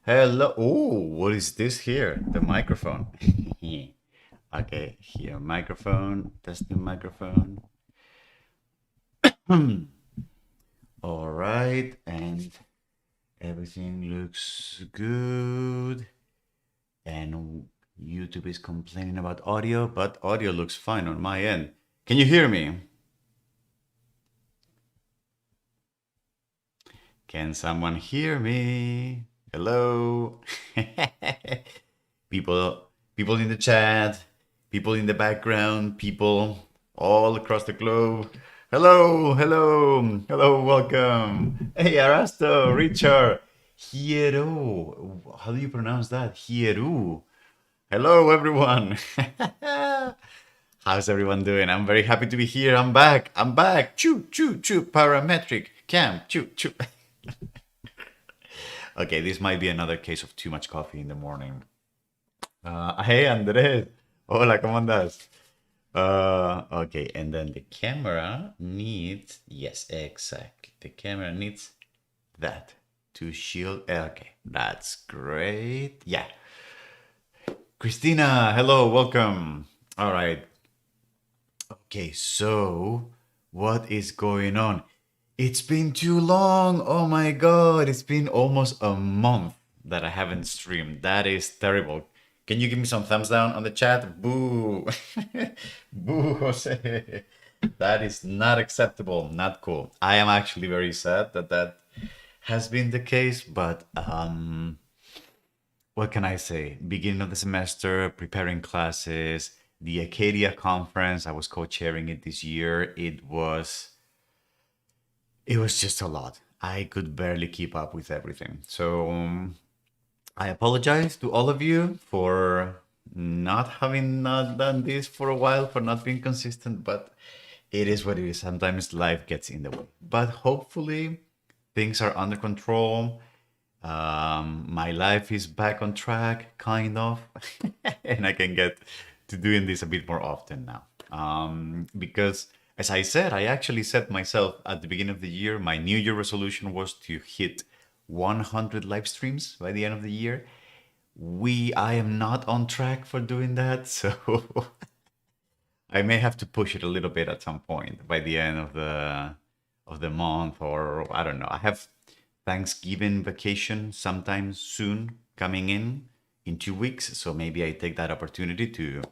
Hello. Oh, what is this here? The microphone. Okay, here, microphone, testing microphone. All right, and everything looks good. And YouTube is complaining about audio, but audio looks fine on my end. Can you hear me? Can someone hear me? Hello? people people in the chat, people in the background, people all across the globe. Hello, hello, hello, welcome. Hey, Arasto, Richard, Hiero. How do you pronounce that? Hieru. Hello, everyone. How's everyone doing? I'm very happy to be here. I'm back. I'm back. Choo, choo, choo. Parametric camp. Choo, choo. Okay, this might be another case of too much coffee in the morning. Hey, Andrés. Hola, ¿cómo andas? Okay, and then the camera needs, yes, exactly. The camera needs that to shield. Okay, that's great. Yeah. Christina, hello, welcome. All right. Okay, so what is going on? It's been too long. Oh my God, it's been almost a month that I haven't streamed. That is terrible. Can you give me some thumbs down on the chat? Boo. Boo, Jose. That is not acceptable. Not cool. I am actually very sad that that has been the case, but what can I say? Beginning of the semester, preparing classes, the Acadia conference, I was co-chairing it this year. It was just a lot. I could barely keep up with everything. So I apologize to all of you for not having not done this for a while, for not being consistent, but it is what it is. Sometimes life gets in the way. But hopefully things are under control. My life is back on track, kind of, and I can get to doing this a bit more often now. Because, as I said, I actually set myself at the beginning of the year, my New Year resolution was to hit 100 live streams by the end of the year. I am not on track for doing that, so I may have to push it a little bit at some point by the end of the month, or I don't know. I have Thanksgiving vacation sometime soon coming in 2 weeks, so maybe I take that opportunity to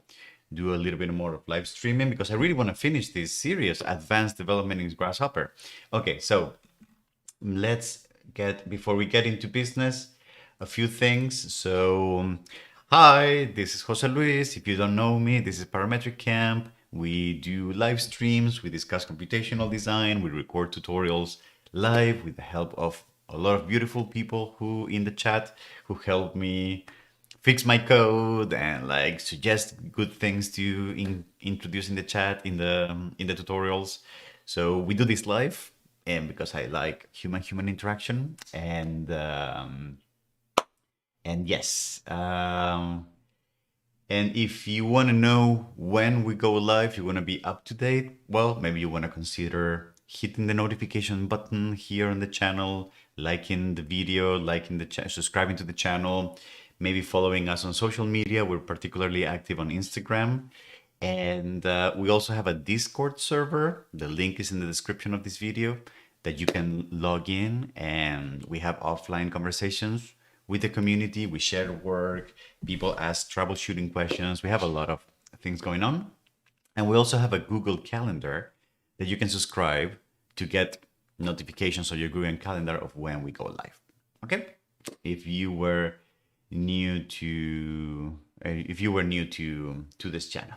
do a little bit more of live streaming because I really want to finish this series, Advanced Development in Grasshopper. Okay, so let's get before we get into business a few things. So hi, this is Jose Luis. If you don't know me, this is Parametric Camp. We do live streams, we discuss computational design, we record tutorials live with the help of a lot of beautiful people who in the chat who help me fix my code and like suggest good things to introduce in the chat in the tutorials. So we do this live, and because I like human interaction, and yes, and if you want to know when we go live, you want to be up to date, well, maybe you want to consider hitting the notification button here on the channel, liking the video, liking the subscribing to the channel, maybe following us on social media. We're particularly active on Instagram. And we also have a Discord server. The link is in the description of this video that you can log in, and we have offline conversations with the community. We share work, people ask troubleshooting questions. We have a lot of things going on. And we also have a Google Calendar that you can subscribe to get notifications on your Google Calendar of when we go live. Okay? If you were new to this channel.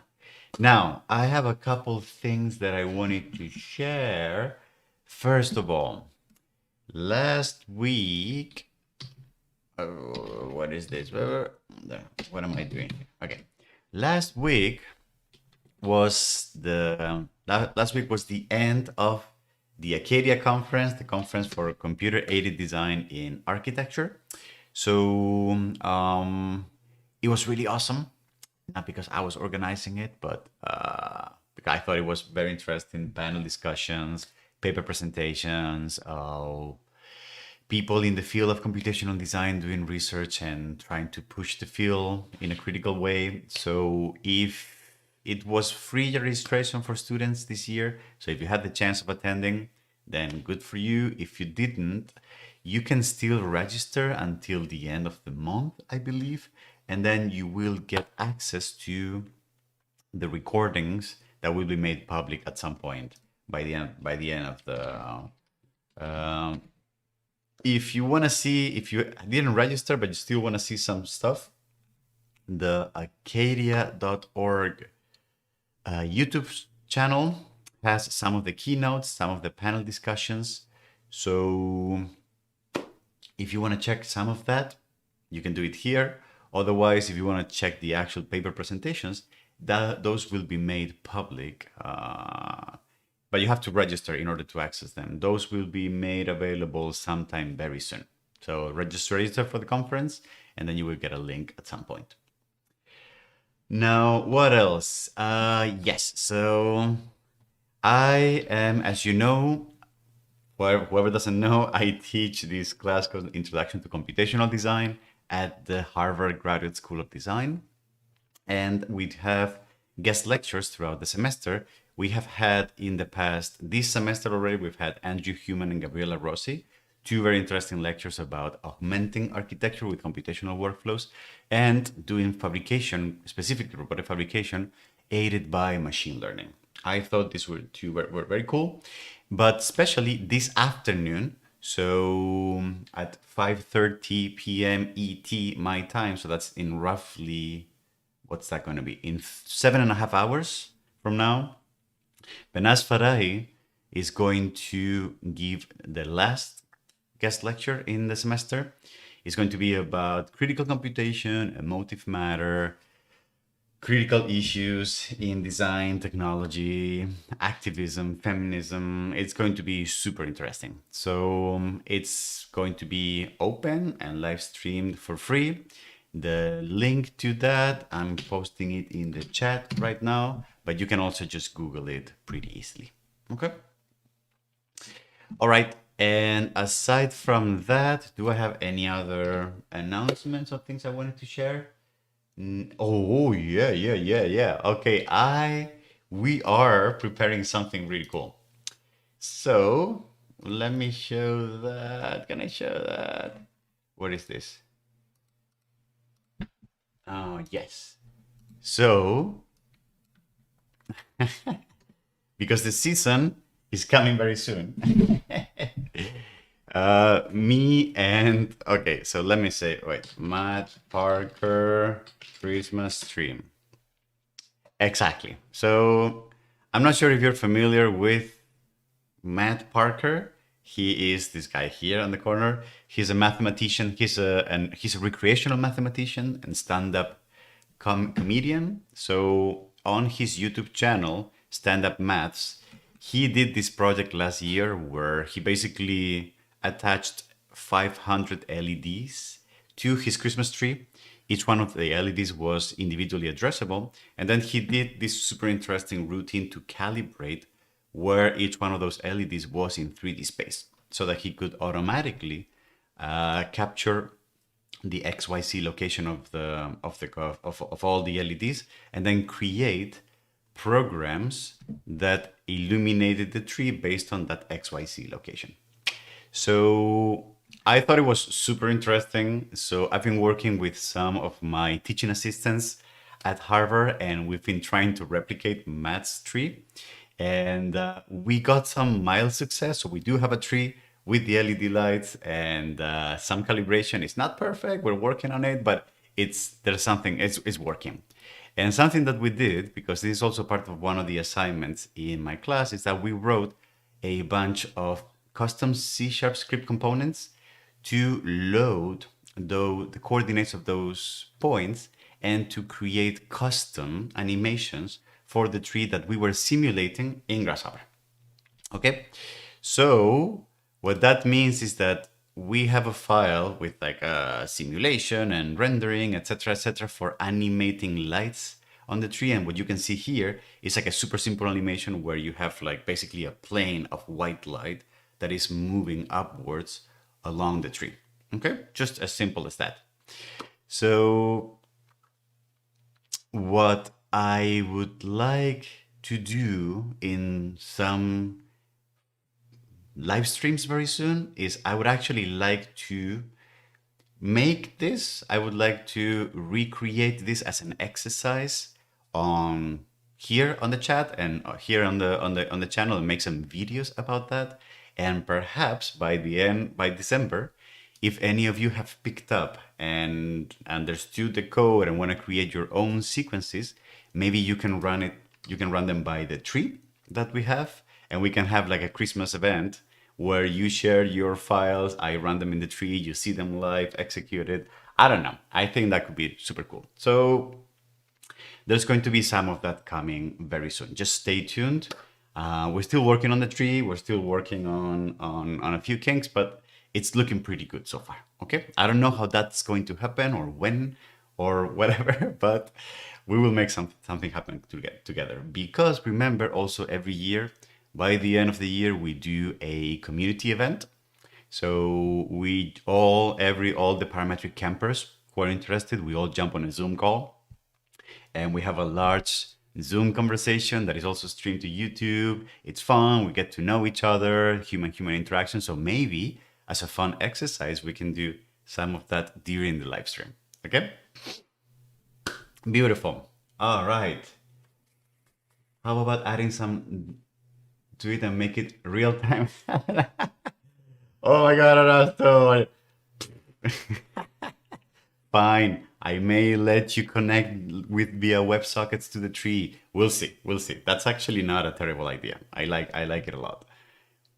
Now, I have a couple things that I wanted to share. First of all, last week, what is this? What am I doing? Okay, last week was the end of the Acadia conference, the conference for computer-aided design in architecture. So it was really awesome, not because I was organizing it, but because I thought it was very interesting. Panel discussions, paper presentations, people in the field of computational design doing research and trying to push the field in a critical way. So if it was free registration for students this year, so if you had the chance of attending, then good for you. If you didn't, you can still register until the end of the month, I believe, and then you will get access to the recordings that will be made public at some point by the end of the. If you want to see, if you didn't register but you still want to see some stuff, the acadia.org YouTube channel has some of the keynotes, some of the panel discussions. So if you want to check some of that, you can do it here. Otherwise, if you want to check the actual paper presentations, those will be made public. But you have to register in order to access them. Those will be made available sometime very soon. So register for the conference, and then you will get a link at some point. Now, what else? Yes, so I am, as you know, whoever doesn't know, I teach this class called Introduction to Computational Design at the Harvard Graduate School of Design. And we have guest lectures throughout the semester. We have had in the past, this semester already, we've had Andrew Human and Gabriela Rossi, two very interesting lectures about augmenting architecture with computational workflows and doing fabrication, specifically robotic fabrication, aided by machine learning. I thought these were were very cool, but especially this afternoon, so at 5:30 p.m. ET my time, so that's in roughly, what's that going to be? In 7.5 hours from now, Benas Farahi is going to give the last guest lecture in the semester. It's going to be about critical computation, emotive matter, critical issues in design, technology, activism, feminism. It's going to be super interesting. So it's going to be open and live streamed for free. The link to that, I'm posting it in the chat right now, but you can also just Google it pretty easily. Okay. All right. And aside from that, do I have any other announcements or things I wanted to share? Oh, yeah. Okay, we are preparing something really cool. So let me show that. Can I show that? What is this? Oh, yes. So, because the season is coming very soon. Me and, okay, so let me say, wait, Matt Parker Christmas tree. Exactly. So I'm not sure if you're familiar with Matt Parker. He is this guy here on the corner. He's a mathematician. He's a recreational mathematician and stand-up comedian. So on his YouTube channel, Stand Up Maths, he did this project last year where he basically attached 500 LEDs to his Christmas tree. Each one of the LEDs was individually addressable. And then he did this super interesting routine to calibrate where each one of those LEDs was in 3D space so that he could automatically capture the XYZ location of all the LEDs and then create programs that illuminated the tree based on that XYZ location. So I thought it was super interesting. So I've been working with some of my teaching assistants at Harvard, and we've been trying to replicate Matt's tree. And we got some mild success. So we do have a tree with the LED lights and some calibration. It's not perfect. We're working on it, but it's working. And something that we did, because this is also part of one of the assignments in my class, is that we wrote a bunch of custom C# script components to load the coordinates of those points and to create custom animations for the tree that we were simulating in Grasshopper. Okay, so what that means is that we have a file with like a simulation and rendering, etc., for animating lights on the tree. And what you can see here is like a super simple animation where you have like basically a plane of white light that is moving upwards along the tree. Okay, just as simple as that. So what I would like to do in some live streams very soon is I would actually like to make this. I would like to recreate this as an exercise on here on the chat and here on the channel, and make some videos about that. And perhaps by the end, by December, if any of you have picked up and understood the code and want to create your own sequences, maybe you can run it. You can run them by the tree that we have, and we can have like a Christmas event where you share your files, I run them in the tree, you see them live, executed. I don't know. I think that could be super cool. So there's going to be some of that coming very soon. Just stay tuned. We're still working on the tree. We're still working on a few kinks, but it's looking pretty good so far. Okay. I don't know how that's going to happen or when or whatever, but we will make something happen together. Because remember, also every year, by the end of the year, we do a community event. So we all the parametric campers who are interested, we all jump on a Zoom call, and we have a large Zoom conversation that is also streamed to YouTube. It's fun. We get to know each other, human interaction. So maybe as a fun exercise, we can do some of that during the live stream. Okay? Beautiful. All right. How about adding some to it and make it real time? Oh my God, Erasto. Fine. I may let you connect with via WebSockets to the tree. We'll see. We'll see. That's actually not a terrible idea. I like it a lot.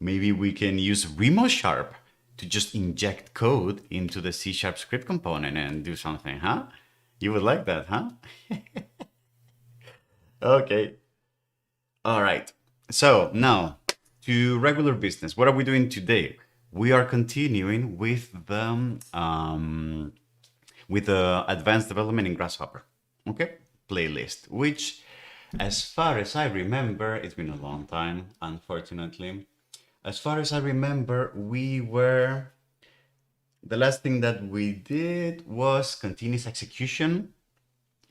Maybe we can use remosharp to just inject code into the C# script component and do something, huh? You would like that, huh? Okay. All right. So now to regular business. What are we doing today? We are continuing with the advanced development in Grasshopper, okay, playlist, which, as far as I remember, it's been a long time, unfortunately. As far as I remember, the last thing that we did was continuous execution,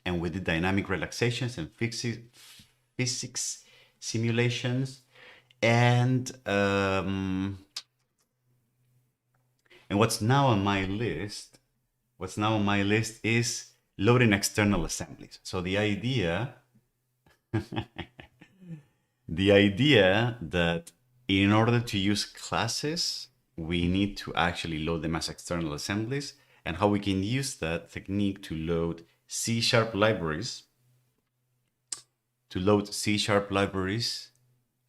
and we did dynamic relaxations and physics simulations, and what's now on my list is loading external assemblies. So the idea that in order to use classes, we need to actually load them as external assemblies, and how we can use that technique to load C# libraries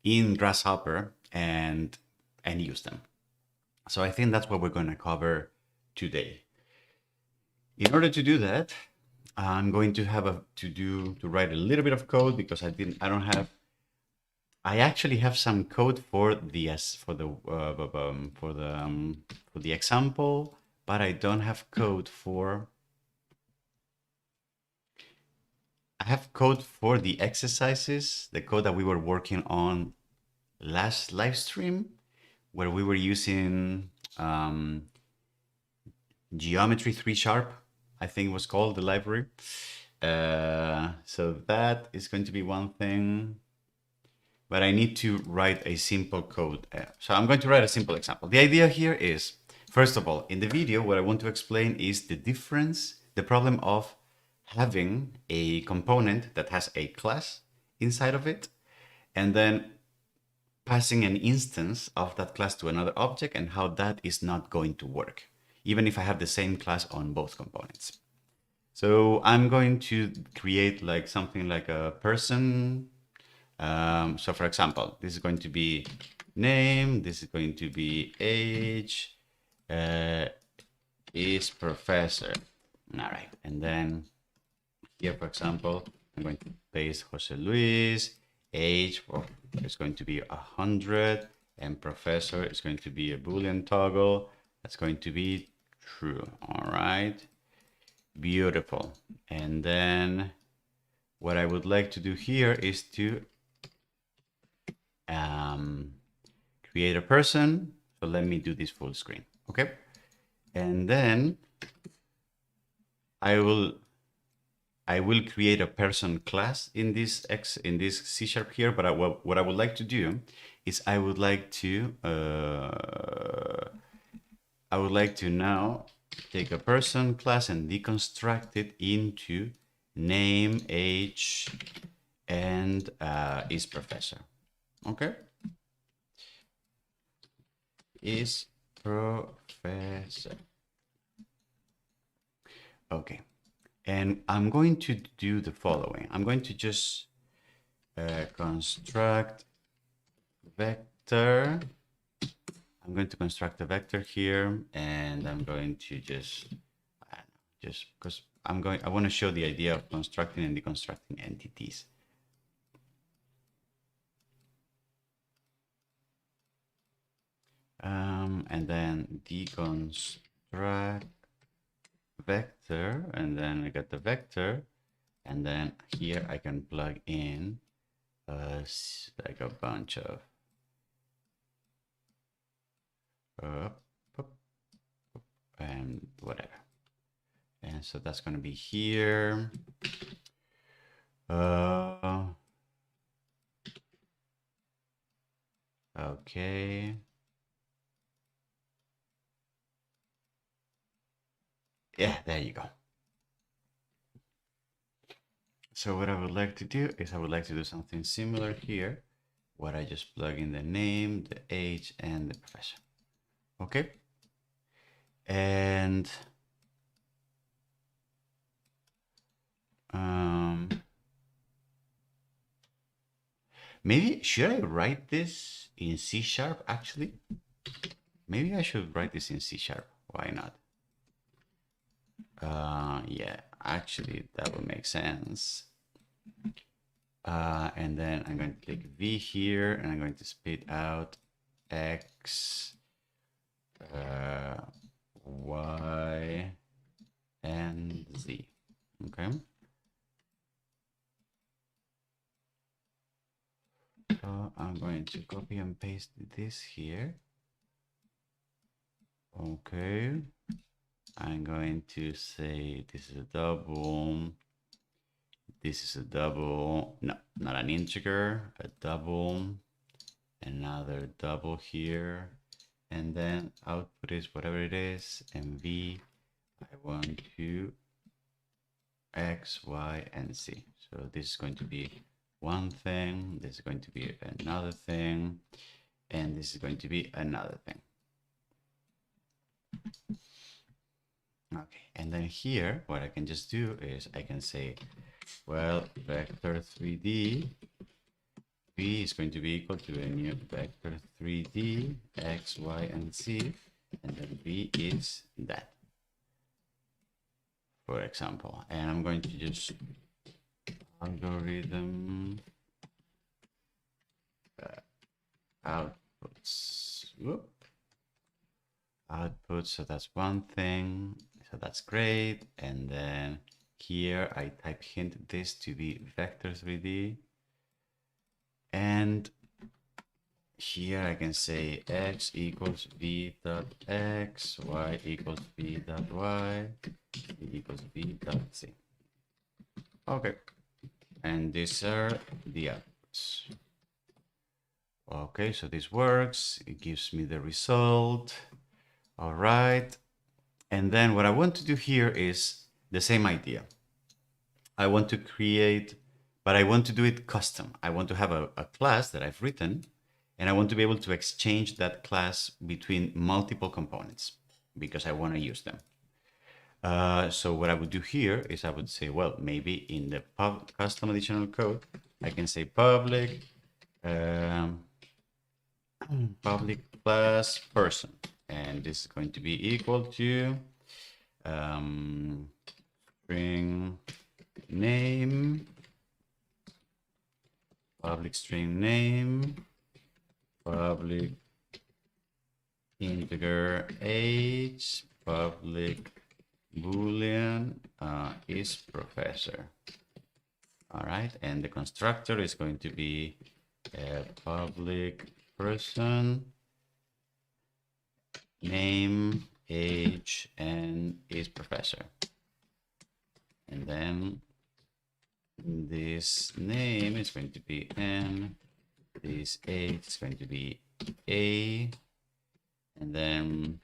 in Grasshopper and use them. So I think that's what we're going to cover today. In order to do that, I'm going to have to write a little bit of code, because I actually have some code for the example, but I don't have code for. I have code for the exercises, the code that we were working on last live stream, where we were using geometry 3#, I think it was called, the library. So that is going to be one thing, but I need to write a simple code. So I'm going to write a simple example. The idea here is, first of all, in the video, what I want to explain is the problem of having a component that has a class inside of it, and then passing an instance of that class to another object, and how that is not going to work, even if I have the same class on both components. So I'm going to create like something like a person. So for example, this is going to be name, this is going to be age, is professor. All right, and then here, for example, I'm going to paste Jose Luis, age is going to be 100, and professor is going to be a Boolean toggle. That's going to be true. All right, beautiful. And then what I would like to do here is to create a person. So let me do this full screen. Okay. And then I will create a person class in this C# here. But what I would like to do is I would like to now take a person class and deconstruct it into name, age, and is professor. Okay, is professor. Okay, and I'm going to do the following. I'm going to just construct vector. I'm going to construct a vector here, and I'm going to just because I want to show the idea of constructing and deconstructing entities. And then deconstruct vector, and then I got the vector, and then here I can plug in like a bunch of and whatever. And so that's going to be here. Okay. Yeah, there you go. So what I would like to do is I would like to do something similar here, where I just plug in the name, the age, and the profession. Okay. And maybe should I write this in C# actually? Maybe I should write this in C#. Why not? Yeah, actually that would make sense. And then I'm going to click V here, and I'm going to spit out X, Y, and Z. Okay. So I'm going to copy and paste this here. Okay. I'm going to say this is a double. This is a double. No, not an integer. A double. Another double here. And then output is whatever it is. And V, I want to X, Y, and Z. So this is going to be one thing. This is going to be another thing. And this is going to be another thing. Okay, and then here, what I can just do is I can say, well, vector 3D, V is going to be equal to a new vector 3D, X, Y, and Z, and then V is that, for example. And I'm going to just algorithm outputs. Whoop. Output, so that's one thing, so that's great. And then here I type hint this to be vector 3D, and here I can say x equals v dot x, y equals v dot y, z equals v dot z. Okay, and these are the outputs. Okay, so this works, it gives me the result. All right, and then what I want to do here is the same idea. I want to create, but I want to do it custom. I want to have a class that I've written, and I want to be able to exchange that class between multiple components because I want to use them. So what I would do here is I would say, well, maybe in the custom additional code, I can say public class person, and this is going to be equal to string name, public string name, public integer age, public boolean is professor. All right, and the constructor is going to be a public person name age, and is professor. And then this name is going to be N, this age is going to be A, and then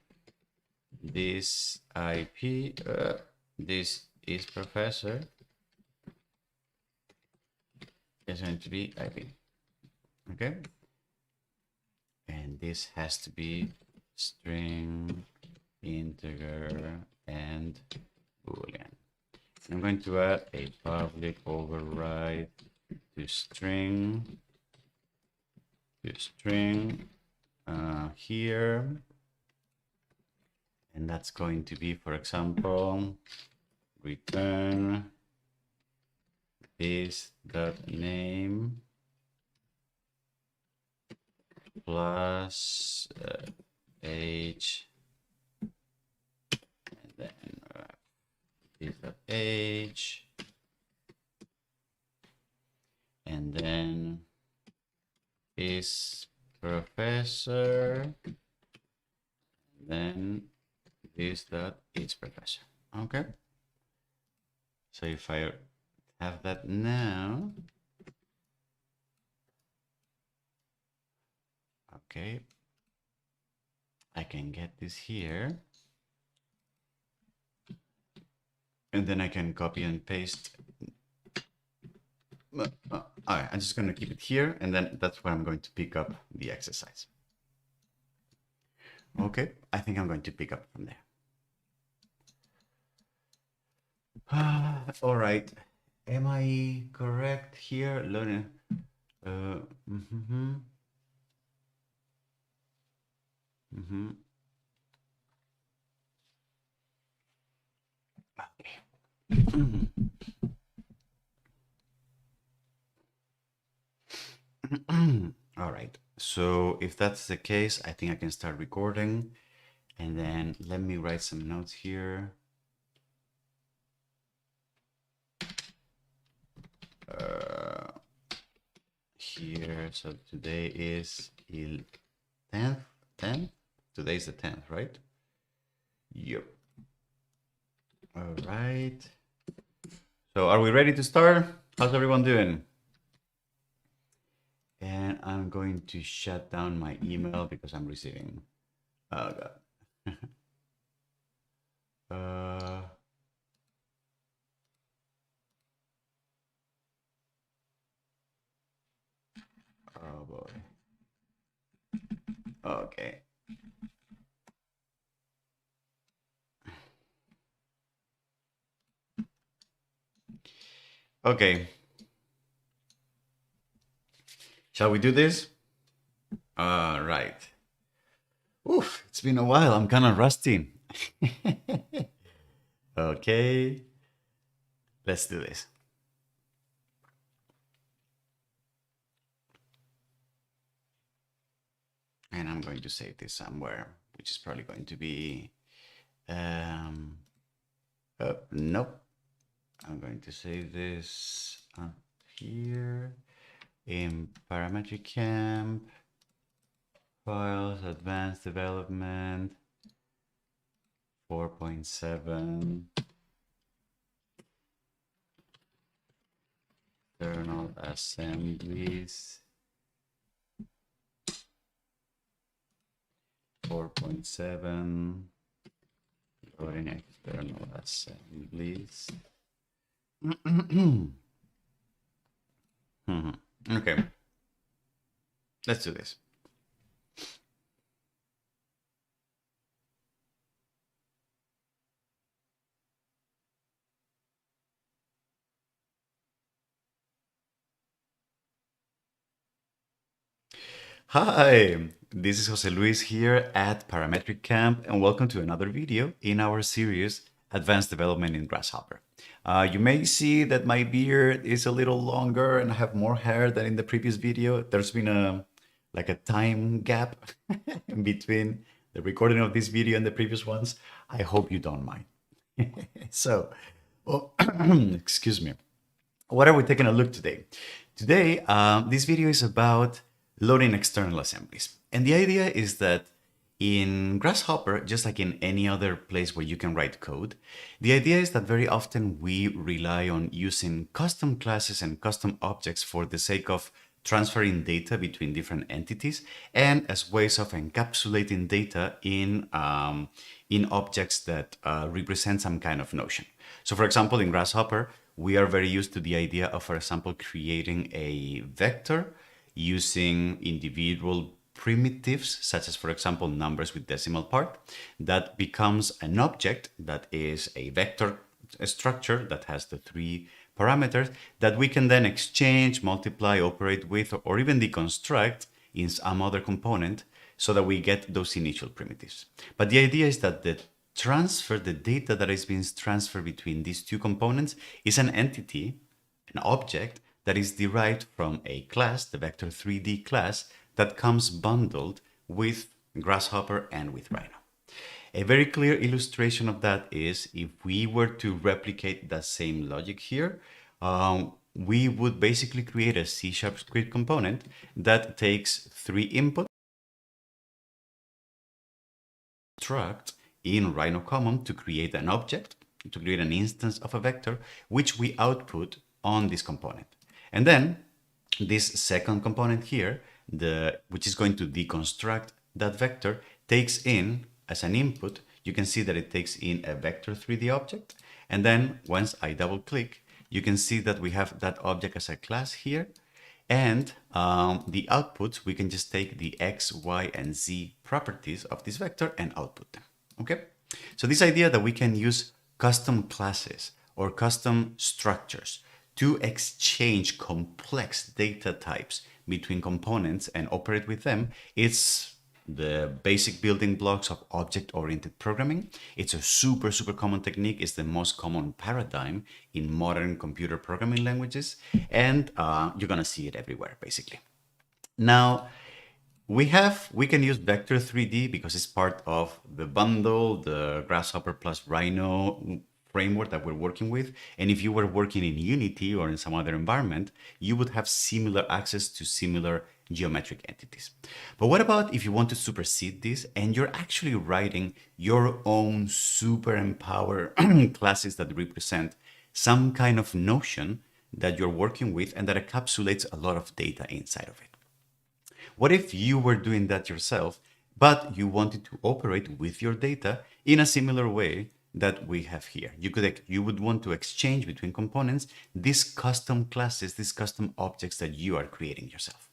this IP, this is professor, is going to be IP. Okay, and this has to be string, integer, and boolean. I'm going to add a public override to string here, and that's going to be, for example, return this dot name plus age, and then this dot age, and then is professor, and then this dot is professor. Okay, so if I have that now, okay, I can get this here, and then I can copy and paste. All right, I'm just going to keep it here, and then that's where I'm going to pick up the exercise. Okay, I think I'm going to pick up from there. All right, am I correct here? Learning. Okay. All right, so if that's the case, I think I can start recording, and then let me write some notes here. Here, so today is 10th. Today is the 10th, right? Yep. All right. So are we ready to start? How's everyone doing? And I'm going to shut down my email because I'm receiving. Oh God. Oh boy. Okay. Okay. Shall we do this? All right. Oof, it's been a while. I'm kind of rusty. Okay. Let's do this. And I'm going to save this somewhere, which is probably going to be, nope. I'm going to save this up here in parametric camp, files, advanced development, 4.7, external assemblies, 4.7, loading external assemblies. Okay, let's do this. Hi, this is Jose Luis here at Parametric Camp, and welcome to another video in our series Advanced Development in Grasshopper. You may see that my beard is a little longer and I have more hair than in the previous video. There's been a time gap in between the recording of this video and the previous ones. I hope you don't mind. So, well, excuse me. What are we taking a look today? Today, this video is about loading external assemblies. And the idea is that In Grasshopper, just like in any other place where you can write code, the idea is that very often we rely on using custom classes and custom objects for the sake of transferring data between different entities and as ways of encapsulating data in objects that represent some kind of notion. So for example, in Grasshopper, we are very used to the idea of, for example, creating a vector using individual primitives, such as, for example, numbers with decimal part, that becomes an object that is a vector structure that has the three parameters that we can then exchange, multiply, operate with, or even deconstruct in some other component so that we get those initial primitives. But the idea is that the data that is being transferred between these two components is an entity, an object that is derived from a class, the vector3D class, that comes bundled with Grasshopper and with Rhino. A very clear illustration of that is if we were to replicate that same logic here, we would basically create a C# script component that takes 3 inputs, construct in Rhino Common to create an object, to create an instance of a vector, which we output on this component. And then this second component here, which is going to deconstruct that vector, takes in as an input, you can see that it takes in a vector3D object. And then once I double click, you can see that we have that object as a class here. And the outputs, we can just take the X, Y, and Z properties of this vector and output them. Okay? So this idea that we can use custom classes or custom structures to exchange complex data types between components and operate with them, it's the basic building blocks of object-oriented programming. It's a super common technique. It's the most common paradigm in modern computer programming languages, and you're gonna see it everywhere, basically. Now, we can use vector3D because it's part of the bundle, the Grasshopper plus Rhino framework that we're working with. And if you were working in Unity or in some other environment, you would have similar access to similar geometric entities. But what about if you want to supersede this and you're actually writing your own super empowered classes that represent some kind of notion that you're working with and that encapsulates a lot of data inside of it? What if you were doing that yourself, but you wanted to operate with your data in a similar way that we have here? You would want to exchange between components these custom classes, these custom objects that you are creating yourself.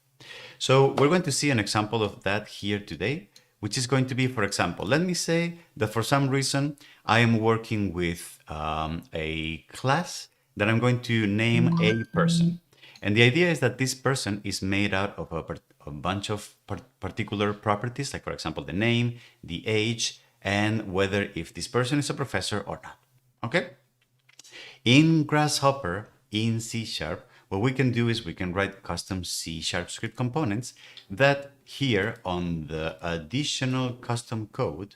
So we're going to see an example of that here today, which is going to be, for example, let me say that for some reason I am working with a class that I'm going to name a person. And the idea is that this person is made out of a bunch of particular properties, like for example, the name, the age, and whether if this person is a professor or not. Okay? In Grasshopper, in C#, what we can do is we can write custom C# script components that here on the additional custom code,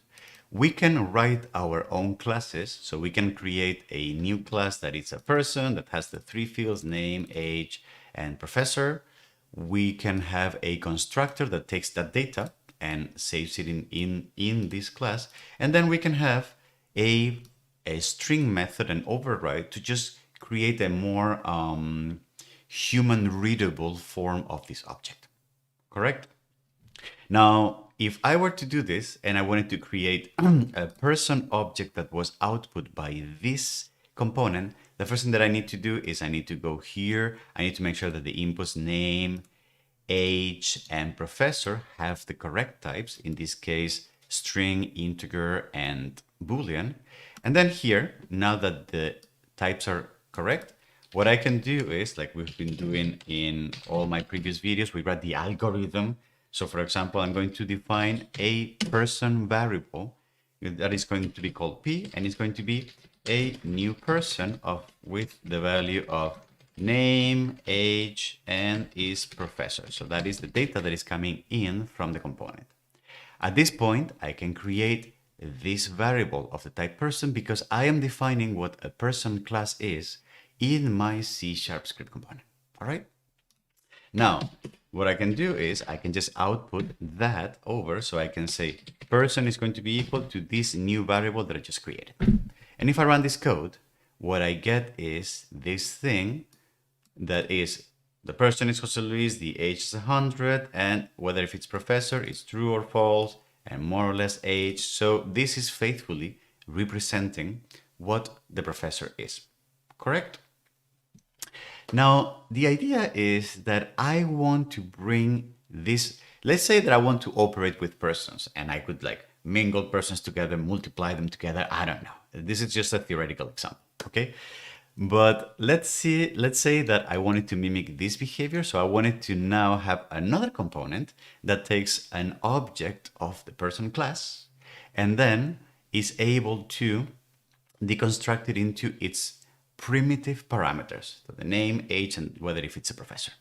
we can write our own classes. So we can create a new class that is a person that has the 3 fields, name, age, and professor. We can have a constructor that takes that data and saves it in this class. And then we can have a string method, an override, to just create a more human readable form of this object. Correct? Now, if I were to do this and I wanted to create a person object that was output by this component, the first thing that I need to do is I need to go here. I need to make sure that the inputs name, age, and professor have the correct types. In this case, string, integer, and Boolean. And then here, now that the types are correct, what I can do is, like we've been doing in all my previous videos, we write the algorithm. So for example, I'm going to define a person variable that is going to be called P, and it's going to be a new person with the value of name, age, and is professor. So that is the data that is coming in from the component. At this point, I can create this variable of the type person because I am defining what a person class is in my C# script component. All right. Now, what I can do is I can just output that over. So I can say person is going to be equal to this new variable that I just created. And if I run this code, what I get is this thing that is the person is Jose Luis, the age is 100, and whether if it's professor, it's true or false, and more or less age. So this is faithfully representing what the professor is. Correct? Now, the idea is that I want to bring this, let's say that I want to operate with persons and I could like mingle persons together, multiply them together. I don't know. This is just a theoretical example, okay? But let's say that I wanted to mimic this behavior. So I wanted to now have another component that takes an object of the person class and then is able to deconstruct it into its primitive parameters, so the name, age, and whether if it's a professor.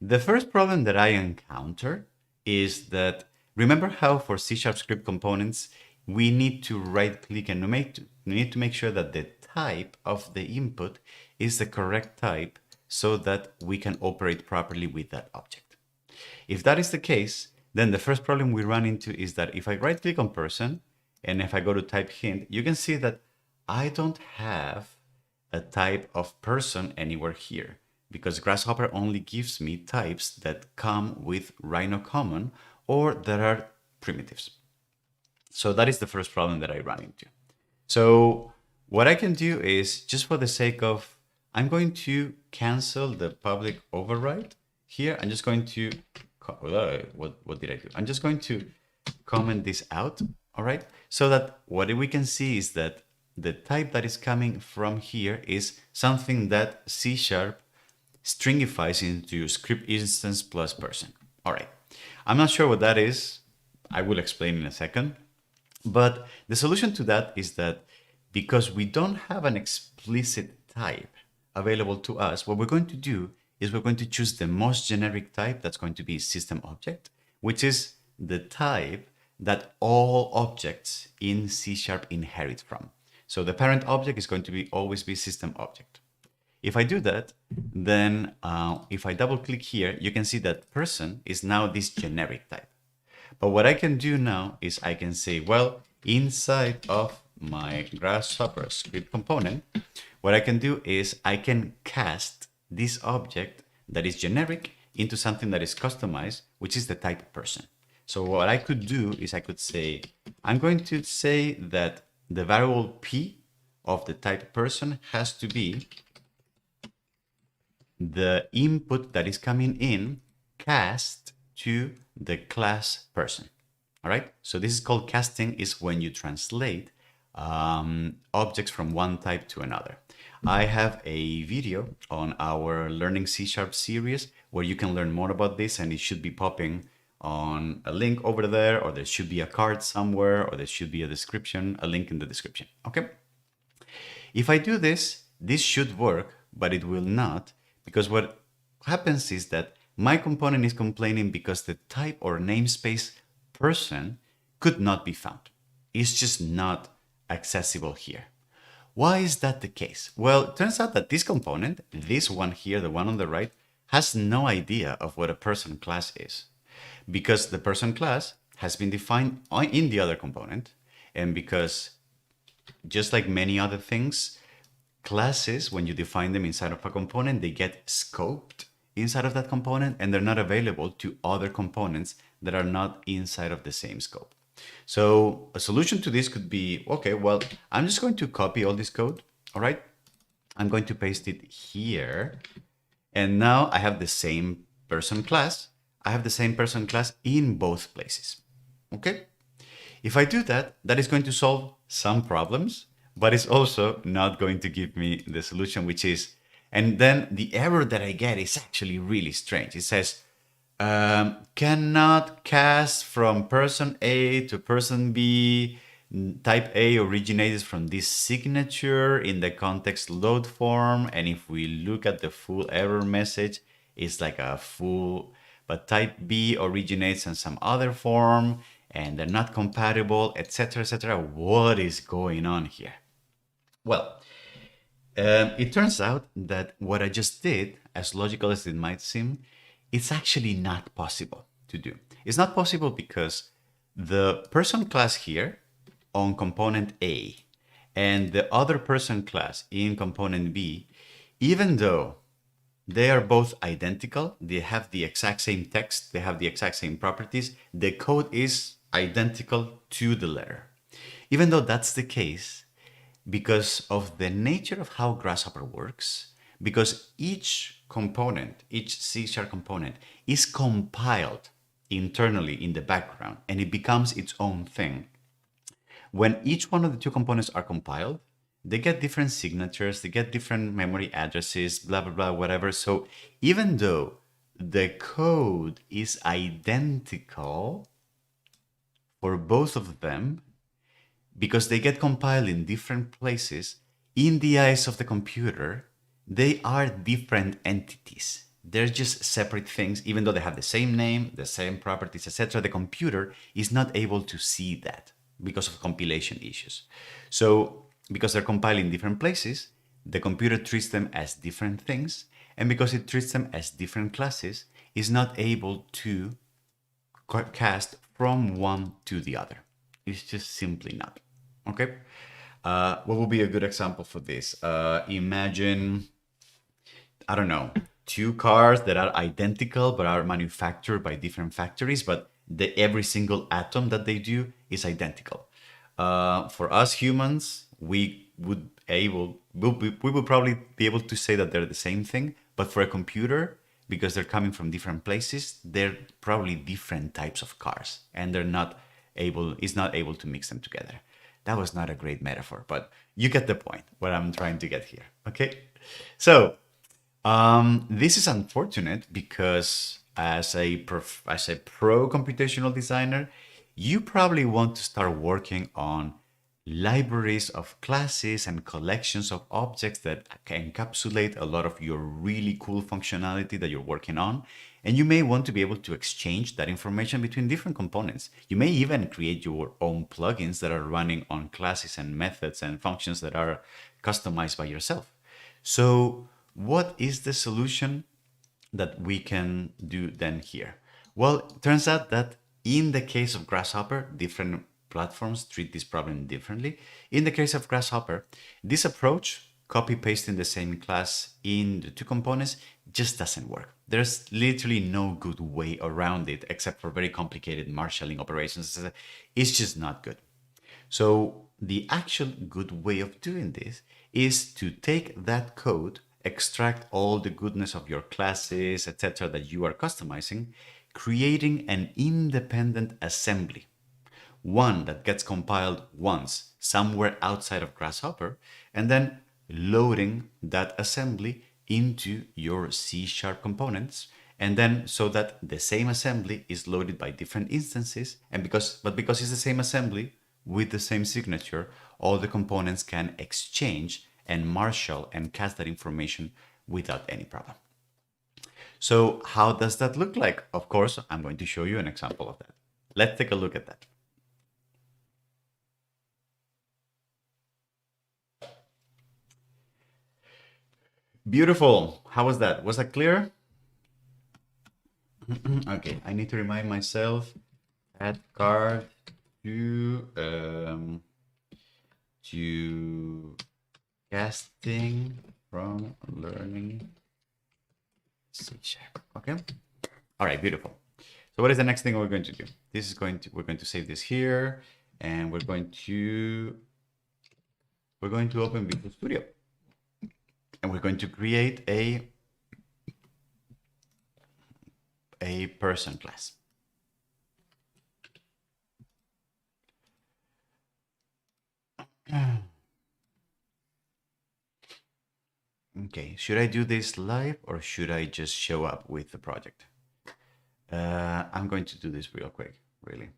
The first problem that I encounter is that, remember how for C# script components, we need to right click and we need to make sure that the type of the input is the correct type so that we can operate properly with that object. If that is the case, then the first problem we run into is that if I right click on person and if I go to type hint, you can see that I don't have a type of person anywhere here because Grasshopper only gives me types that come with Rhino common or that are primitives. So that is the first problem that I run into. So what I can do is, just for the sake of, I'm going to cancel the public override here. I'm just going to, what did I do? I'm just going to comment this out, all right? So that what we can see is that the type that is coming from here is something that C# stringifies into script instance plus person. All right, I'm not sure what that is. I will explain in a second. But the solution to that is that because we don't have an explicit type available to us, what we're going to do is we're going to choose the most generic type that's going to be system object, which is the type that all objects in C# inherit from. So the parent object is going to be always be system object. If I do that, then if I double click here, you can see that person is now this generic type. But what I can do now is I can say, well, inside of my Grasshopper script component, what I can do is I can cast this object that is generic into something that is customized, which is the type person. So what I could do is I could say, I'm going to say that the variable p of the type person has to be the input that is coming in cast to the class person. All right. So this is called casting, is when you translate objects from one type to another. I have a video on our Learning C# series where you can learn more about this, and it should be popping on a link over there, or there should be a card somewhere, or there should be a description, a link in the description. Okay. If I do this, this should work, but it will not, because what happens is that my component is complaining because the type or namespace person could not be found. It's just not accessible here. Why is that the case? Well, it turns out that this component, this one here, the one on the right, has no idea of what a person class is, because the person class has been defined in the other component, and because just like many other things, classes, when you define them inside of a component, they get scoped inside of that component, and they're not available to other components that are not inside of the same scope. So a solution to this could be, okay, well, I'm just going to copy all this code, all right? I'm going to paste it here, and now I have the same person class. I have the same person class in both places, okay? If I do that, that is going to solve some problems, but it's also not going to give me the solution, which is, and then the error that I get is actually really strange. It says, cannot cast from person A to person B. Type A originates from this signature in the context load form. And if we look at the full error message, it's like a full, but type B originates in some other form and they're not compatible, etc., etc. What is going on here? Well, it turns out that what I just did, as logical as it might seem, it's actually not possible to do. It's not possible because the person class here on component A and the other person class in component B, even though they are both identical, they have the exact same text, they have the exact same properties, the code is identical to the letter. Even though that's the case, because of the nature of how Grasshopper works, because each component, each C# component is compiled internally in the background and it becomes its own thing. When each one of the two components are compiled, they get different signatures, they get different memory addresses, blah, blah, blah, whatever. So even though the code is identical for both of them, because they get compiled in different places, in the eyes of the computer, they are different entities. They're just separate things, even though they have the same name, the same properties, etc. The computer is not able to see that because of compilation issues. So, because they're compiled in different places, the computer treats them as different things, and because it treats them as different classes, is not able to cast from one to the other. It's just simply not. Okay. What would be a good example for this? Imagine, I don't know, two cars that are identical but are manufactured by different factories, but every single atom that they do is identical. For us humans, we would probably be able to say that they're the same thing, but for a computer, because they're coming from different places, they're probably different types of cars, and it's not able to mix them together. That was not a great metaphor, but you get the point. What I'm trying to get here. Okay, so this is unfortunate because as a pro computational designer, you probably want to start working on libraries of classes and collections of objects that can encapsulate a lot of your really cool functionality that you're working on. And you may want to be able to exchange that information between different components. You may even create your own plugins that are running on classes and methods and functions that are customized by yourself. So what is the solution that we can do then here? Well, it turns out that in the case of Grasshopper, different platforms treat this problem differently. In the case of Grasshopper, this approach, copy pasting the same class in the two components, just doesn't work. There's literally no good way around it except for very complicated marshalling operations. It's just not good. So the actual good way of doing this is to take that code, extract all the goodness of your classes, etc., that you are customizing, creating an independent assembly, one that gets compiled once somewhere outside of Grasshopper, and then loading that assembly into your C# components, and then so that the same assembly is loaded by different instances, and because it's the same assembly with the same signature, all the components can exchange and marshal and cast that information without any problem. So how does that look like? Of course, I'm going to show you an example of that. Let's take a look at that. Beautiful. How was that? Was that clear? Okay, I need to remind myself, add card to casting from learning C#. Okay. All right, beautiful. So what is the next thing we're going to do? We're going to save this here, and we're going to open Visual Studio, and we're going to create a person class. Okay, should I do this live or should I just show up with the project? I'm going to do this real quick, really.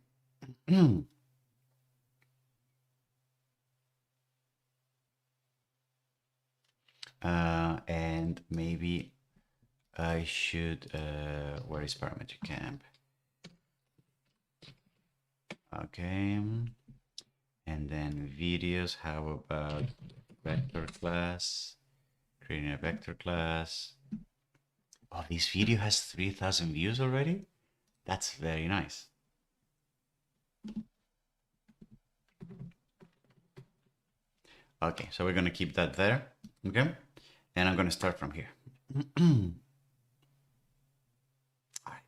And maybe I should, where is parametric camp? Okay. And then videos, how about vector class? Creating a vector class. Oh, this video has 3,000 views already? That's very nice. Okay, so we're gonna keep that there, okay? And I'm gonna start from here. All right.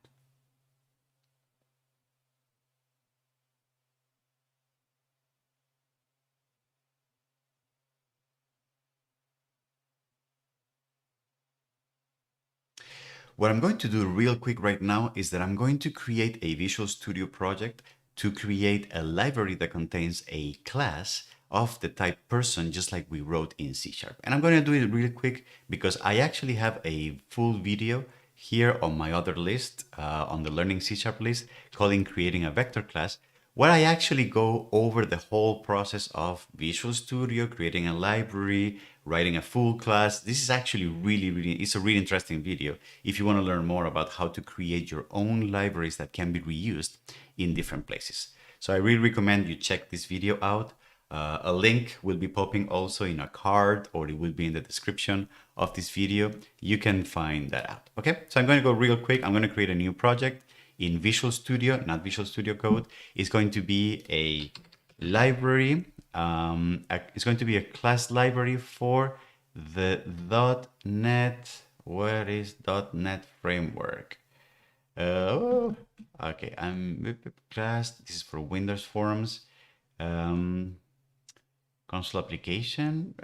What I'm going to do real quick right now is that I'm going to create a Visual Studio project to create a library that contains a class of the type person, just like we wrote in C Sharp. And I'm going to do it really quick because I actually have a full video here on my other list, on the Learning C Sharp list, calling Creating a Vector Class, where I actually go over the whole process of Visual Studio, creating a library, writing a full class. This is actually it's a really interesting video if you want to learn more about how to create your own libraries that can be reused in different places. So I really recommend you check this video out. A link will be popping also in a card, or it will be in the description of this video. You can find that out. Okay, so I'm going to go real quick. I'm going to create a new project in Visual Studio, not Visual Studio Code. It's going to be a library. It's going to be a class library for the .NET. Where is .NET framework? Okay, I'm class. This is for Windows Forms. Console application.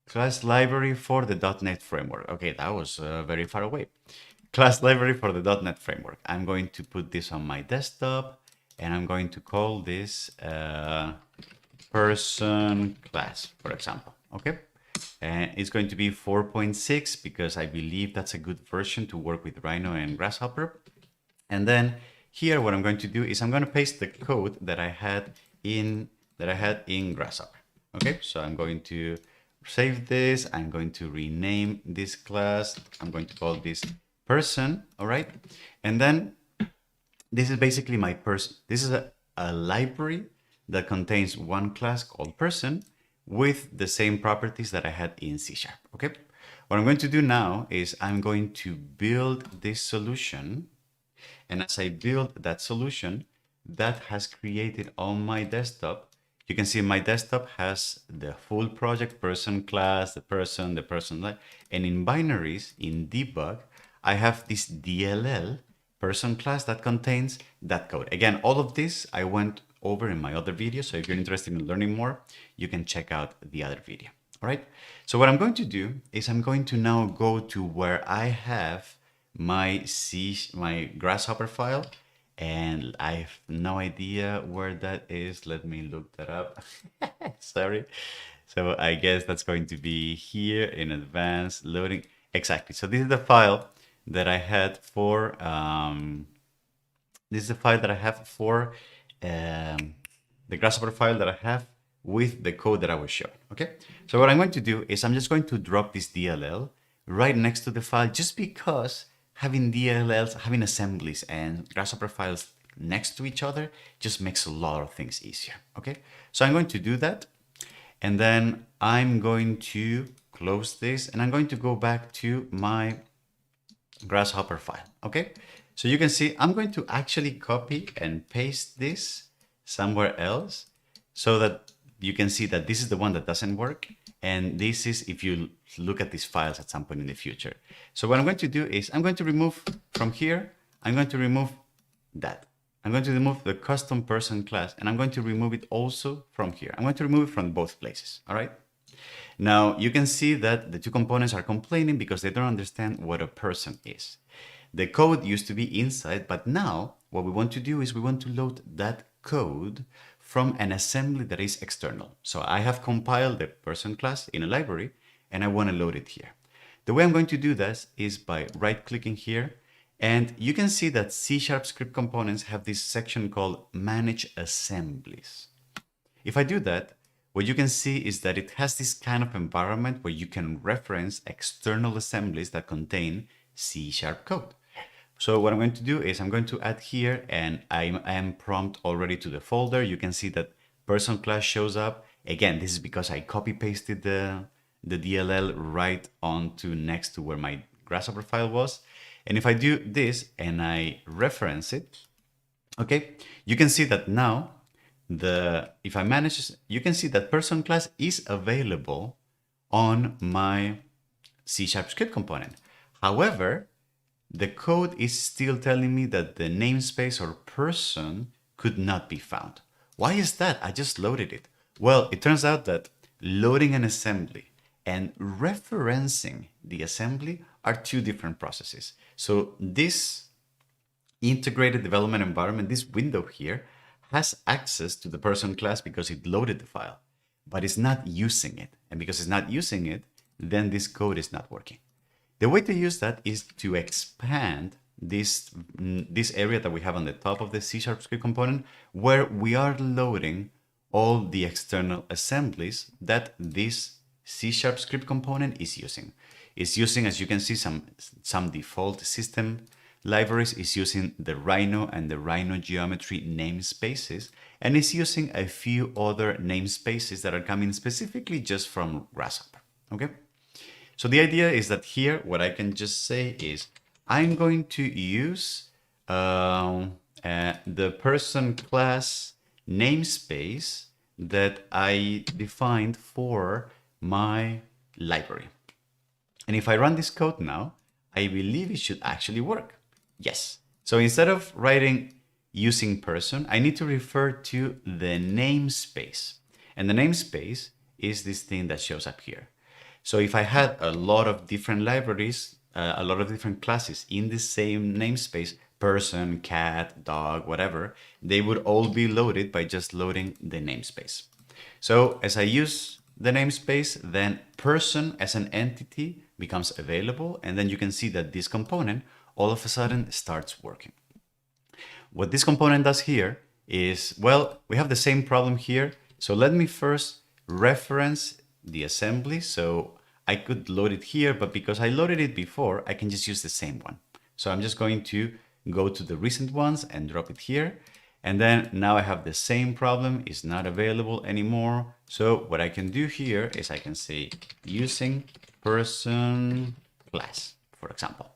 Class library for the .NET framework. Okay, that was very far away. Class library for the .NET framework. I'm going to put this on my desktop, and I'm going to call this person class, for example. Okay, and it's going to be 4.6 because I believe that's a good version to work with Rhino and Grasshopper. And then here, what I'm going to do is I'm going to paste the code that I had in Grasshopper. Okay, so I'm going to save this. I'm going to rename this class. I'm going to call this person. All right, and then this is basically my person. This is a library that contains one class called person with the same properties that I had in C Sharp. Okay, what I'm going to do now is I'm going to build this solution. And as I build that solution, that has created on my desktop. You can see my desktop has the full project person class, the person, and in binaries, in debug, I have this DLL person class that contains that code. Again, all of this I went over in my other video. So if you're interested in learning more, you can check out the other video. All right. So what I'm going to do is I'm going to now go to where I have my Grasshopper file, and I have no idea where that is. Let me look that up. Sorry. So I guess that's going to be here in advanced loading. Exactly. So this is the file that I had for the Grasshopper file that I have with the code that I was showing. Okay. So what I'm going to do is I'm just going to drop this DLL right next to the file, just because having DLLs, having assemblies and Grasshopper files next to each other just makes a lot of things easier. Okay, so I'm going to do that, and then I'm going to close this, and I'm going to go back to my Grasshopper file. Okay, so you can see I'm going to actually copy and paste this somewhere else so that you can see that this is the one that doesn't work. And this is if you look at these files at some point in the future. So what I'm going to do is I'm going to remove from here, I'm going to remove that. I'm going to remove the custom person class, and I'm going to remove it also from here. I'm going to remove it from both places. All right. Now you can see that the two components are complaining because they don't understand what a person is. The code used to be inside, but now what we want to do is we want to load that code from an assembly that is external. So I have compiled the person class in a library, and I want to load it here. The way I'm going to do this is by right-clicking here, and you can see that C# script components have this section called Manage Assemblies. If I do that, what you can see is that it has this kind of environment where you can reference external assemblies that contain C# code. So what I'm going to do is I'm going to add here, and I am prompt already to the folder. You can see that person class shows up. Again, this is because I copy pasted the DLL right onto next to where my Grasshopper file was. And if I do this and I reference it, okay, you can see that now if I manage, you can see that person class is available on my C# script component. However, the code is still telling me that the namespace or person could not be found. Why is that? I just loaded it. Well, it turns out that loading an assembly and referencing the assembly are two different processes. So this integrated development environment, this window here, has access to the person class because it loaded the file, but it's not using it. And because it's not using it, then this code is not working. The way to use that is to expand this area that we have on the top of the C# script component, where we are loading all the external assemblies that this C# script component is using. It's using, as you can see, some default system libraries. Is using the Rhino and the Rhino geometry namespaces, and it's using a few other namespaces that are coming specifically just from Grasshopper. Okay. So the idea is that here, what I can just say is I'm going to use the person class namespace that I defined for my library. And if I run this code now, I believe it should actually work. Yes. So instead of writing using person, I need to refer to the namespace. And the namespace is this thing that shows up here. So if I had a lot of different libraries, a lot of different classes in the same namespace, person, cat, dog, whatever, they would all be loaded by just loading the namespace. So as I use the namespace, then person as an entity becomes available. And then you can see that this component all of a sudden starts working. What this component does here is, well, we have the same problem here. So let me first reference the assembly. So I could load it here, but because I loaded it before, I can just use the same one. So I'm just going to go to the recent ones and drop it here. And then now I have the same problem, it's not available anymore. So what I can do here is I can say using person class, for example.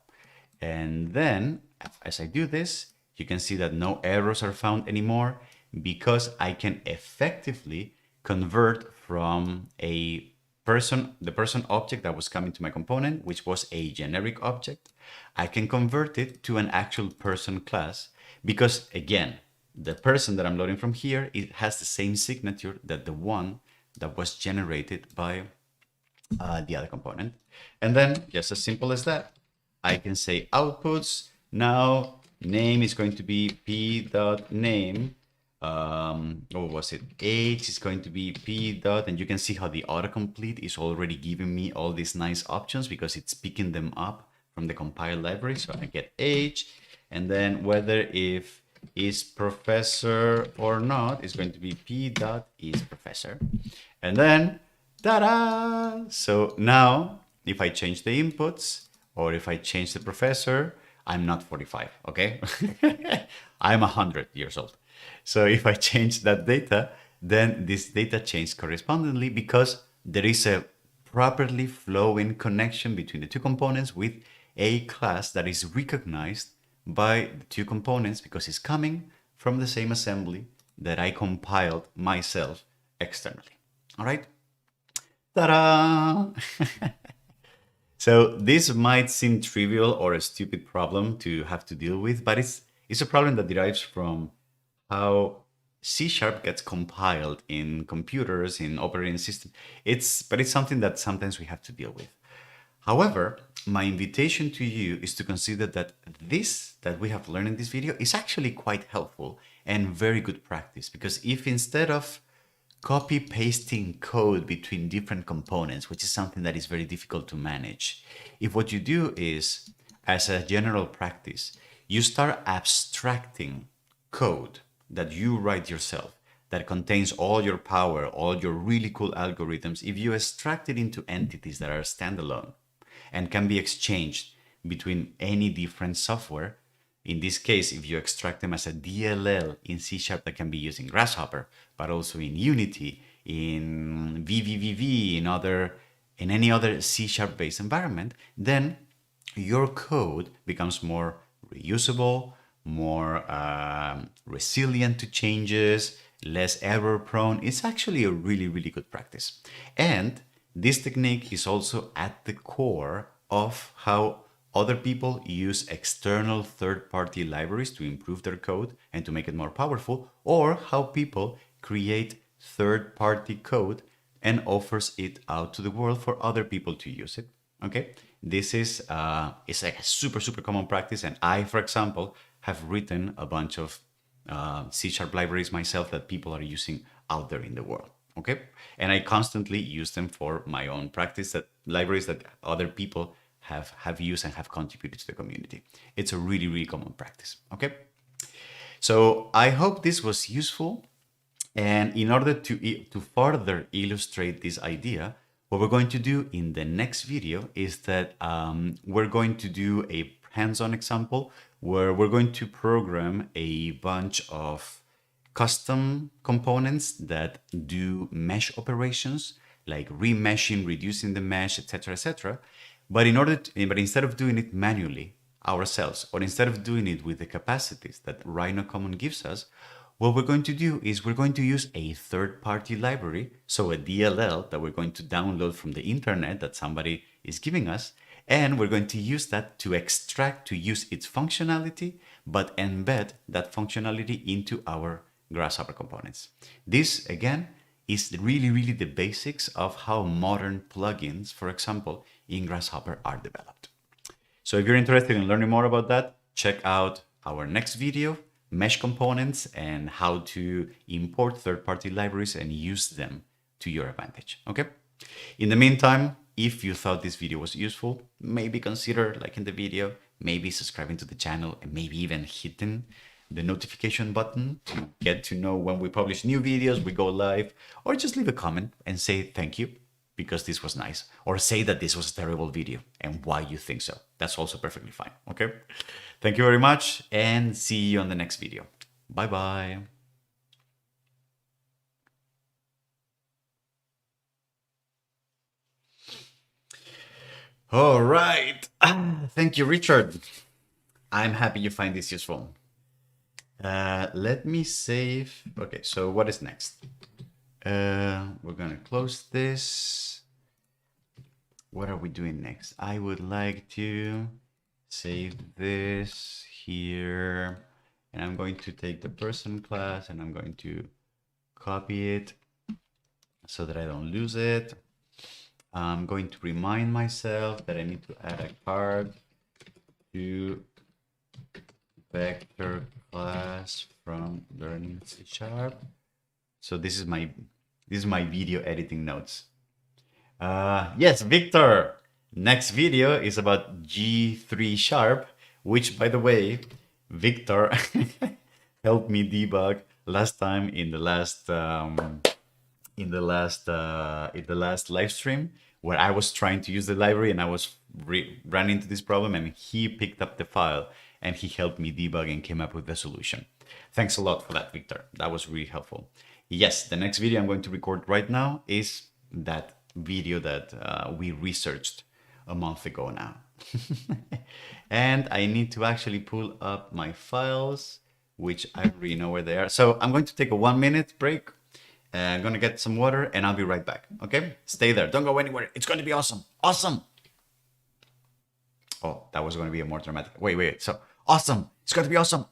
And then as I do this, you can see that no errors are found anymore because I can effectively convert from the person object that was coming to my component, which was a generic object. I can convert it to an actual person class because, again, the person that I'm loading from here, it has the same signature that the one that was generated by the other component. And then just as simple as that, I can say outputs. Now name is going to be p.name. What was it? Age is going to be p dot, and you can see how the autocomplete is already giving me all these nice options because it's picking them up from the compiled library. So I get age, and then whether if is professor or not is going to be p dot is professor, and then ta-da! So now if I change the inputs or if I change the professor, I'm not 45, okay? I'm 100 years old. So if I change that data, then this data changed correspondingly because there is a properly flowing connection between the two components with a class that is recognized by the two components because it's coming from the same assembly that I compiled myself externally. All right? Ta-da! So this might seem trivial or a stupid problem to have to deal with, but it's a problem that derives from how C# gets compiled in computers, in operating systems. But it's something that sometimes we have to deal with. However, my invitation to you is to consider that this that we have learned in this video is actually quite helpful and very good practice, because if instead of copy pasting code between different components, which is something that is very difficult to manage, if what you do is, as a general practice, you start abstracting code that you write yourself that contains all your power, all your really cool algorithms, if you extract it into entities that are standalone and can be exchanged between any different software, in this case, if you extract them as a DLL in C# that can be used in Grasshopper, but also in Unity, in VVVV, in any other C# based environment, then your code becomes more reusable, more resilient to changes, less error prone. It's actually a really, really good practice. And this technique is also at the core of how other people use external third party libraries to improve their code and to make it more powerful, or how people create third party code and offers it out to the world for other people to use it. Okay, this is it's like a super common practice, and I, for example, have written a bunch of C# libraries myself that people are using out there in the world. Okay, and I constantly use them for my own practice, that libraries that other people have used and have contributed to the community. It's a really common practice. Okay, so I hope this was useful. And in order to further illustrate this idea, what we're going to do in the next video is that we're going to do a hands-on example where we're going to program a bunch of custom components that do mesh operations like remeshing, reducing the mesh, etc., etc. But instead of doing it manually ourselves, or instead of doing it with the capacities that Rhino Common gives us, what we're going to do is we're going to use a third-party library, so a DLL that we're going to download from the internet that somebody is giving us, and we're going to use that to extract, to use its functionality, but embed that functionality into our Grasshopper components. This, again, is really the basics of how modern plugins, for example, in Grasshopper are developed. So if you're interested in learning more about that, check out our next video, mesh components and how to import third-party libraries and use them to your advantage. Okay. In the meantime, if you thought this video was useful, maybe consider liking the video, maybe subscribing to the channel, and maybe even hitting the notification button to get to know when we publish new videos, we go live, or just leave a comment and say thank you because this was nice, or say that this was a terrible video and why you think so. That's also perfectly fine. Okay. Thank you very much and see you on the next video. Bye bye. All right. Thank you, Richard. I'm happy you find this useful. Let me save. Okay, so what is next? We're gonna close this. What are we doing next? I would like to save this here, and I'm going to take the person class and I'm going to copy it so that I don't lose it. I'm going to remind myself that I need to add a card to vector class from learning C#. So this is my video editing notes. Yes, Victor. Next video is about G3#, which, by the way, Victor helped me debug last time in the last live stream, where I was trying to use the library and I was running into this problem, and he picked up the file and he helped me debug and came up with the solution. Thanks a lot for that, Victor. That was really helpful. Yes, the next video I'm going to record right now is that video that we researched a month ago now. And I need to actually pull up my files, which I already know where they are. So I'm going to take a 1-minute break. I'm gonna get some water and I'll be right back. Okay, stay there, don't go anywhere. It's going to be awesome. Oh, that was going to be a more dramatic. Wait, so awesome, it's going to be awesome.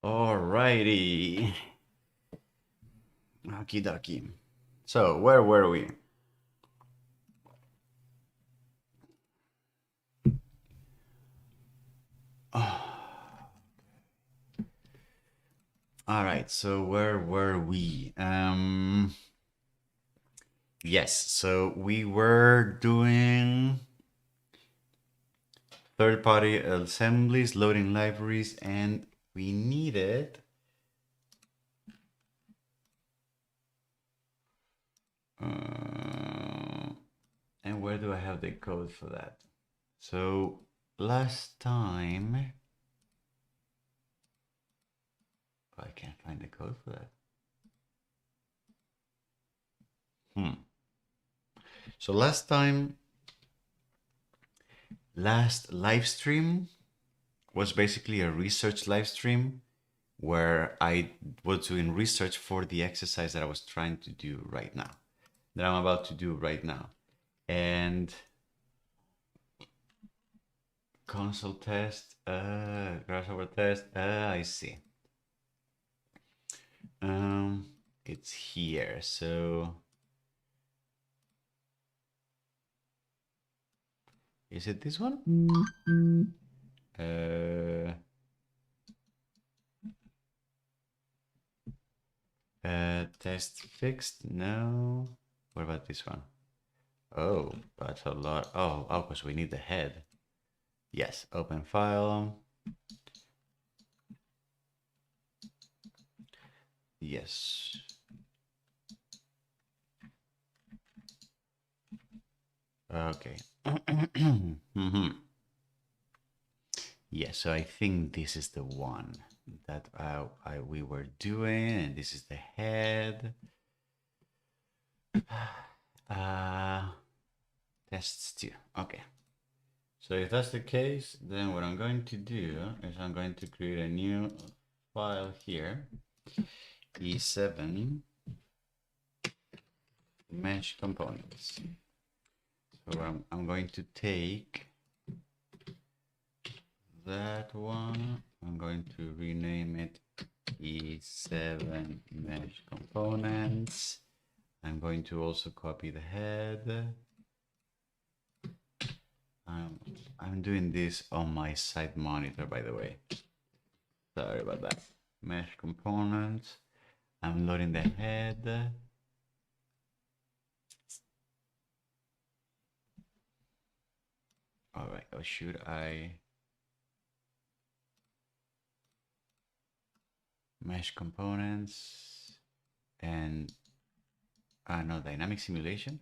Alrighty. Okie dokie. So, where were we? All right, so where were we? Yes, so we were doing third-party assemblies, loading libraries, and we needed and where do I have the code for that? So last time, I can't find the code for that. So last time, last live stream was basically a research live stream where I was doing research for the exercise that I was trying to do right now, that I'm about to do right now. And console test, Grasshopper test, I see. It's here, so is it this one? Test fixed, no. What about this one? Oh, that's a lot. Oh, because we need the head. Yes, open file. Yes. Okay. Yeah, so I think this is the one that we were doing, and this is the head. Tests too. Okay. So if that's the case, then what I'm going to do is I'm going to create a new file here, E7 mesh components. So I'm going to take that one, I'm going to rename it E7 mesh components. I'm going to also copy the head. I'm doing this on my side monitor, by the way. Sorry about that. Mesh components. I'm loading the head. All right, or should I? Mesh components and no, dynamic simulation.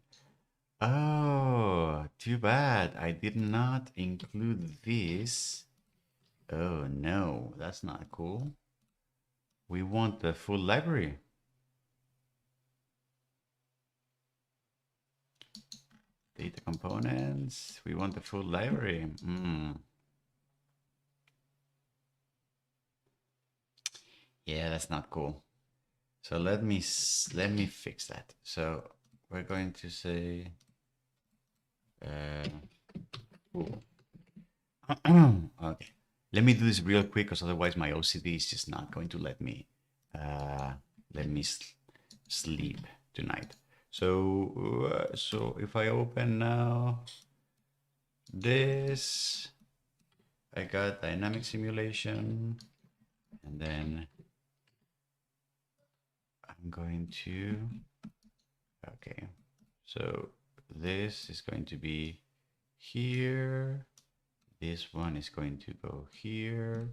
Oh, too bad. I did not include this. Oh no, that's not cool. We want the full library. Data components. We want the full library. Yeah, that's not cool. So let me fix that. So we're going to say okay. Let me do this real quick, because otherwise my OCD is just not going to let me sleep tonight. So so if I open now this, I got dynamic simulation, and then I'm going to okay. So this is going to be here. This one is going to go here,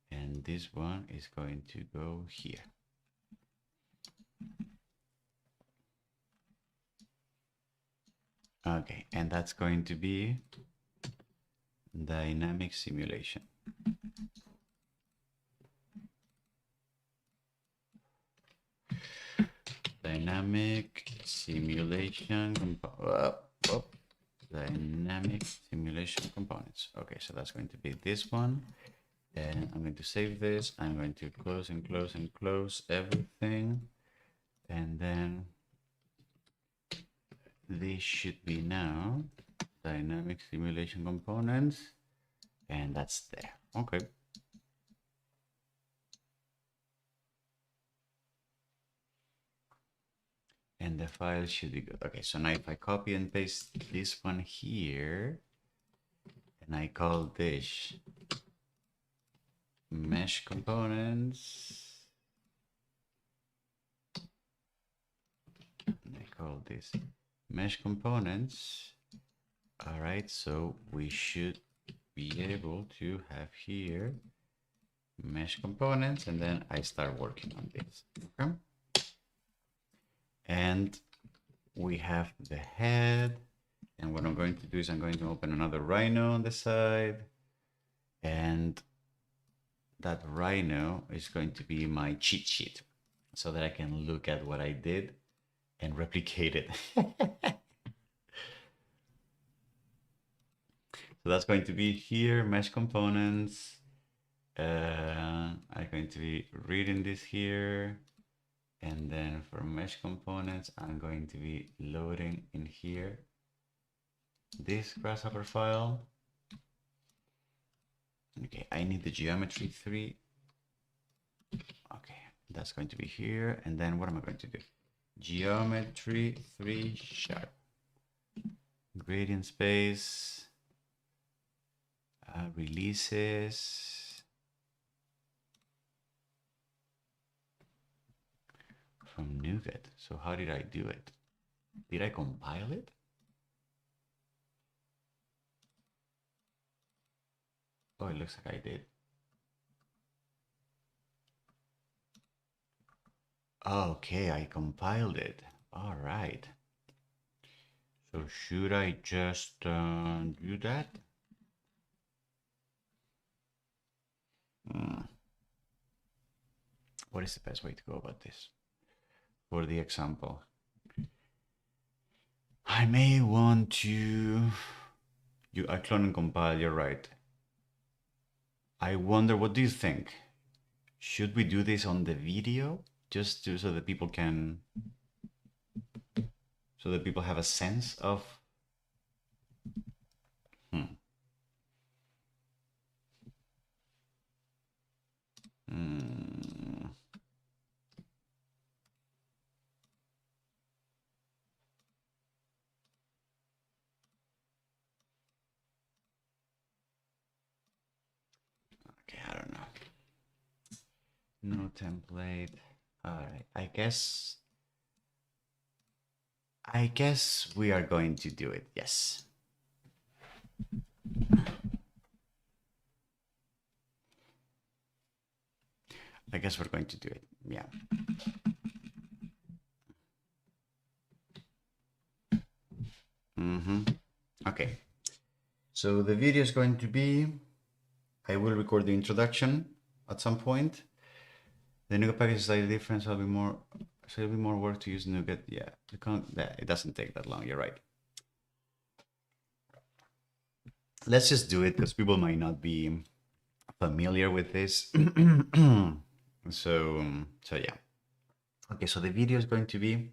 and this one is going to go here. Okay, and that's going to be dynamic simulation. Dynamic simulation dynamic simulation components. Okay, so that's going to be this one. And I'm going to save this. I'm going to close and close and close everything. And then this should be now dynamic simulation components. And that's there. Okay. and the file should be good. Okay, so now if I copy and paste this one here, and I call this mesh components, and I call this mesh components. All right, so we should be able to have here mesh components, and then I start working on this. Okay. And we have the head, and what I'm going to do is I'm going to open another Rhino on the side, and that Rhino is going to be my cheat sheet so that I can look at what I did and replicate it. So that's going to be here, mesh components. I'm going to be reading this here. And then for mesh components, I'm going to be loading in here this Grasshopper file. Okay, I need the geometry 3. Okay, that's going to be here. And then what am I going to do? Geometry 3 sharp. Gradient space. Releases. From NuGet. So how did I do it? Did I compile it? Oh, it looks like I did. Okay, I compiled it. All right. So should I just do that? What is the best way to go about this? For the example, I may want to... I clone and compile, you're right. I wonder, what do you think? Should we do this on the video? Just so that people can... So that people have a sense of... Okay, I don't know. No template. All right, I guess we are going to do it. Yes. I guess we're going to do it. Yeah. Okay. So the video is going to be, I will record the introduction at some point. The NuGet package is slightly different, so it'll be more work to use NuGet. Yeah, it doesn't take that long. You're right. Let's just do it because people might not be familiar with this. So yeah. Okay, so the video is going to be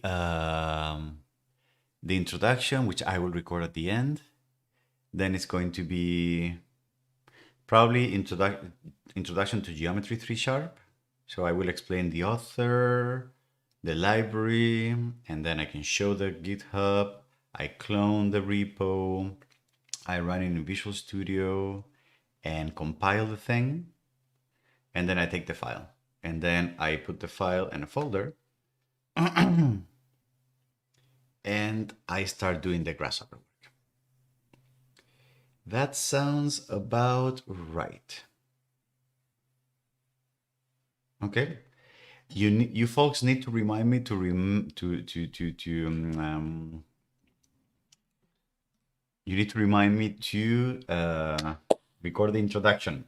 the introduction, which I will record at the end. Then it's going to be probably introduction to Geometry 3 Sharp. So I will explain the author, the library, and then I can show the GitHub. I clone the repo. I run it in Visual Studio and compile the thing. And then I take the file. And then I put the file in a folder. And I start doing the Grasshopper work. That sounds about right. Okay, you folks need to remind me to you need to remind me to record the introduction,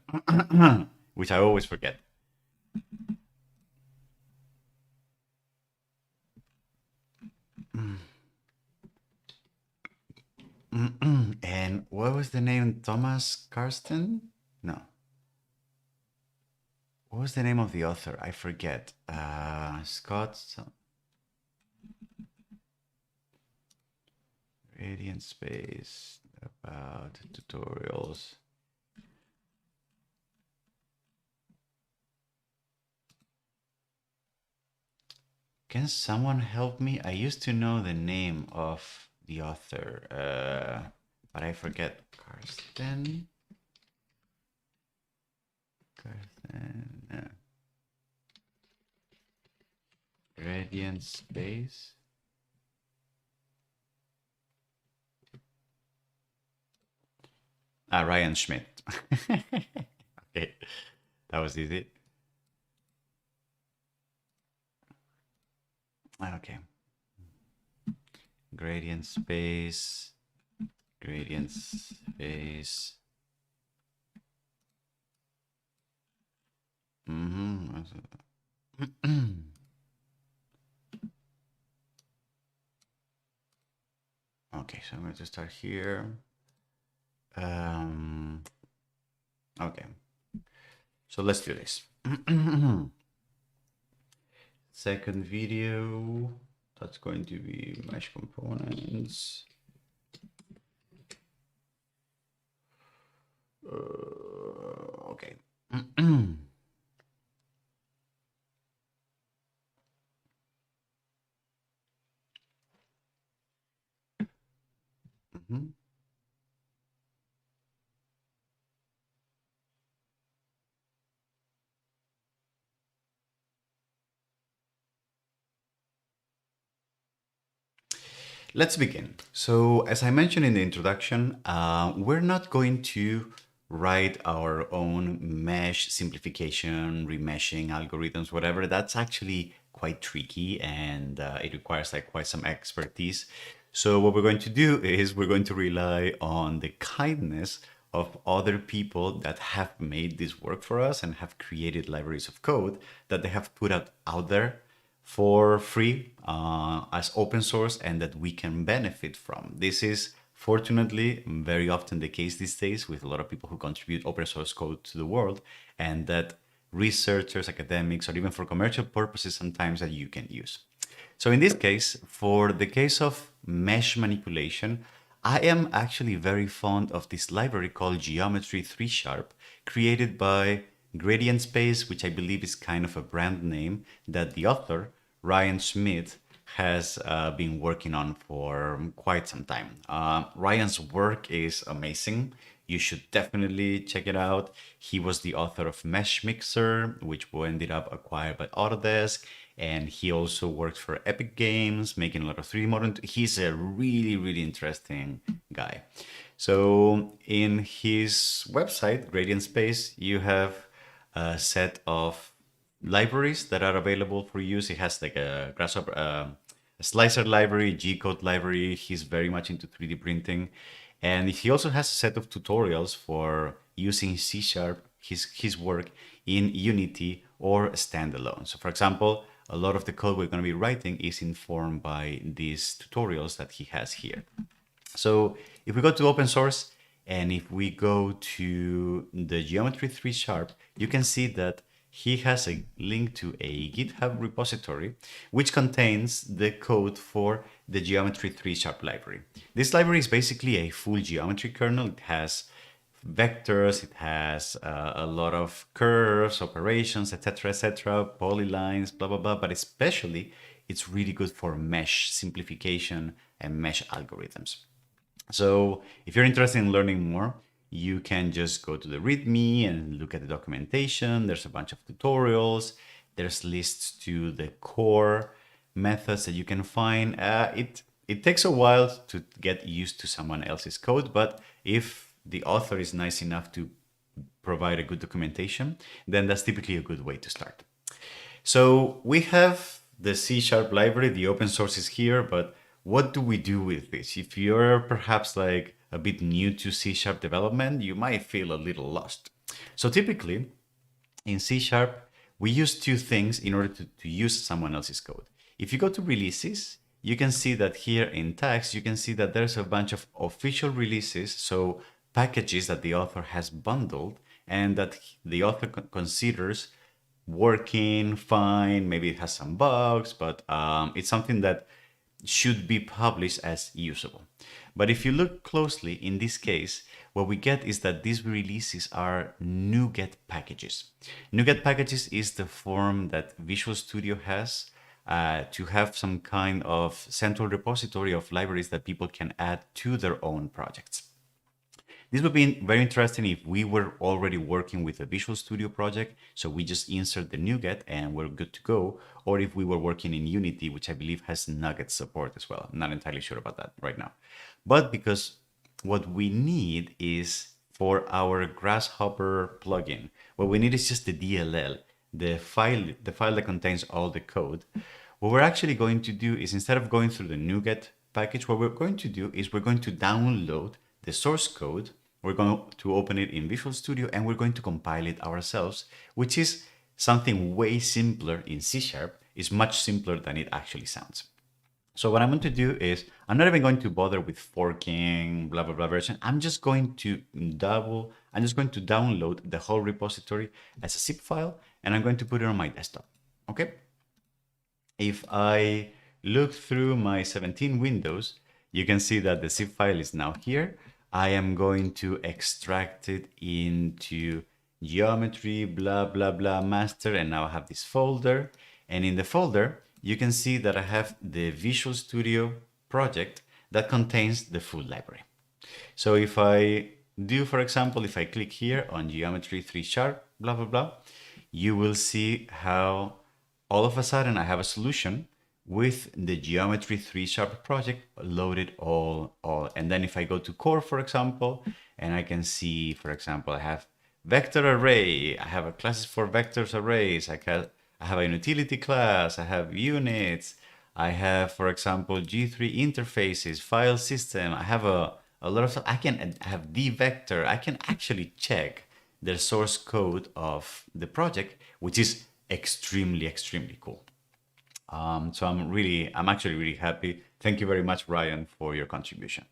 which I always forget. And what was the name? Thomas Karsten? No. What was the name of the author? I forget. Scott. Radiant Space about tutorials. Can someone help me? I used to know the name of the author, but I forget. Karsten? Karsten. Gradient space. Ryan Schmidt. Okay, that was easy. Okay. Gradient space. Gradient space. Okay, so I'm going to start here. Okay, so let's do this. Second video, that's going to be mesh components. Okay. Let's begin. So, as I mentioned in the introduction, we're not going to write our own mesh simplification, remeshing algorithms, whatever. That's actually quite tricky and it requires like quite some expertise. So, what we're going to do is we're going to rely on the kindness of other people that have made this work for us and have created libraries of code that they have put out there for free as open source and that we can benefit from. This is fortunately very often the case these days with a lot of people who contribute open source code to the world, and that researchers, academics, or even for commercial purposes sometimes that you can use. So in this case, for the case of mesh manipulation, I am actually very fond of this library called Geometry 3 Sharp, created by Gradient Space, which I believe is kind of a brand name that the author, Ryan Schmidt, has been working on for quite some time. Ryan's work is amazing. You should definitely check it out. He was the author of Mesh Mixer, which ended up acquired by Autodesk. And he also works for Epic Games, making a lot of 3D modern. He's a really, really interesting guy. So in his website, Gradient Space, you have a set of libraries that are available for use. He has like a Grasshopper, a slicer library, G-code library. He's very much into 3D printing. And he also has a set of tutorials for using C Sharp, his work in Unity or standalone. So for example, a lot of the code we're going to be writing is informed by these tutorials that he has here. So if we go to open source and if we go to the Geometry 3 Sharp, you can see that he has a link to a GitHub repository which contains the code for the Geometry 3 Sharp library. This library is basically a full geometry kernel. It has vectors, it has a lot of curves, operations, etc., polylines, blah, blah, blah, but especially it's really good for mesh simplification and mesh algorithms. So if you're interested in learning more, you can just go to the README and look at the documentation. There's a bunch of tutorials. There's lists to the core methods that you can find. It takes a while to get used to someone else's code, but if the author is nice enough to provide a good documentation, then that's typically a good way to start. So we have the C# library, the open source is here, but what do we do with this? If you're perhaps like a bit new to C# development, you might feel a little lost. So typically in C#, we use two things in order to use someone else's code. If you go to releases, you can see that here in tags, you can see that there's a bunch of official releases, so packages that the author has bundled and that the author considers working fine. Maybe it has some bugs, but it's something that should be published as usable. But if you look closely in this case, what we get is that these releases are NuGet packages. NuGet packages is the form that Visual Studio has to have some kind of central repository of libraries that people can add to their own projects. This would be very interesting if we were already working with a Visual Studio project, so we just insert the NuGet and we're good to go, or if we were working in Unity, which I believe has NuGet support as well. I'm not entirely sure about that right now. But because what we need is for our Grasshopper plugin, what we need is just the DLL, the file that contains all the code. What we're actually going to do is, instead of going through the NuGet package, what we're going to do is we're going to download the source code. We're going to open it in Visual Studio and we're going to compile it ourselves, which is something way simpler in C#. It's much simpler than it actually sounds. So what I'm going to do is, I'm not even going to bother with forking, blah, blah, blah version. I'm just going to download the whole repository as a zip file, and I'm going to put it on my desktop. Okay. If I look through my 17 windows, you can see that the zip file is now here. I am going to extract it into geometry, blah, blah, blah, master, and now I have this folder. And in the folder, you can see that I have the Visual Studio project that contains the full library. So if I do, for example, if I click here on geometry 3#, blah, blah, blah, you will see how all of a sudden I have a solution with the geometry 3# project loaded all. And then if I go to core, for example, and I can see, for example, I have vector array, I have a classes for vectors arrays, I have a utility class, I have units, I have, for example, G3 interfaces, file system, I have a lot of stuff. I can have dvector, I can actually check the source code of the project, which is extremely, extremely cool. So I'm actually really happy. Thank you very much, Ryan, for your contribution.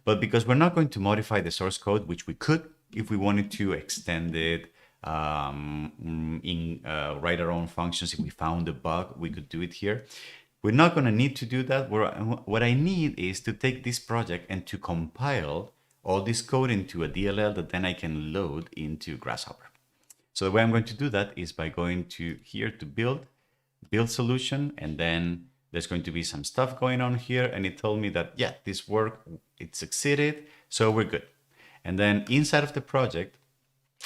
But because we're not going to modify the source code, which we could if we wanted to extend it, write our own functions. If we found a bug, we could do it here. We're not going to need to do that. What I need is to take this project and to compile all this code into a DLL that then I can load into Grasshopper. So the way I'm going to do that is by going to here to build solution, and then there's going to be some stuff going on here, and it told me that, yeah, this worked, it succeeded, so we're good. And then inside of the project,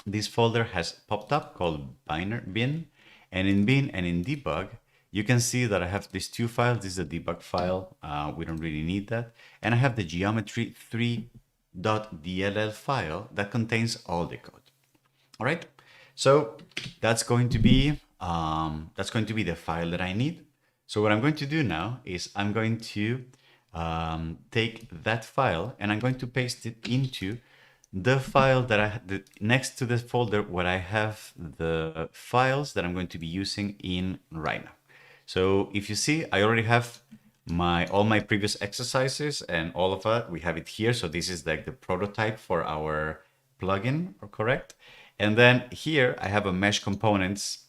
this folder has popped up called bin, and in bin and in debug, you can see that I have these two files. This is a debug file. We don't really need that. And I have the geometry 3.dll file that contains all the code. All right. So that's going to be the file that I need. So what I'm going to do now is I'm going to take that file and I'm going to paste it into the file that next to the folder where I have the files that I'm going to be using in right now. So if you see, I already have all my previous exercises and all of that. We have it here. So this is like the prototype for our plugin, correct? And then here I have a mesh components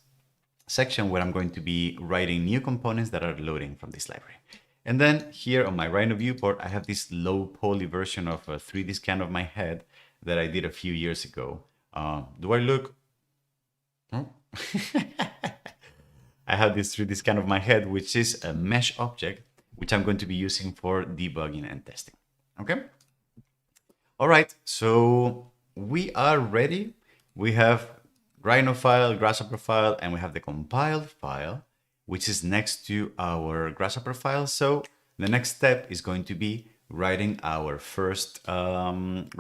section where I'm going to be writing new components that are loading from this library. And then here on my Rhino viewport, I have this low poly version of a 3D scan of my head that I did a few years ago. Do I look? Oh. I have this 3D scan of my head, which is a mesh object, which I'm going to be using for debugging and testing. Okay. All right. So we are ready. We have Rhino file, Grasshopper file, and we have the compiled file, which is next to our Grasshopper file. So the next step is going to be writing our first component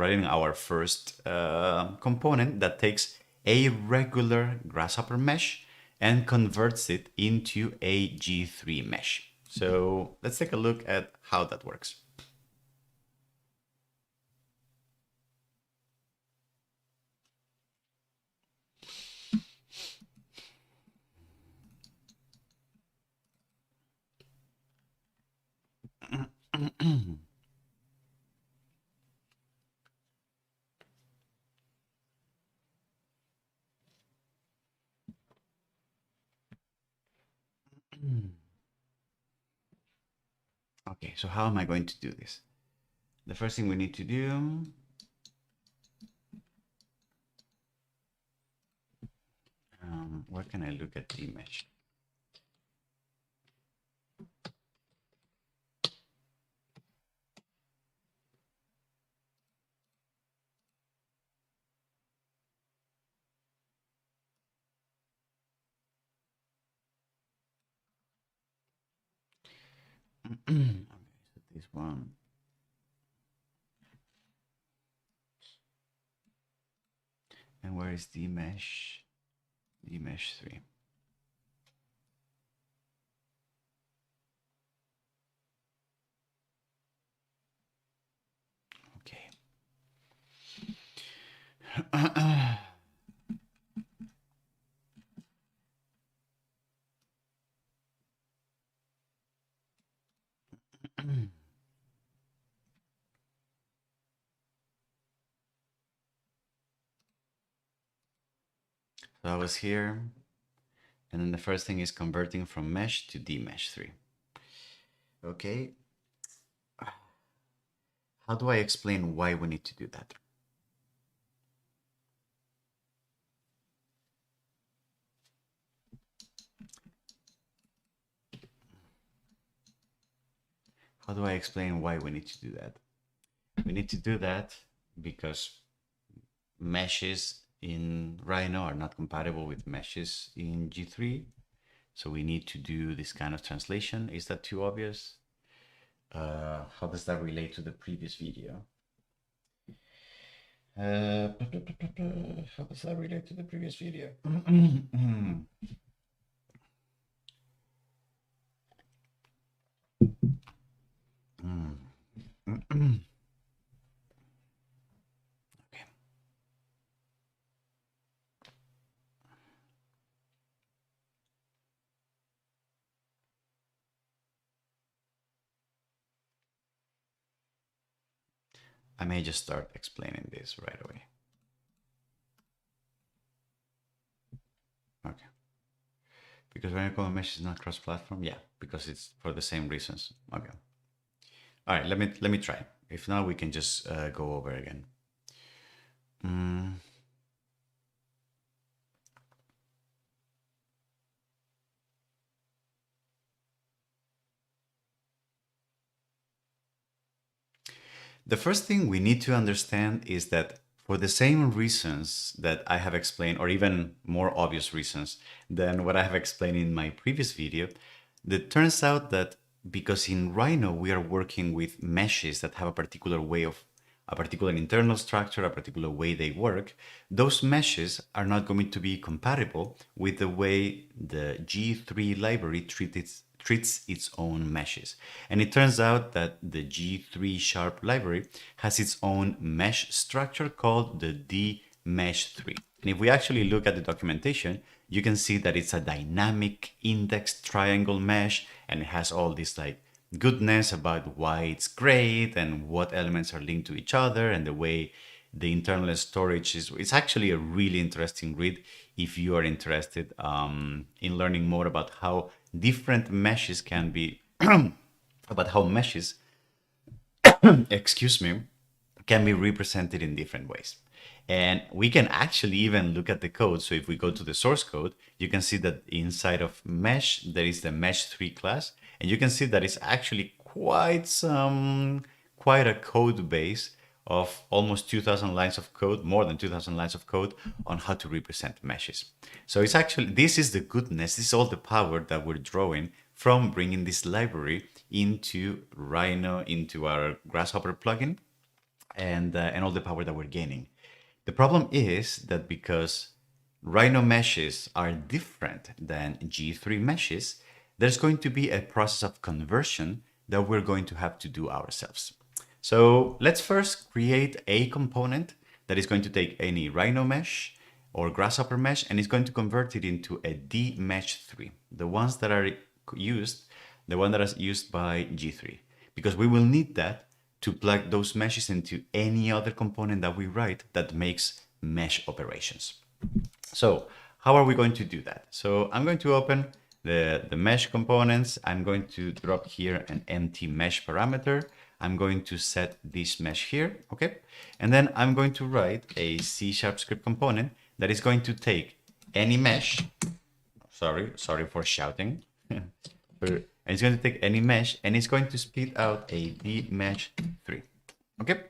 that takes a regular Grasshopper mesh and converts it into a G3 mesh. So let's take a look at how that works. Okay, so how am I going to do this? The first thing we need to do, where can I look at the mesh? Okay, so this one. And where is the mesh? The mesh 3. Okay. So I was here, and then the first thing is converting from mesh to dmesh 3. Okay, how do I explain why we need to do that? How do I explain why we need to do that? We need to do that because meshes in Rhino are not compatible with meshes in G3. So we need to do this kind of translation. Is that too obvious? How does that relate to the previous video? How does that relate to the previous video? Okay. I may just start explaining this right away. Okay. Because Rhino Mesh is not cross-platform? Yeah, because it's for the same reasons. Okay. All right, let me try. If not, we can just go over again. The first thing we need to understand is that for the same reasons that I have explained, or even more obvious reasons than what I have explained in my previous video, it turns out that because in Rhino we are working with meshes that have a particular way of a particular internal structure, a particular way they work, those meshes are not going to be compatible with the way the G3 library treats its own meshes. And it turns out that the G3 sharp library has its own mesh structure called the dmesh3. And if we actually look at the documentation, you can see that it's a dynamic index triangle mesh, and it has all this like goodness about why it's great and what elements are linked to each other and the way the internal storage is. It's actually a really interesting read if you are interested in learning more about how different meshes can be about how meshes excuse me can be represented in different ways. And we can actually even look at the code. So if we go to the source code, you can see that inside of mesh, there is the mesh 3 class. And you can see that it's actually quite a code base of almost 2,000 lines of code, more than 2,000 lines of code on how to represent meshes. So it's actually, this is the goodness, this is all the power that we're drawing from bringing this library into Rhino, into our Grasshopper plugin, and all the power that we're gaining. The problem is that because Rhino meshes are different than G3 meshes, there's going to be a process of conversion that we're going to have to do ourselves. So let's first create a component that is going to take any Rhino mesh or Grasshopper mesh and is going to convert it into a dmesh3, the ones that are used, the one that is used by G3, because we will need that to plug those meshes into any other component that we write that makes mesh operations. So how are we going to do that? So I'm going to open the mesh components. I'm going to drop here an empty mesh parameter. I'm going to set this mesh here, okay? And then I'm going to write a C# script component that is going to take any mesh, sorry for shouting, and it's going to take any mesh and it's going to spit out a dmesh3, okay?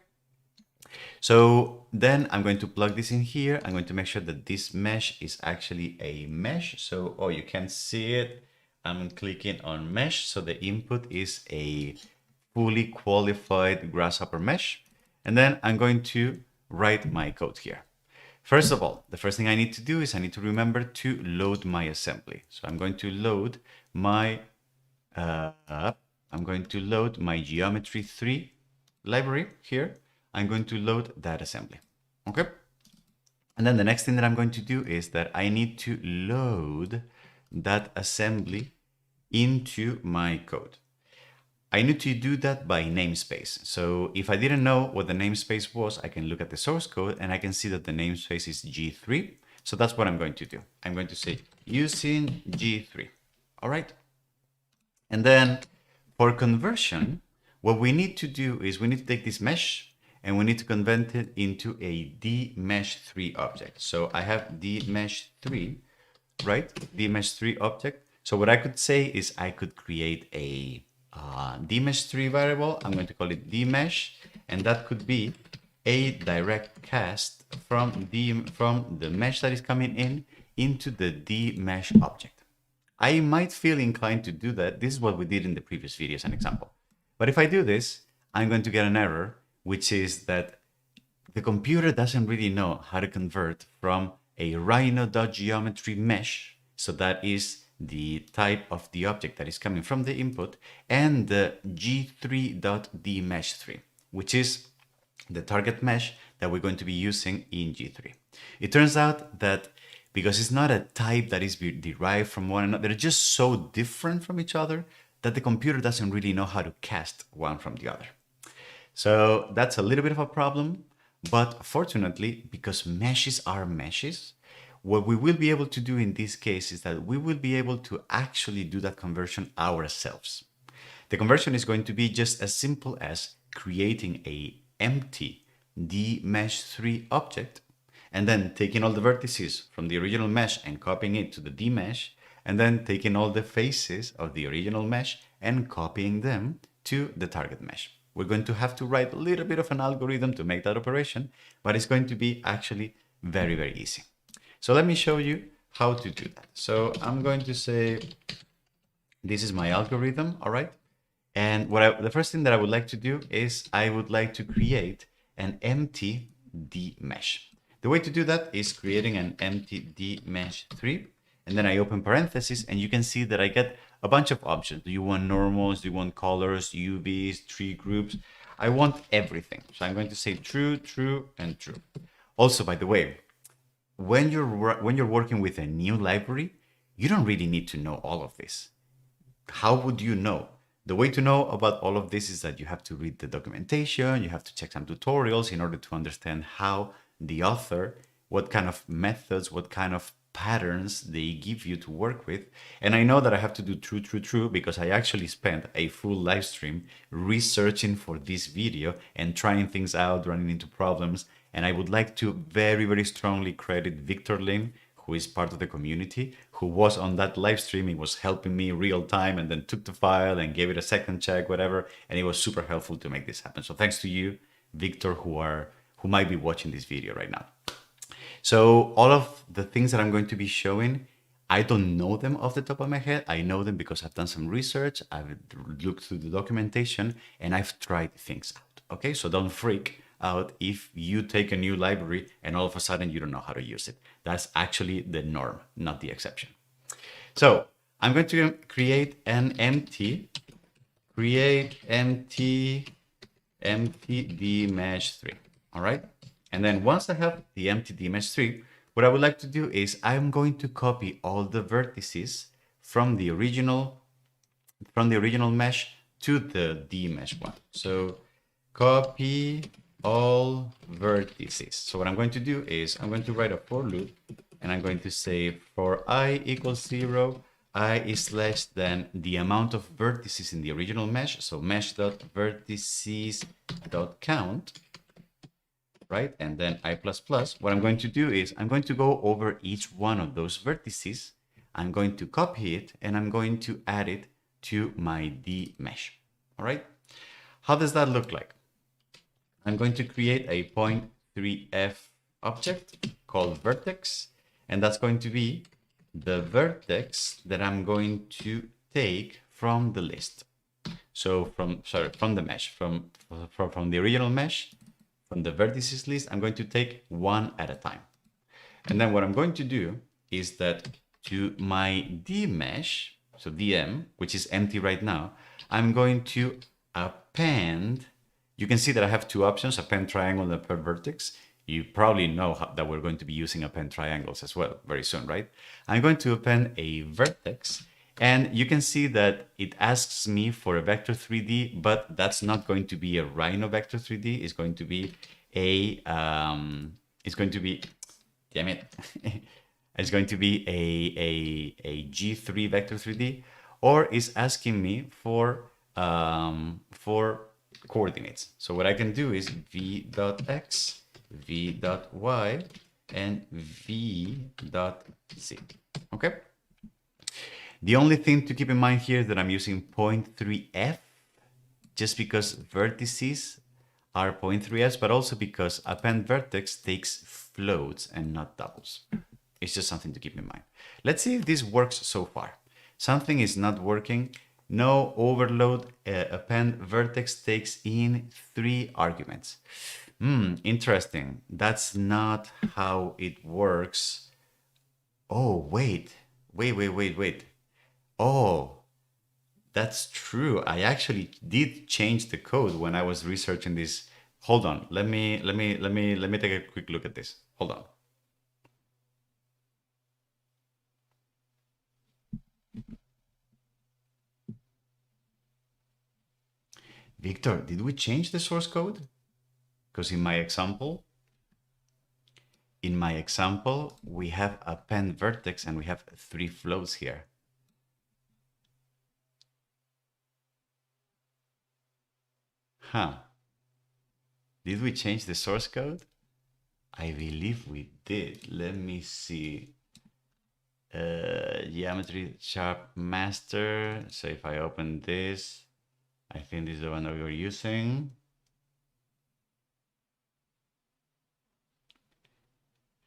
So then I'm going to plug this in here. I'm going to make sure that this mesh is actually a mesh. So, oh, you can't see it. I'm clicking on mesh. So the input is a fully qualified Grasshopper mesh. And then I'm going to write my code here. First of all, the first thing I need to do is I need to remember to load my assembly. So I'm going to load my geometry 3 library here. I'm going to load that assembly. Okay. And then the next thing that I'm going to do is that I need to load that assembly into my code. I need to do that by namespace. So if I didn't know what the namespace was, I can look at the source code and I can see that the namespace is G3. So that's what I'm going to do. I'm going to say using G3. All right. And then for conversion, what we need to do is we need to take this mesh and we need to convert it into a dmesh3 object. So I have dmesh3, right? Dmesh3 object. So what I could say is I could create a dmesh3 variable. I'm going to call it dmesh, and that could be a direct cast from the mesh that is coming in into the dmesh object. I might feel inclined to do that. This is what we did in the previous video as an example. But if I do this, I'm going to get an error, which is that the computer doesn't really know how to convert from a rhino.geometry mesh, so that is the type of the object that is coming from the input, and the g3.dmesh3, which is the target mesh that we're going to be using in G3. It turns out that because it's not a type that is derived from one another, they're just so different from each other that the computer doesn't really know how to cast one from the other. So that's a little bit of a problem, but fortunately, because meshes are meshes, what we will be able to do in this case is that we will be able to actually do that conversion ourselves. The conversion is going to be just as simple as creating a empty dmesh3 object, and then taking all the vertices from the original mesh and copying it to the dmesh, and then taking all the faces of the original mesh and copying them to the target mesh. We're going to have to write a little bit of an algorithm to make that operation, but it's going to be actually very, very easy. So let me show you how to do that. So I'm going to say, this is my algorithm, all right? And the first thing that I would like to do is I would like to create an empty dmesh. The way to do that is creating an empty dmesh3, and then I open parentheses, and you can see that I get a bunch of options. Do you want normals? Do you want colors, UVs, tree groups? I want everything. So I'm going to say true, true, and true. Also, by the way, when you're working with a new library, you don't really need to know all of this. How would you know? The way to know about all of this is that you have to read the documentation, you have to check some tutorials in order to understand how the author, what kind of methods, what kind of patterns they give you to work with. And I know that I have to do true, true, true, because I actually spent a full live stream researching for this video and trying things out, running into problems. And I would like to very, very strongly credit Victor Lin, who is part of the community, who was on that live stream. He was helping me real time and then took the file and gave it a second check, whatever. And it was super helpful to make this happen. So thanks to you, Victor, who might be watching this video right now. So all of the things that I'm going to be showing, I don't know them off the top of my head. I know them because I've done some research, I've looked through the documentation, and I've tried things out. Okay, so don't freak out if you take a new library and all of a sudden you don't know how to use it. That's actually the norm, not the exception. So I'm going to create an empty dmesh3. All right. And then once I have the empty dmesh3, what I would like to do is I'm going to copy all the vertices from the original mesh to the dmesh one. So copy all vertices. So what I'm going to do is I'm going to write a for loop, and I'm going to say for I equals 0, I is less than the amount of vertices in the original mesh. So mesh.vertices.count, right? And then I++. What I'm going to do is I'm going to go over each one of those vertices. I'm going to copy it, and I'm going to add it to my dmesh. All right. How does that look like? I'm going to create a point3f object called vertex, and that's going to be the vertex that I'm going to take from the list. So from the mesh, from the original mesh, from the vertices list, I'm going to take one at a time. And then what I'm going to do is that to my D mesh, so DM, which is empty right now, I'm going to append. You can see that I have two options, append triangle and append vertex. You probably know that we're going to be using append triangles as well very soon, right? I'm going to append a vertex, and you can see that it asks me for a vector 3D, but that's not going to be a Rhino vector 3D. It's going to be damn it, it's going to be a G3 vector 3D, or is asking me for coordinates. So what I can do is v.x, v.y, and v.z. Okay. The only thing to keep in mind here is that I'm using 0.3f, just because vertices are 0.3s, but also because append vertex takes floats and not doubles. It's just something to keep in mind. Let's see if this works so far. Something is not working. No overload. Append vertex takes in 3 arguments. Interesting. That's not how it works. Oh, wait. Oh, that's true. I actually did change the code when I was researching this. Hold on. Let me take a quick look at this. Hold on. Victor, did we change the source code? Because in my example, we have append vertex and we have 3 flows here. Huh. Did we change the source code? I believe we did. Let me see. Geometry sharp master. So if I open this, I think this is the one that we were using.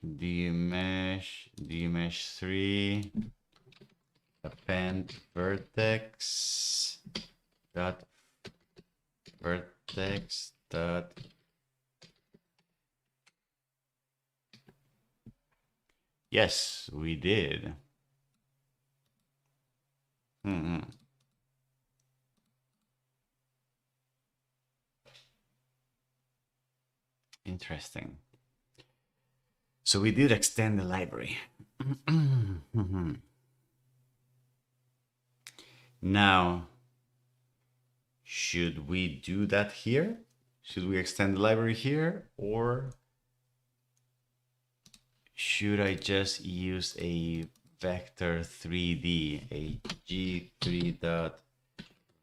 dmesh 3 append vertex dot vertex dot yes, we did. Interesting. So we did extend the library. Now, should we do that here? Should we extend the library here, or should I just use a vector 3D, a G3 dot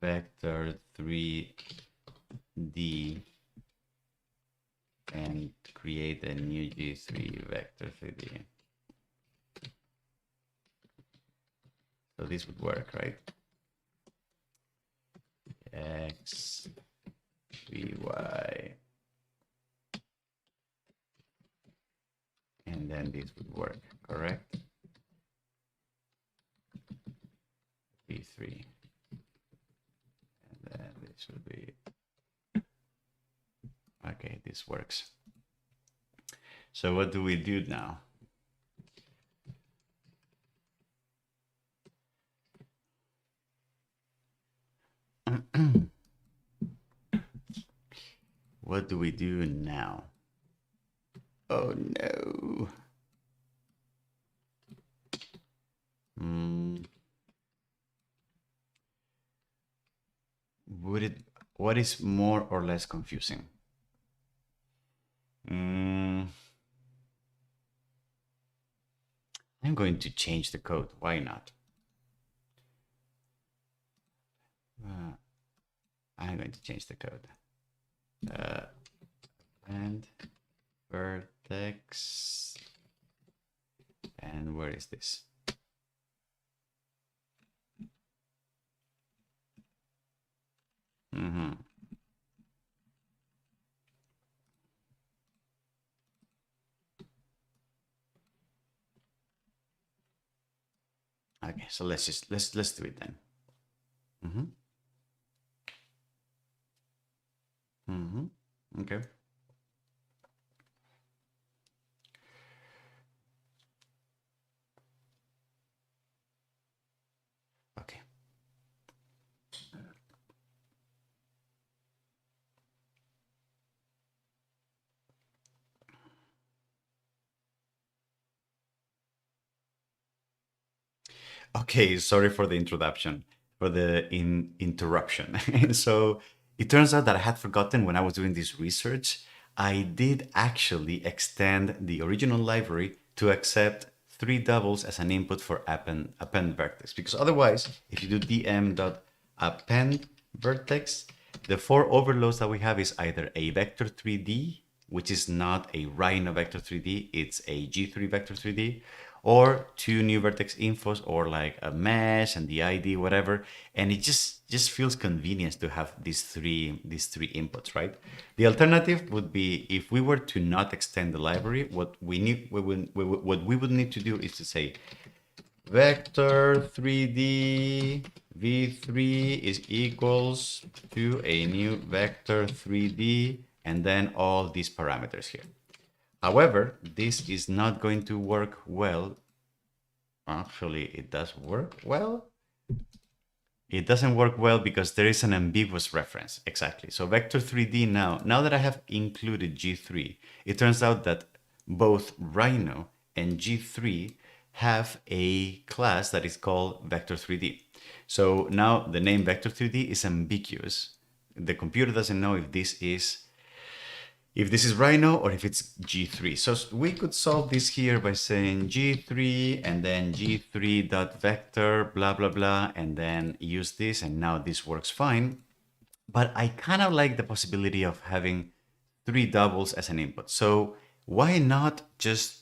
vector 3D, and create a new G3 vector 3D? So this would work, right? X, Vy, and then this would work, correct? V3, and then this would be, okay, this works. So what do we do now? What do we do now? Oh no. What is more or less confusing? I'm going to change the code. Why not? I'm going to change the code. And vertex. And where is this? Okay, so let's do it then. Mm-hmm. Mm-hmm. Okay. Okay. Okay, sorry for the introduction, for the interruption. So it turns out that I had forgotten when I was doing this research, I did actually extend the original library to accept three doubles as an input for append vertex. Because otherwise, if you do dm.append vertex, the four overloads that we have is either a vector 3D, which is not a Rhino vector 3D, it's a G3 vector 3D, or two new vertex infos, or like a mesh and the ID, whatever. And it just feels convenient to have these three inputs, right? The alternative would be if we were to not extend the library, what we would need to do is to say vector 3D v3 is equals to a new vector 3D and then all these parameters here. However, this is not going to work well. Actually, it does work well. It doesn't work well because there is an ambiguous reference. Exactly. So vector 3D now that I have included G3, it turns out that both Rhino and G3 have a class that is called vector 3D. So now the name vector 3D is ambiguous. The computer doesn't know if this is Rhino or if it's G3. So we could solve this here by saying G3 and then G3.vector, blah, blah, blah, and then use this, and now this works fine. But I kind of like the possibility of having three doubles as an input. So why not just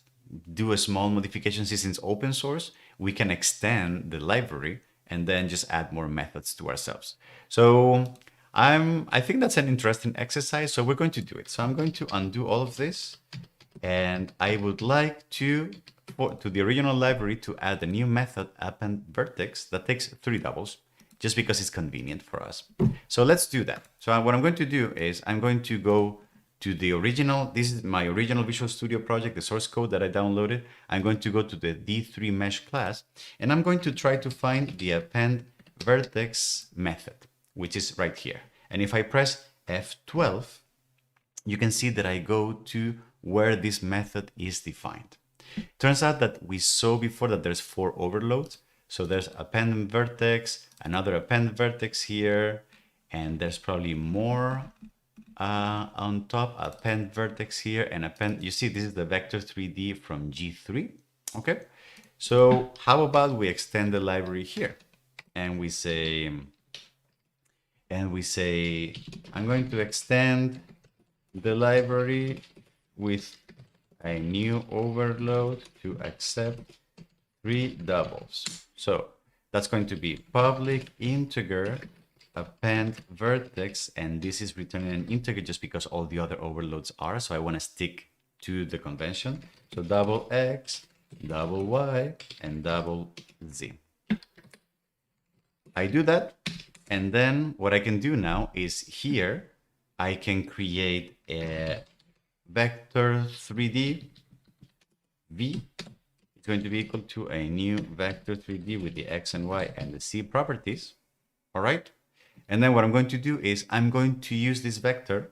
do a small modification? Since it's open source, we can extend the library and then just add more methods to ourselves. So I think that's an interesting exercise. So we're going to do it. So I'm going to undo all of this, and I would like to the original library to add a new method append vertex that takes three doubles, just because it's convenient for us. So let's do that. So what I'm going to do is I'm going to go to the original. This is my original Visual Studio project, the source code that I downloaded. I'm going to go to the D3 mesh class, and I'm going to try to find the append vertex method, which is right here. And if I press F12, you can see that I go to where this method is defined. Turns out that we saw before that there's four overloads. So there's append vertex, another append vertex here, and there's probably more on top, append vertex here, and append. You see, this is the vector 3D from G3. Okay, so how about we extend the library here, and we say, I'm going to extend the library with a new overload to accept three doubles. So that's going to be public integer append vertex, and this is returning an integer just because all the other overloads are. So I want to stick to the convention. So double x, double y, and double z. I do that, and then what I can do now is here I can create a vector 3D v. It's going to be equal to a new vector 3D with the x and y and the z properties. All right. And then what I'm going to do is I'm going to use this vector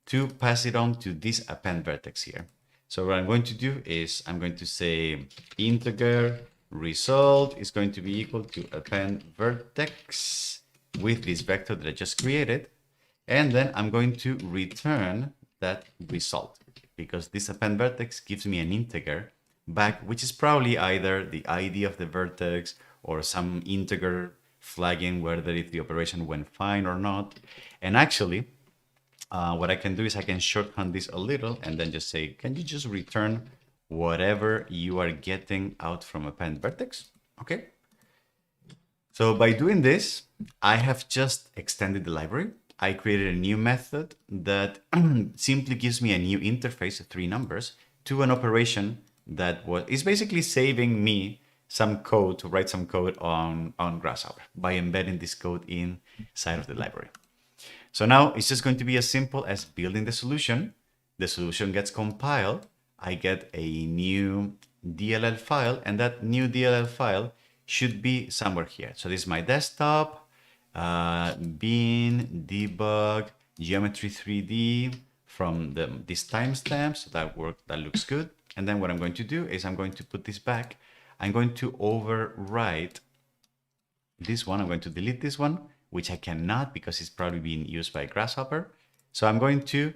to pass it on to this append vertex here. So what I'm going to do is I'm going to say integer result is going to be equal to append vertex with this vector that I just created. And then I'm going to return that result, because this append vertex gives me an integer back, which is probably either the ID of the vertex or some integer flagging whether if the operation went fine or not. And actually, what I can do is I can shorthand this a little and then just say, can you just return whatever you are getting out from append vertex? Okay. So by doing this, I have just extended the library. I created a new method that simply gives me a new interface of three numbers to an operation that is basically saving me some code, to write some code on Grasshopper by embedding this code inside of the library. So now it's just going to be as simple as building the solution. The solution gets compiled. I get a new DLL file, and that new DLL file should be somewhere here. So this is my desktop, bin, debug, geometry 3D from this timestamp. So that looks good. And then what I'm going to do is I'm going to put this back. I'm going to overwrite this one. I'm going to delete this one, which I cannot because it's probably being used by Grasshopper. So I'm going to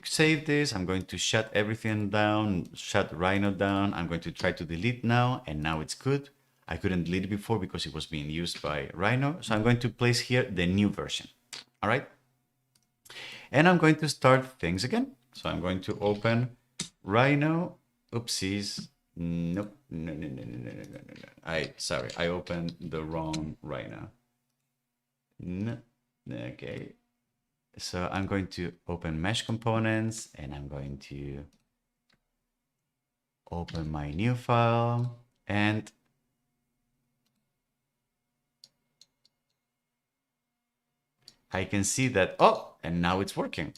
save this. I'm going to shut everything down, shut Rhino down. I'm going to try to delete now, and now it's good. I couldn't delete it before because it was being used by Rhino. So I'm going to place here the new version. All right. And I'm going to start things again. So I'm going to open Rhino. Oopsies. Nope. No. Sorry, I opened the wrong Rhino. No. Okay. So I'm going to open mesh components, and I'm going to open my new file, and I can see that, oh, and now it's working.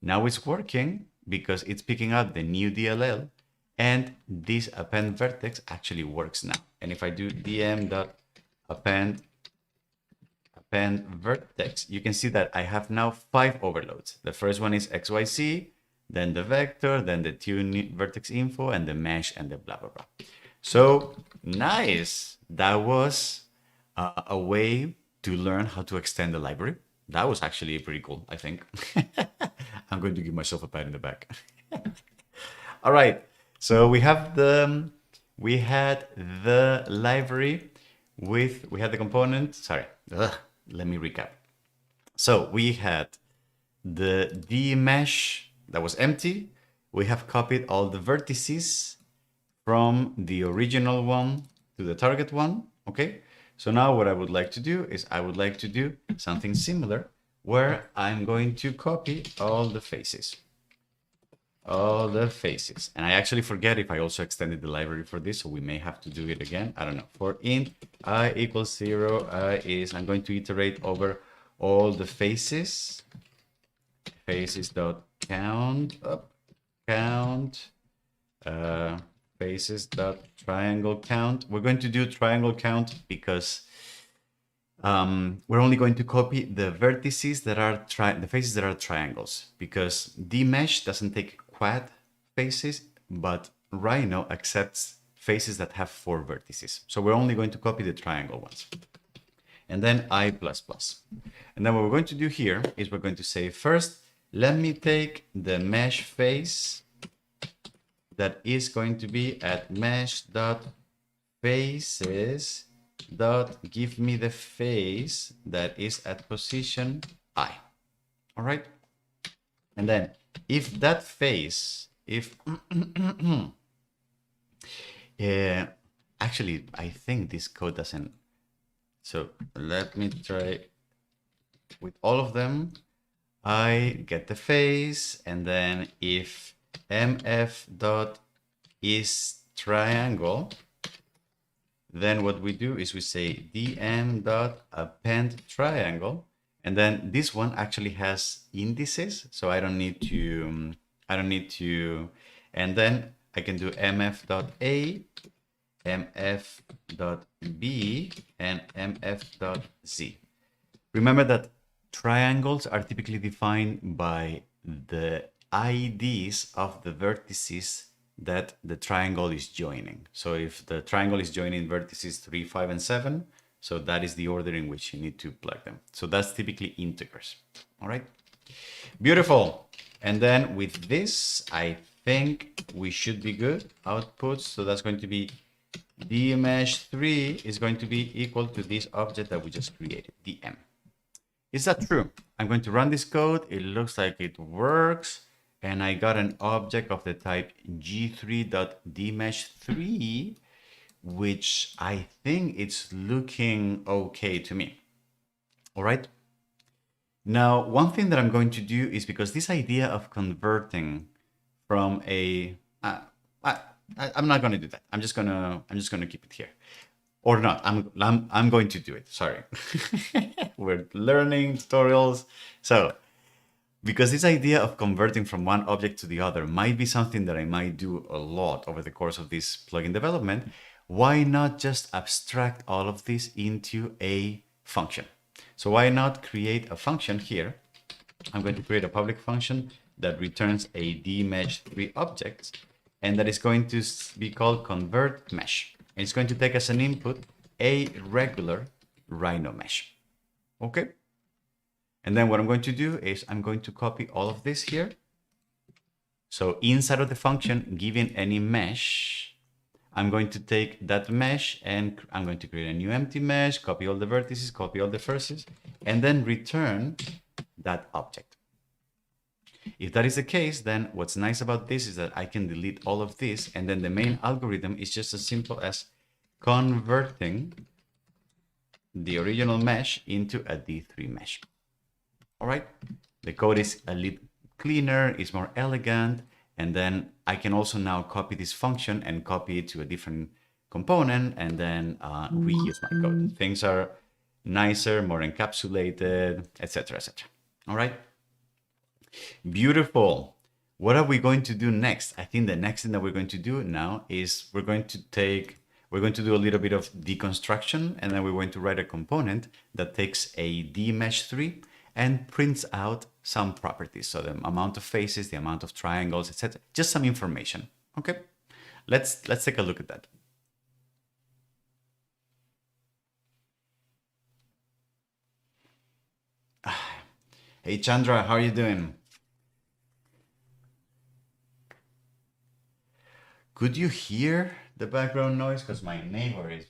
Now it's working because it's picking up the new DLL, and this append vertex actually works now. And if I do dm.append vertex, you can see that I have now 5 overloads. The first one is XYZ, then the vector, then the tune vertex info, and the mesh, and the blah, blah, blah. So nice. That was a way to learn how to extend the library. That was actually pretty cool, I think. I'm going to give myself a pat in the back. All right. So we had the library we had the component. Sorry. Let me recap. So we had the D-mesh that was empty. We have copied all the vertices from the original one to the target one. Okay. So now what I would like to do is I would like to do something similar where I'm going to copy all the faces. All the faces. And I actually forget if I also extended the library for this, so we may have to do it again. I don't know. For int I equals 0, I'm going to iterate over all the faces. Faces.count, faces.triangle count. We're going to do triangle count because we're only going to copy the vertices that are the faces that are triangles, because D-mesh doesn't take quad faces, but Rhino accepts faces that have 4 vertices. So we're only going to copy the triangle ones. And then I++. And then what we're going to do here is we're going to say, first, let me take the mesh face that is going to be at mesh.faces give me the face that is at position I. All right. And then if that face, actually, I think this code doesn't. So let me try with all of them. I get the face, and then if mf.is triangle, then what we do is we say dm.append triangle, and then this one actually has indices, so I don't need to, and then I can do mf.a, mf.b, and mf.z. Remember that triangles are typically defined by the IDs of the vertices that the triangle is joining. So if the triangle is joining vertices 3, 5, and 7, so that is the order in which you need to plug them. So that's typically integers. All right. Beautiful. And then with this, I think we should be good. Outputs. So that's going to be dmesh3 is going to be equal to this object that we just created, dm. Is that true? I'm going to run this code. It looks like it works. And I got an object of the type g3.dmesh3, which I think it's looking okay to me. All right. Now, one thing that I'm going to do is, because this idea of converting from a, I'm not going to do that. I'm just gonna keep it here, or not. I'm going to do it. Sorry, we're learning tutorials. So because this idea of converting from one object to the other might be something that I might do a lot over the course of this plugin development, why not just abstract all of this into a function? So why not create a function here? I'm going to create a public function that returns a dmesh3 object, and that is going to be called convert mesh. And it's going to take as an input a regular Rhino mesh. Okay? And then what I'm going to do is I'm going to copy all of this here. So inside of the function, given any mesh, I'm going to take that mesh and I'm going to create a new empty mesh, copy all the vertices, copy all the faces, and then return that object. If that is the case, then what's nice about this is that I can delete all of this, and then the main algorithm is just as simple as converting the original mesh into a D3 mesh. All right, the code is a little cleaner, it's more elegant, and then I can also now copy this function and copy it to a different component and then reuse my code. Things are nicer, more encapsulated, etc., etc. All right, beautiful. What are we going to do next? I think the next thing that we're going to do now is we're going to do a little bit of deconstruction, and then we're going to write a component that takes a dmesh3 and prints out some properties. So the amount of faces, the amount of triangles, etc. Just some information. Okay, let's take a look at that. Hey Chandra, how are you doing? Could you hear the background noise? Because my neighbor is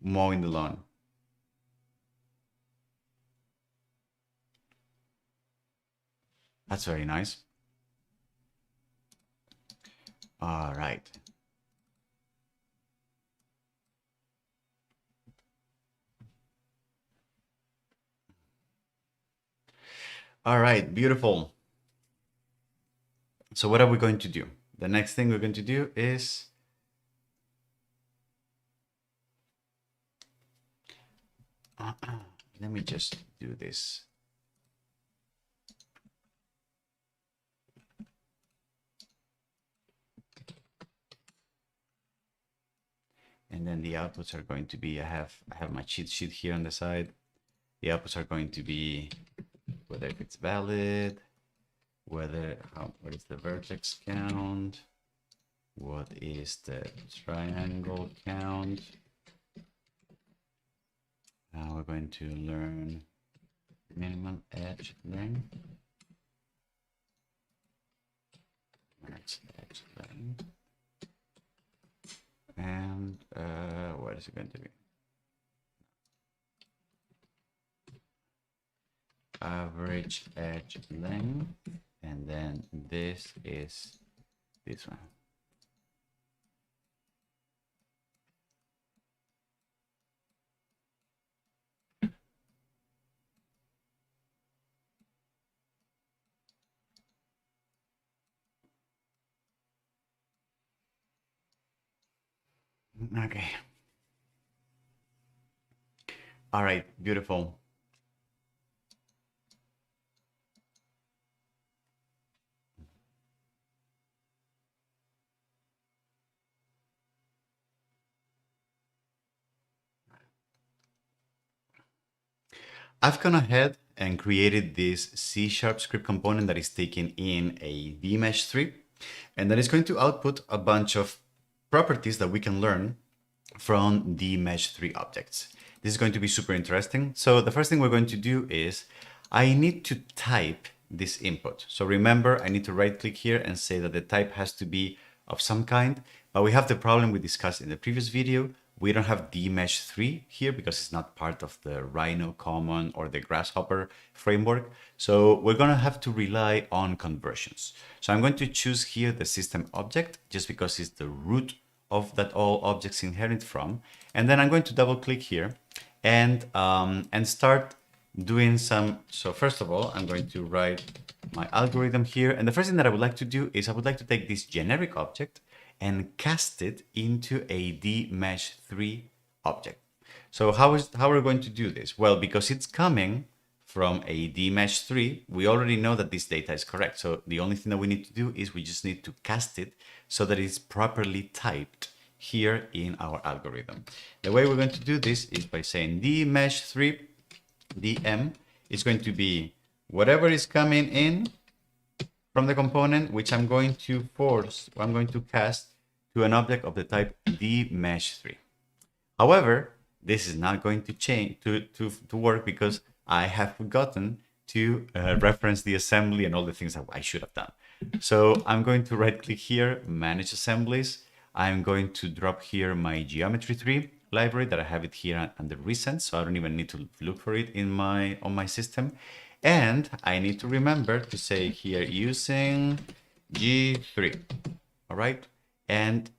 mowing the lawn. That's very nice. All right. All right, beautiful. So what are we going to do? The next thing we're going to do is let me just do this. And then the outputs are going to be, I have my cheat sheet here on the side. The outputs are going to be whether if it's valid, what is the vertex count, what is the triangle count. Now we're going to learn minimum edge length. Max edge length. And what is it going to be? Average edge length, and then this is this one. Okay. All right, beautiful. I've gone ahead and created this C# script component that is taking in a dmesh3, and that is going to output a bunch of properties that we can learn from dmesh3 objects. This is going to be super interesting. So the first thing we're going to do is I need to type this input. So remember, I need to right click here and say that the type has to be of some kind, but we have the problem we discussed in the previous video. We don't have dmesh3 here because it's not part of the Rhino common or the Grasshopper framework. So we're going to have to rely on conversions. So I'm going to choose here the system object just because it's the root of that all objects inherit from. And then I'm going to double click here and start doing some. So first of all, I'm going to write my algorithm here. And the first thing that I would like to do is I would like to take this generic object and cast it into a dmesh3 object. So how are we going to do this? Well, because it's coming from a dmesh3, we already know that this data is correct. So the only thing that we need to do is we just need to cast it so that it's properly typed here in our algorithm. The way we're going to do this is by saying dmesh3 dm is going to be whatever is coming in from the component, which I'm going to cast to an object of the type dmesh3. However, this is not going to change to work because I have forgotten to reference the assembly and all the things that I should have done. So I'm going to right click here, manage assemblies. I'm going to drop here my geometry tree library that I have it here under recent, so I don't even need to look for it in on my system. And I need to remember to say here using G3. All right. And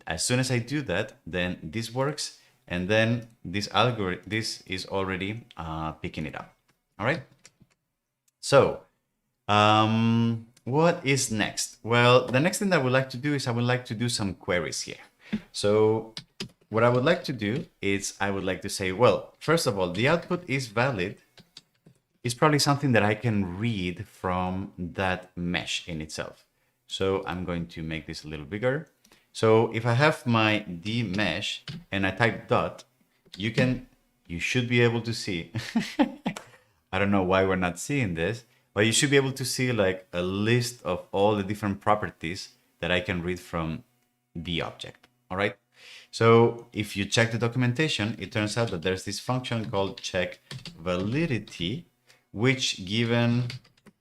as soon as I do that, then this works. And then this algorithm, this is already picking it up. All right. So what is next? Well, the next thing that I would like to do is I would like to do some queries here. So what I would like to do is I would like to say, well, first of all, the output is valid. It's probably something that I can read from that mesh in itself. So I'm going to make this a little bigger. So if I have my dmesh and I type dot, you should be able to see. I don't know why we're not seeing this, but you should be able to see like a list of all the different properties that I can read from the object. All right. So if you check the documentation, it turns out that there's this function called check validity, which given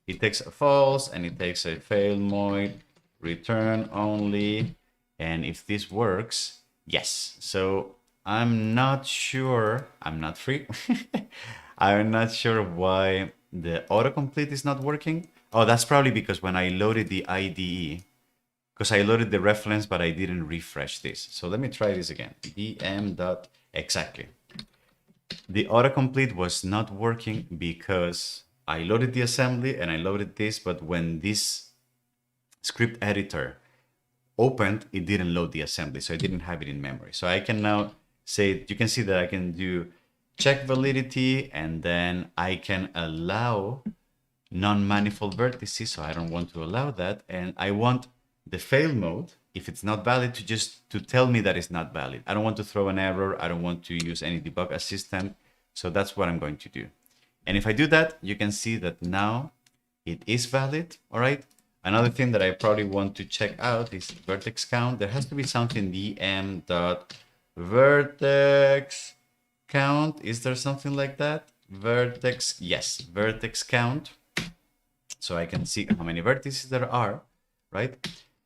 it takes a false and it takes a fail mode, return only. And if this works, yes. So I'm not sure, I'm not free. I'm not sure why the autocomplete is not working. Oh, that's probably because when I loaded the IDE, because I loaded the reference, but I didn't refresh this. So let me try this again. dm dot exactly. The autocomplete was not working because I loaded the assembly and I loaded this, but when this script editor opened, it didn't load the assembly, so I didn't have it in memory. So I can now say, you can see that I can do check validity, and then I can allow non-manifold vertices, so I don't want to allow that, and I want the fail mode, if it's not valid, to tell me that it's not valid. I don't want to throw an error. I don't want to use any debug assistant. So that's what I'm going to do. And if I do that, you can see that now it is valid. All right. Another thing that I probably want to check out is vertex count. There has to be something dm dot vertex count. Is there something like that? Vertex, yes, vertex count. So I can see how many vertices there are, right?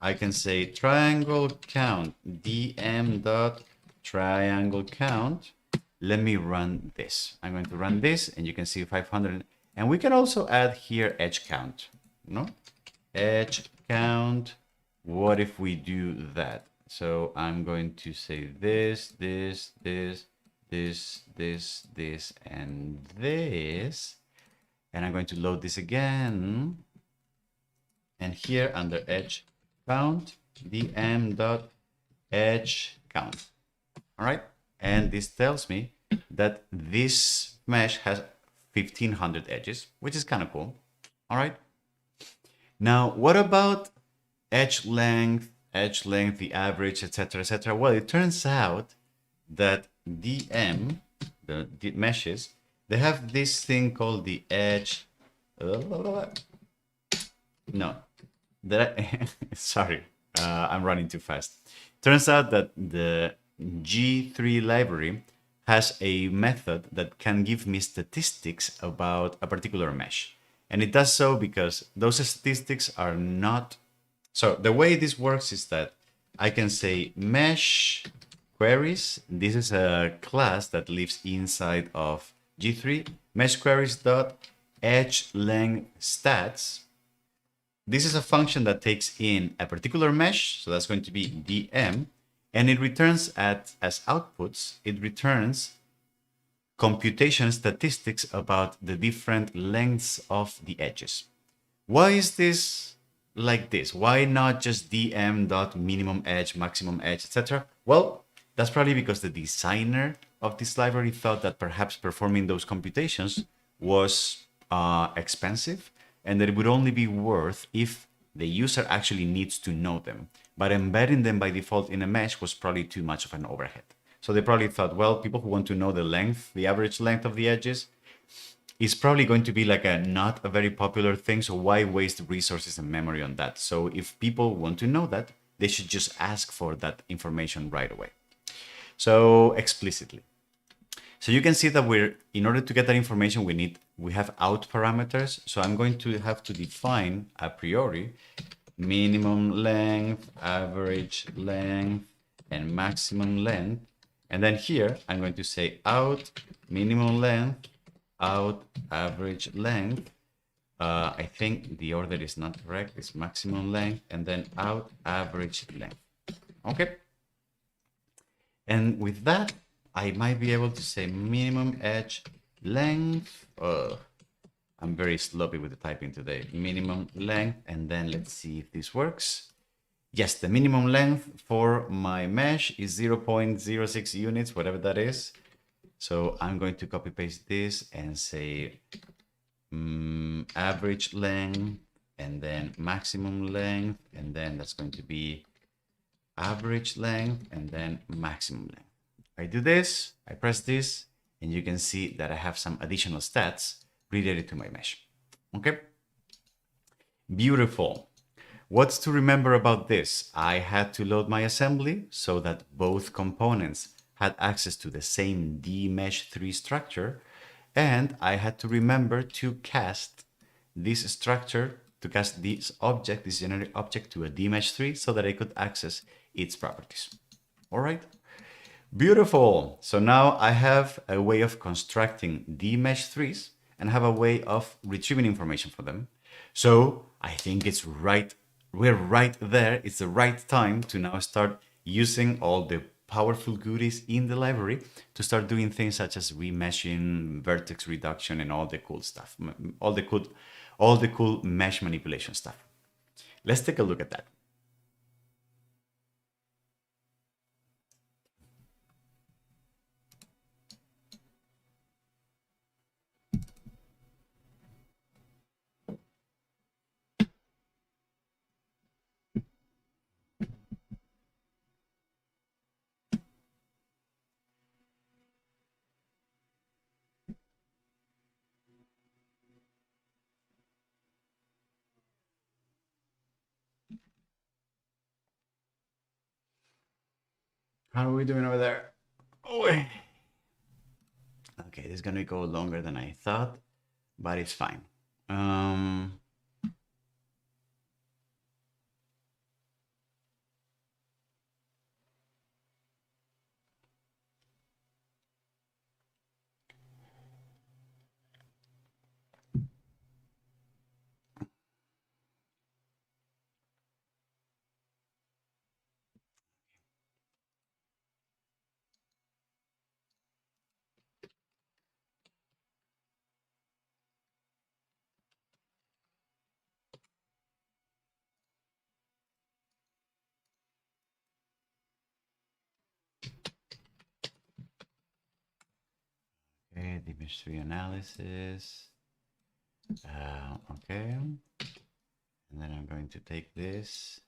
I can say triangle count, dm dot triangle count. Let me run this. I'm going to run this, and you can see 500. And we can also add here edge count, no? Edge count. What if we do that? So I'm going to say this, this, this, this, this, this, and this. And I'm going to load this again. And here under edge count, dm dot edge count. All right. And this tells me that this mesh has 1500 edges, which is kind of cool. All right. Now, what about edge length, the average, etc., etc.? Well, it turns out that DM, the meshes, they have this thing called the edge. No, sorry, I'm running too fast. Turns out that the G3 library has a method that can give me statistics about a particular mesh. And it does so because those statistics are not... So the way this works is that I can say mesh queries. This is a class that lives inside of G3. Mesh queries dot edge length stats. This is a function that takes in a particular mesh. So that's going to be dm. And it returns as outputs, it returns computation statistics about the different lengths of the edges. Why is this like this? Why not just dm dot minimum edge, maximum edge, etc.? Well, that's probably because the designer of this library thought that perhaps performing those computations was expensive and that it would only be worth if the user actually needs to know them. But embedding them by default in a mesh was probably too much of an overhead. So they probably thought, well, people who want to know the length, the average length of the edges, is probably going to be like a not a very popular thing. So why waste resources and memory on that? So if people want to know that, they should just ask for that information right away. So explicitly. So you can see that in order to get that information, we have out parameters. So I'm going to have to define a priori minimum length, average length, and maximum length. And then here, I'm going to say out minimum length, out average length. I think the order is not correct. It's maximum length and then out average length. Okay. And with that, I might be able to say minimum edge length. I'm very sloppy with the typing today. Minimum length, and then let's see if this works. Yes, the minimum length for my mesh is 0.06 units, whatever that is. So I'm going to copy paste this and say average length, and then maximum length, and then that's going to be average length, and then maximum length. I do this, I press this, and you can see that I have some additional stats related to my mesh. Okay, beautiful. What's to remember about this? I had to load my assembly so that both components had access to the same dmesh3 structure, and I had to remember to cast this structure, to cast this object, this generic object, to a dmesh3 so that I could access its properties. All right. Beautiful. So now I have a way of constructing dmesh3s and have a way of retrieving information for them. So I think it's right. We're right there. It's the right time to now start using all the powerful goodies in the library to start doing things such as remeshing, vertex reduction, and all the cool stuff, all the cool mesh manipulation stuff. Let's take a look at that. How are we doing over there? Oh, okay, this is gonna go longer than I thought, but it's fine. Okay, the image 3 analysis. Okay, and then I'm going to take this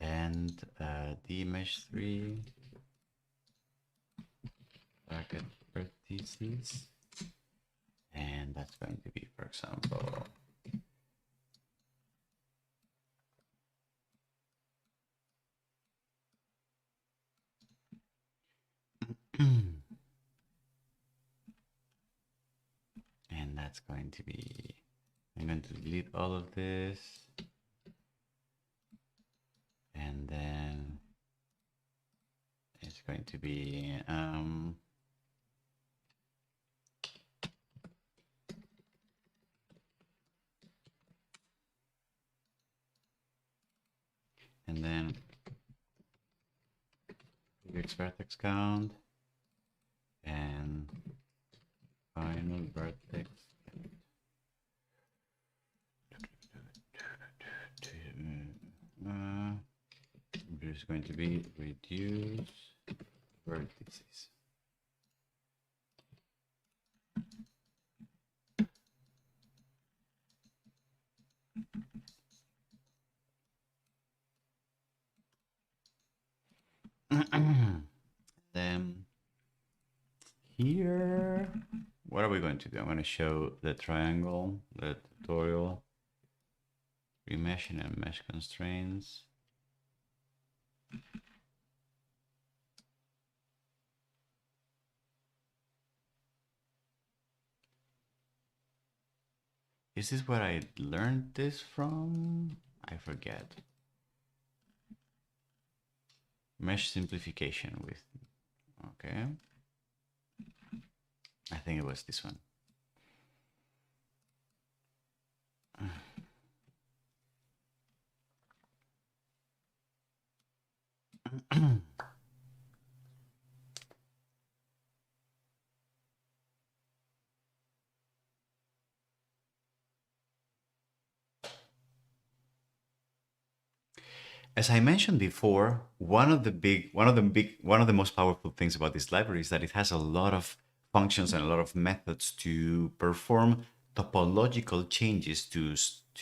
and the mesh 3 target vertices, and that's going to be, for example, and that's going to be, I'm going to delete all of this, and then it's going to be and then previous vertex count and final vertex is going to be reduce vertices. Then here, what are we going to do? I'm going to show the triangle, the tutorial, remeshing and mesh constraints. Is this where I learned this from? I forget. Mesh simplification with, okay. I think it was this one. As I mentioned before, one of the most powerful things about this library is that it has a lot of functions and a lot of methods to perform topological changes to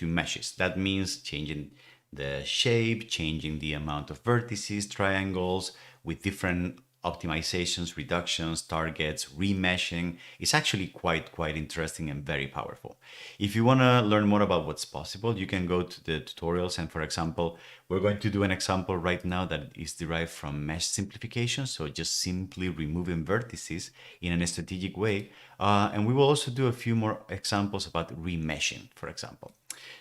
meshes. That means changing the shape, changing the amount of vertices, triangles with different optimizations, reductions, targets, remeshing. It's actually quite interesting and very powerful. If you want to learn more about what's possible, you can go to the tutorials. And for example, we're going to do an example right now that is derived from mesh simplification. So just simply removing vertices in a strategic way. And we will also do a few more examples about remeshing, for example.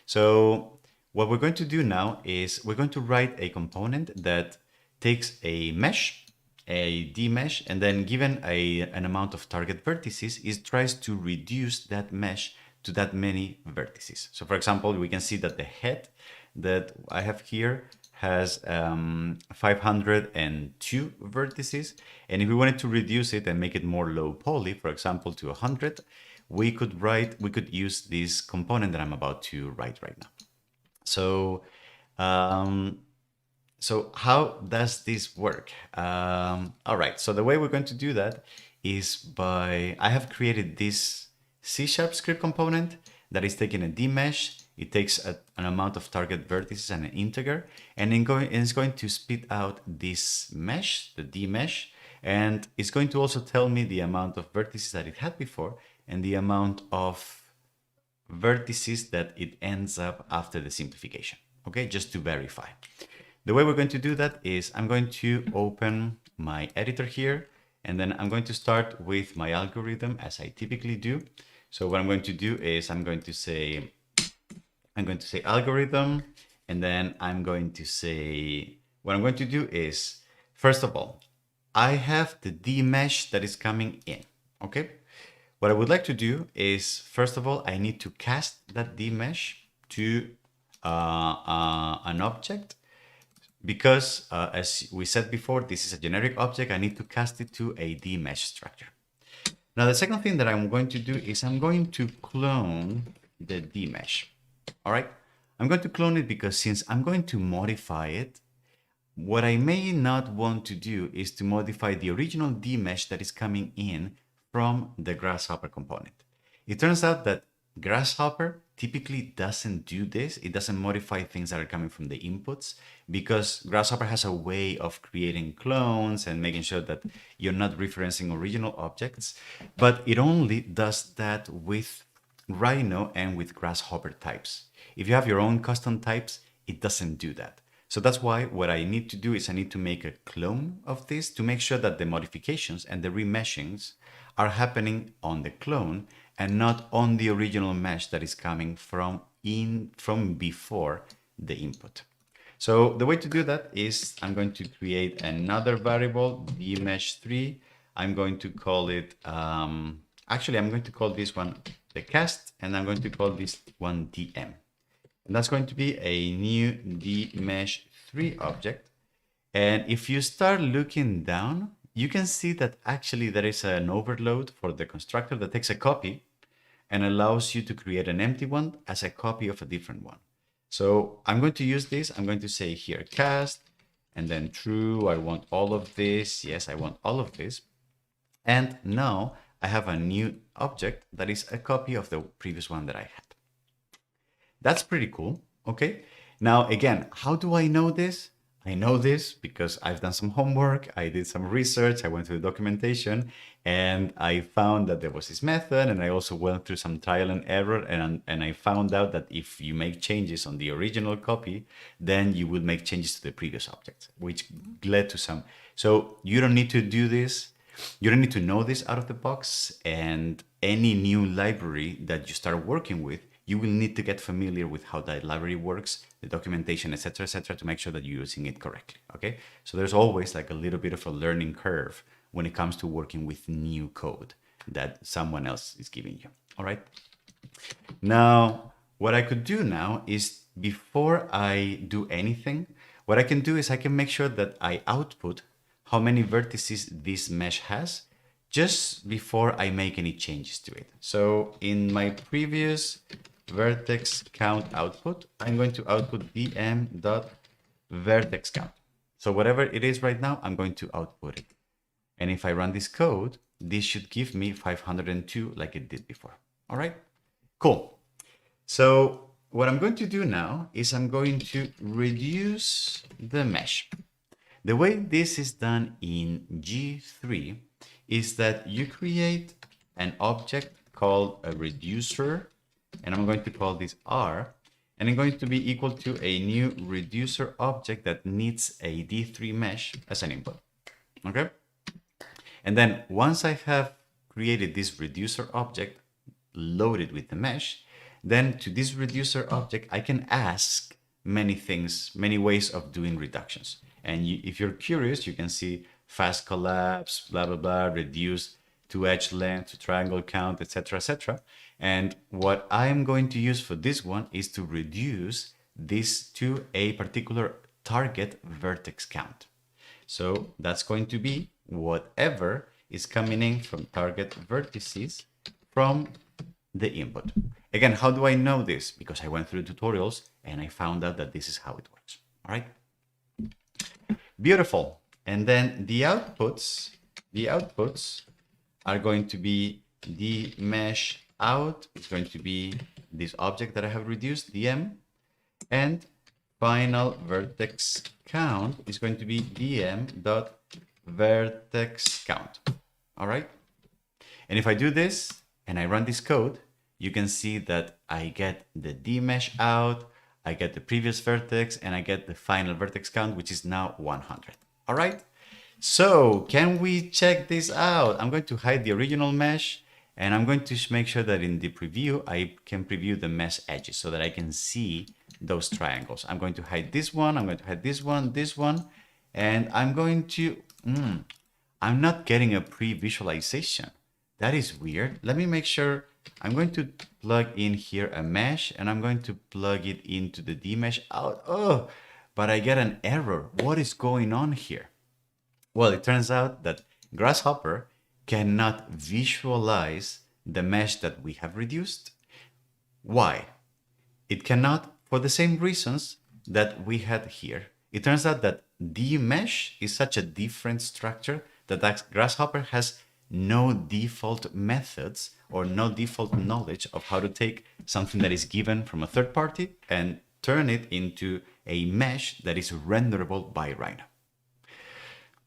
So what we're going to do now is we're going to write a component that takes a mesh, a D-mesh, and then given an amount of target vertices, it tries to reduce that mesh to that many vertices. So for example, we can see that the head that I have here has 502 vertices. And if we wanted to reduce it and make it more low poly, for example, to 100, we could use this component that I'm about to write right now. So, so how does this work? All right, so the way we're going to do that is by, I have created this C# script component that is taking a D-mesh. It takes an amount of target vertices and an integer, and it's going to spit out this mesh, the D-mesh, and it's going to also tell me the amount of vertices that it had before and the amount of vertices that it ends up after the simplification, okay, just to verify. The way we're going to do that is I'm going to open my editor here, and then I'm going to start with my algorithm as I typically do. So what I'm going to do is I'm going to say algorithm, and then I'm going to say, what I'm going to do is, first of all, I have the D mesh that is coming in, okay? What I would like to do is, first of all, I need to cast that D mesh to an object, because as we said before, this is a generic object. I need to cast it to a D mesh structure. Now, the second thing that I'm going to do is I'm going to clone the D mesh. All right, I'm going to clone it because since I'm going to modify it, what I may not want to do is to modify the original D mesh that is coming in from the Grasshopper component. It turns out that Grasshopper typically doesn't do this. It doesn't modify things that are coming from the inputs, because Grasshopper has a way of creating clones and making sure that you're not referencing original objects, but it only does that with Rhino and with Grasshopper types. If you have your own custom types, it doesn't do that. So that's why what I need to do is I need to make a clone of this to make sure that the modifications and the remeshings are happening on the clone and not on the original mesh that is coming from before the input. So the way to do that is I'm going to create another variable, dmesh3. I'm going to call it, actually, I'm going to call this one the cast, and I'm going to call this one dm. And that's going to be a new dmesh3 object. And if you start looking down, you can see that actually there is an overload for the constructor that takes a copy and allows you to create an empty one as a copy of a different one. So I'm going to use this. I'm going to say here cast, and then true, I want all of this. Yes, I want all of this. And now I have a new object that is a copy of the previous one that I had. That's pretty cool. Okay. Now, again, how do I know this? I know this because I've done some homework, I did some research, I went through the documentation, and I found that there was this method, and I also went through some trial and error, and I found out that if you make changes on the original copy, then you will make changes to the previous object, which led to some. So you don't need to do this. You don't need to know this out of the box, and any new library that you start working with, you will need to get familiar with how that library works, the documentation, etc., to make sure that you're using it correctly. Okay, so there's always like a little bit of a learning curve when it comes to working with new code that someone else is giving you. All right. Now, what I could do now is before I do anything, what I can do is I can make sure that I output how many vertices this mesh has just before I make any changes to it. So in my previous vertex count output, I'm going to output dm.vertex count. So whatever it is right now, I'm going to output it. And if I run this code, this should give me 502 like it did before. All right, cool. So what I'm going to do now is I'm going to reduce the mesh. The way this is done in G3 is that you create an object called a reducer, and I'm going to call this R, and I'm going to be equal to a new reducer object that needs a D3 mesh as an input. Okay? And then once I have created this reducer object loaded with the mesh, then to this reducer object, I can ask many things, many ways of doing reductions. And if you're curious, you can see fast collapse, blah, blah, blah, reduce to edge length, to triangle count, etc. And what I'm going to use for this one is to reduce this to a particular target vertex count. So that's going to be whatever is coming in from target vertices from the input. Again, how do I know this? Because I went through tutorials and I found out that this is how it works. All right. Beautiful. And then the outputs are going to be the mesh out. It's going to be this object that I have reduced, dm, and final vertex count is going to be dm.vertex count. All right. And if I do this and I run this code, you can see that I get the dmesh out, I get the previous vertex, and I get the final vertex count, which is now 100. All right. So can we check this out? I'm going to hide the original mesh, and I'm going to make sure that in the preview, I can preview the mesh edges so that I can see those triangles. I'm going to hide this one. I'm going to hide this one, and I'm going to, I'm not getting a pre-visualization. That is weird. Let me make sure. I'm going to plug in here a mesh, and I'm going to plug it into the dmesh out. Oh, but I get an error. What is going on here? Well, it turns out that Grasshopper cannot visualize the mesh that we have reduced. Why? It cannot for the same reasons that we had here. It turns out that dmesh is such a different structure that Grasshopper has no default methods or no default knowledge of how to take something that is given from a third party and turn it into a mesh that is renderable by Rhino.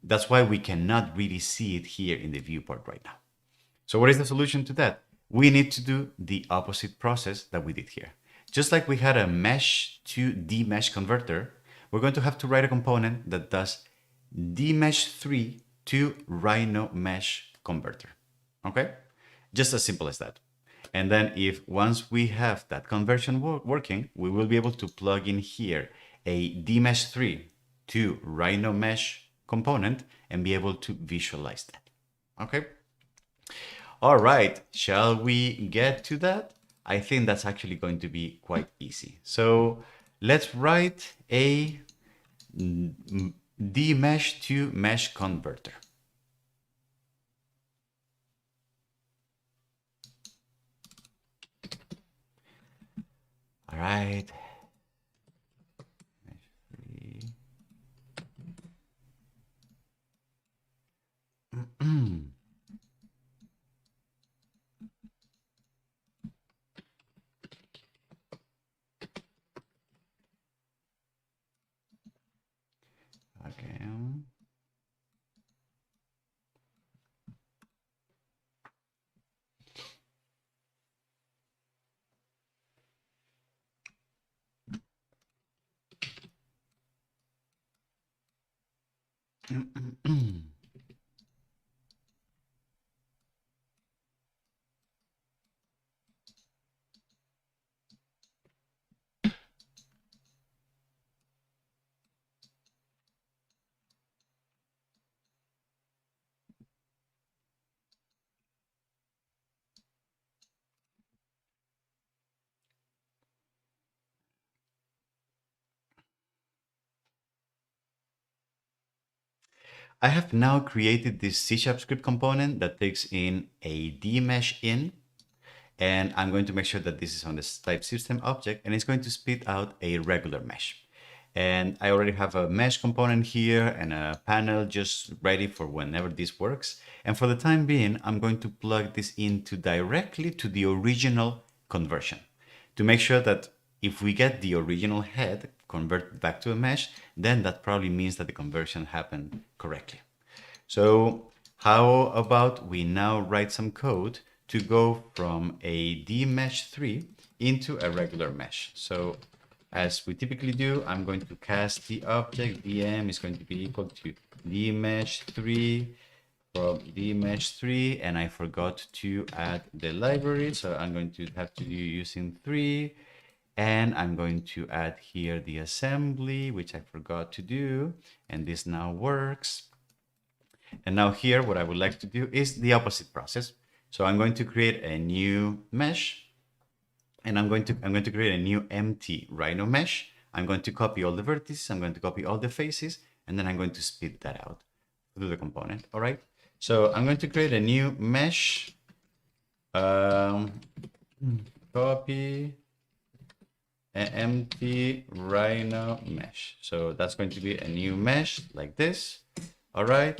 That's why we cannot really see it here in the viewport right now. So what is the solution to that? We need to do the opposite process that we did here. Just like we had a mesh to dmesh converter, we're going to have to write a component that does dmesh3 to Rhino mesh converter. Okay? Just as simple as that. And then if once we have that conversion working, we will be able to plug in here a dmesh3 to Rhino mesh component and be able to visualize that. Okay? All right, shall we get to that? I think that's actually going to be quite easy. So let's write a dmesh to mesh converter. All right. Okay. I have now created this C# script component that takes in a dmesh in, and I'm going to make sure that this is on the type system object, and it's going to spit out a regular mesh. And I already have a mesh component here and a panel just ready for whenever this works. And for the time being, I'm going to plug this into directly to the original conversion to make sure that if we get the original head converted back to a mesh, then that probably means that the conversion happened correctly. So how about we now write some code to go from a dmesh3 into a regular mesh. So as we typically do, I'm going to cast the object dm is going to be equal to dmesh3 from dmesh3, and I forgot to add the library, so I'm going to have to do using 3, and I'm going to add here the assembly, which I forgot to do, and this now works. And now here, what I would like to do is the opposite process. So I'm going to create a new mesh, and I'm going to create a new empty Rhino mesh. I'm going to copy all the vertices, I'm going to copy all the faces, and then I'm going to spit that out through the component. All right. So I'm going to create a new mesh. Copy an empty Rhino mesh. So that's going to be a new mesh like this. All right.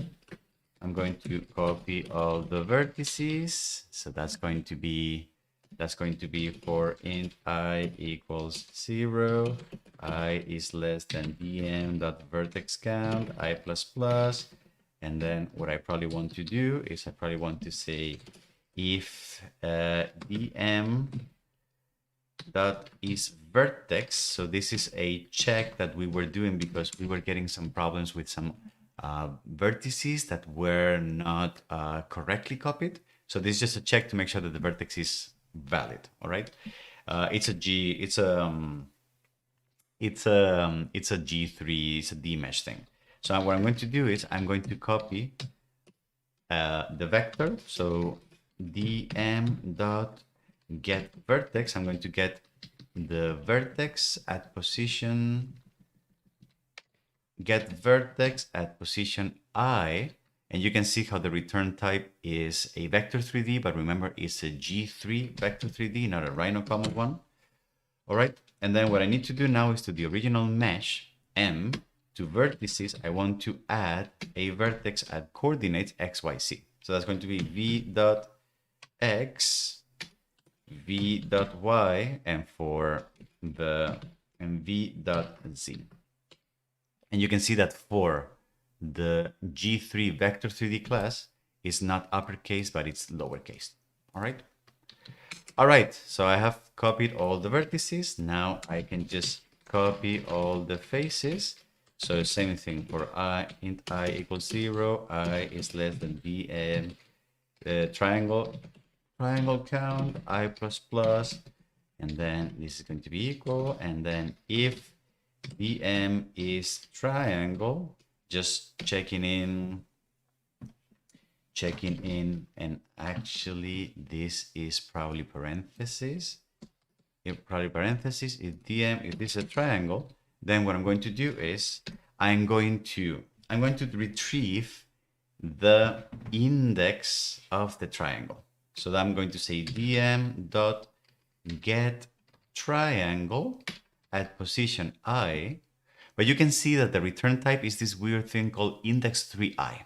I'm going to copy all the vertices. So that's going to be for int I equals 0, I is less than dm dot vertex count I plus plus. And then what I probably want to do is I probably want to say if dm dot is vertex. So this is a check that we were doing because we were getting some problems with some vertices that were not correctly copied. So this is just a check to make sure that the vertex is valid. All right. It's a G3, it's a dmesh thing. So what I'm going to do is I'm going to copy the vector. So dm dot get vertex. I'm going to get the vertex at position, get vertex at position I, and you can see how the return type is a vector 3D, but remember it's a G3 vector 3D, not a Rhino common one. All right, and then what I need to do now is to the original mesh M to vertices, I want to add a vertex at coordinates X, Y, Z. So that's going to be v dot X, v dot Y, and for the and v dot Z. And you can see that for the G3 vector 3D class is not uppercase, but it's lowercase. All right. All right. So I have copied all the vertices. Now I can just copy all the faces. So same thing for I, int I equals 0, I is less than dm triangle count I plus plus, and then this is going to be equal, and then if dm is triangle, just checking in, and actually this is probably parentheses. If dm, if this is a triangle, then what I'm going to do is I'm going to retrieve the index of the triangle. So I'm going to say dm dot get triangle at position I, but you can see that the return type is this weird thing called index 3i.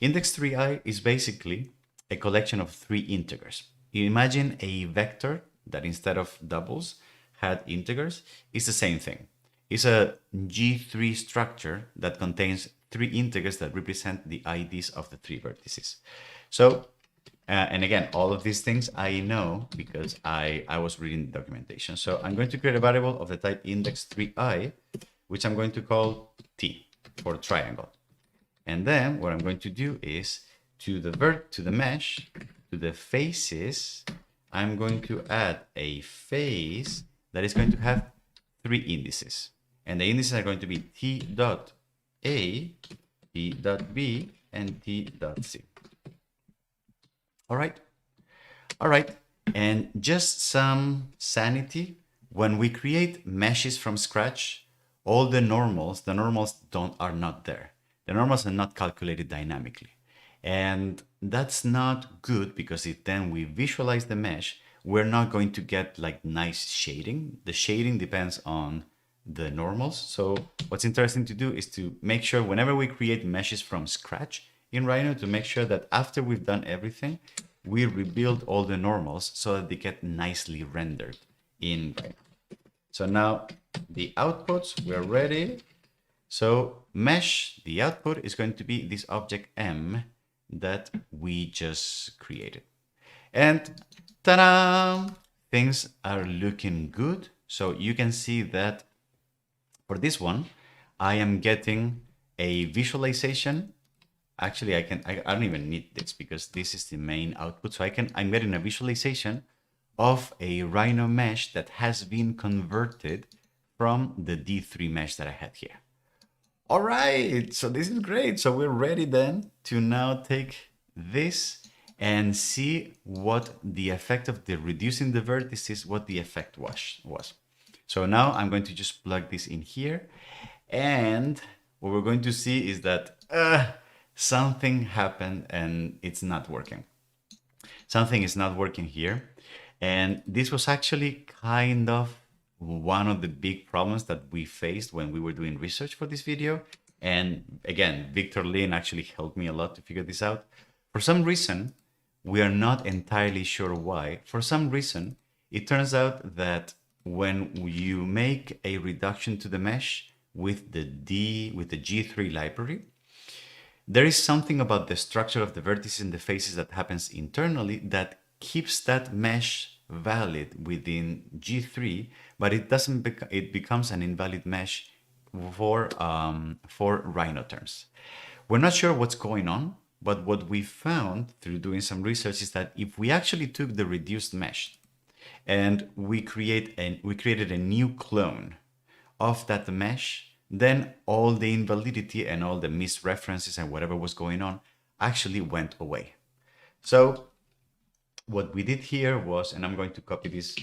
Index 3i is basically a collection of 3 integers. You imagine a vector that instead of doubles had integers. It's the same thing. is a G3 structure that contains three integers that represent the IDs of the three vertices. So, and again, all of these things I know because I was reading the documentation. So I'm going to create a variable of the type index3i, which I'm going to call t for triangle. And then what I'm going to do is to the mesh, to the faces, I'm going to add a face that is going to have three indices. And the indices are going to be t dot a, t dot b, and t dot c. All right. All right. And just some sanity. When we create meshes from scratch, all the normals are not there. The normals are not calculated dynamically. And that's not good because if then we visualize the mesh, we're not going to get like nice shading. The shading depends on the normals. So what's interesting to do is to make sure whenever we create meshes from scratch in Rhino, to make sure that after we've done everything, we rebuild all the normals so that they get nicely rendered in Rhino. So now the outputs, we're ready. So mesh, the output is going to be this object M that we just created. And ta-da! Things are looking good. So you can see that for this one, I am getting a visualization. Actually, I don't even need this because this is the main output. So I'm getting a visualization of a Rhino mesh that has been converted from the D3 mesh that I had here. All right, so this is great. So we're ready then to now take this and see what the effect of the reducing the vertices, what the effect was. So now I'm going to just plug this in here. And what we're going to see is that something happened and it's not working. Something is not working here. And this was actually kind of one of the big problems that we faced when we were doing research for this video. And again, Victor Lin actually helped me a lot to figure this out. For some reason, we are not entirely sure why. For some reason, it turns out that when you make a reduction to the mesh with the G3 library, there is something about the structure of the vertices and the faces that happens internally that keeps that mesh valid within G3, but it becomes an invalid mesh for Rhino terms. We're not sure what's going on, but what we found through doing some research is that if we actually took the reduced mesh and we created a new clone of that mesh, then all the invalidity and all the misreferences and whatever was going on actually went away. So what we did here was, and I'm going to copy this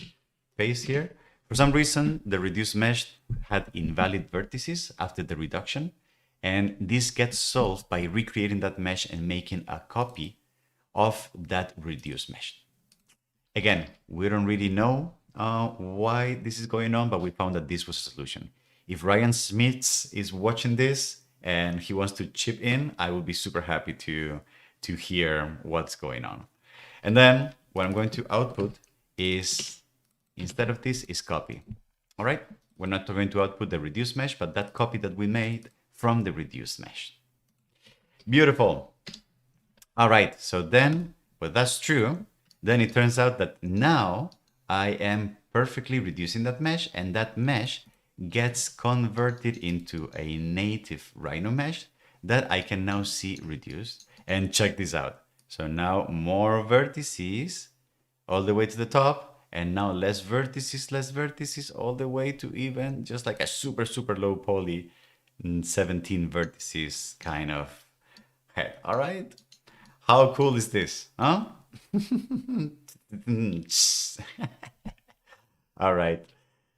paste here. For some reason, the reduced mesh had invalid vertices after the reduction. And this gets solved by recreating that mesh and making a copy of that reduced mesh. Again, we don't really know why this is going on, but we found that this was a solution. If Ryan Smith is watching this and he wants to chip in, I will be super happy to hear what's going on. And then what I'm going to output is, instead of this, is copy. All right, we're not going to output the reduced mesh, but that copy that we made from the reduced mesh. Beautiful. All right, so then, well, that's true. Then it turns out that now I am perfectly reducing that mesh, and that mesh gets converted into a native Rhino mesh that I can now see reduced. And check this out. So now more vertices all the way to the top, and now less vertices all the way to even just like a super, super low poly 17 vertices kind of head. All right. How cool is this? Huh? All right.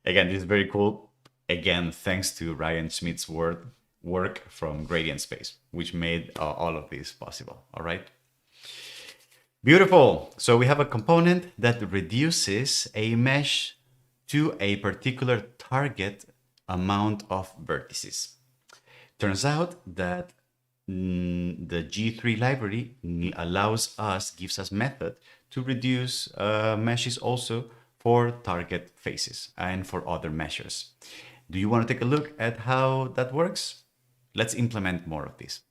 Again, this is very cool. Again, thanks to Ryan Smith's work from Gradient Space, which made all of this possible. All right. Beautiful. So we have a component that reduces a mesh to a particular target amount of vertices. Turns out that the G3 library gives us method to reduce meshes also for target faces and for other measures. Do you want to take a look at how that works? Let's implement more of this.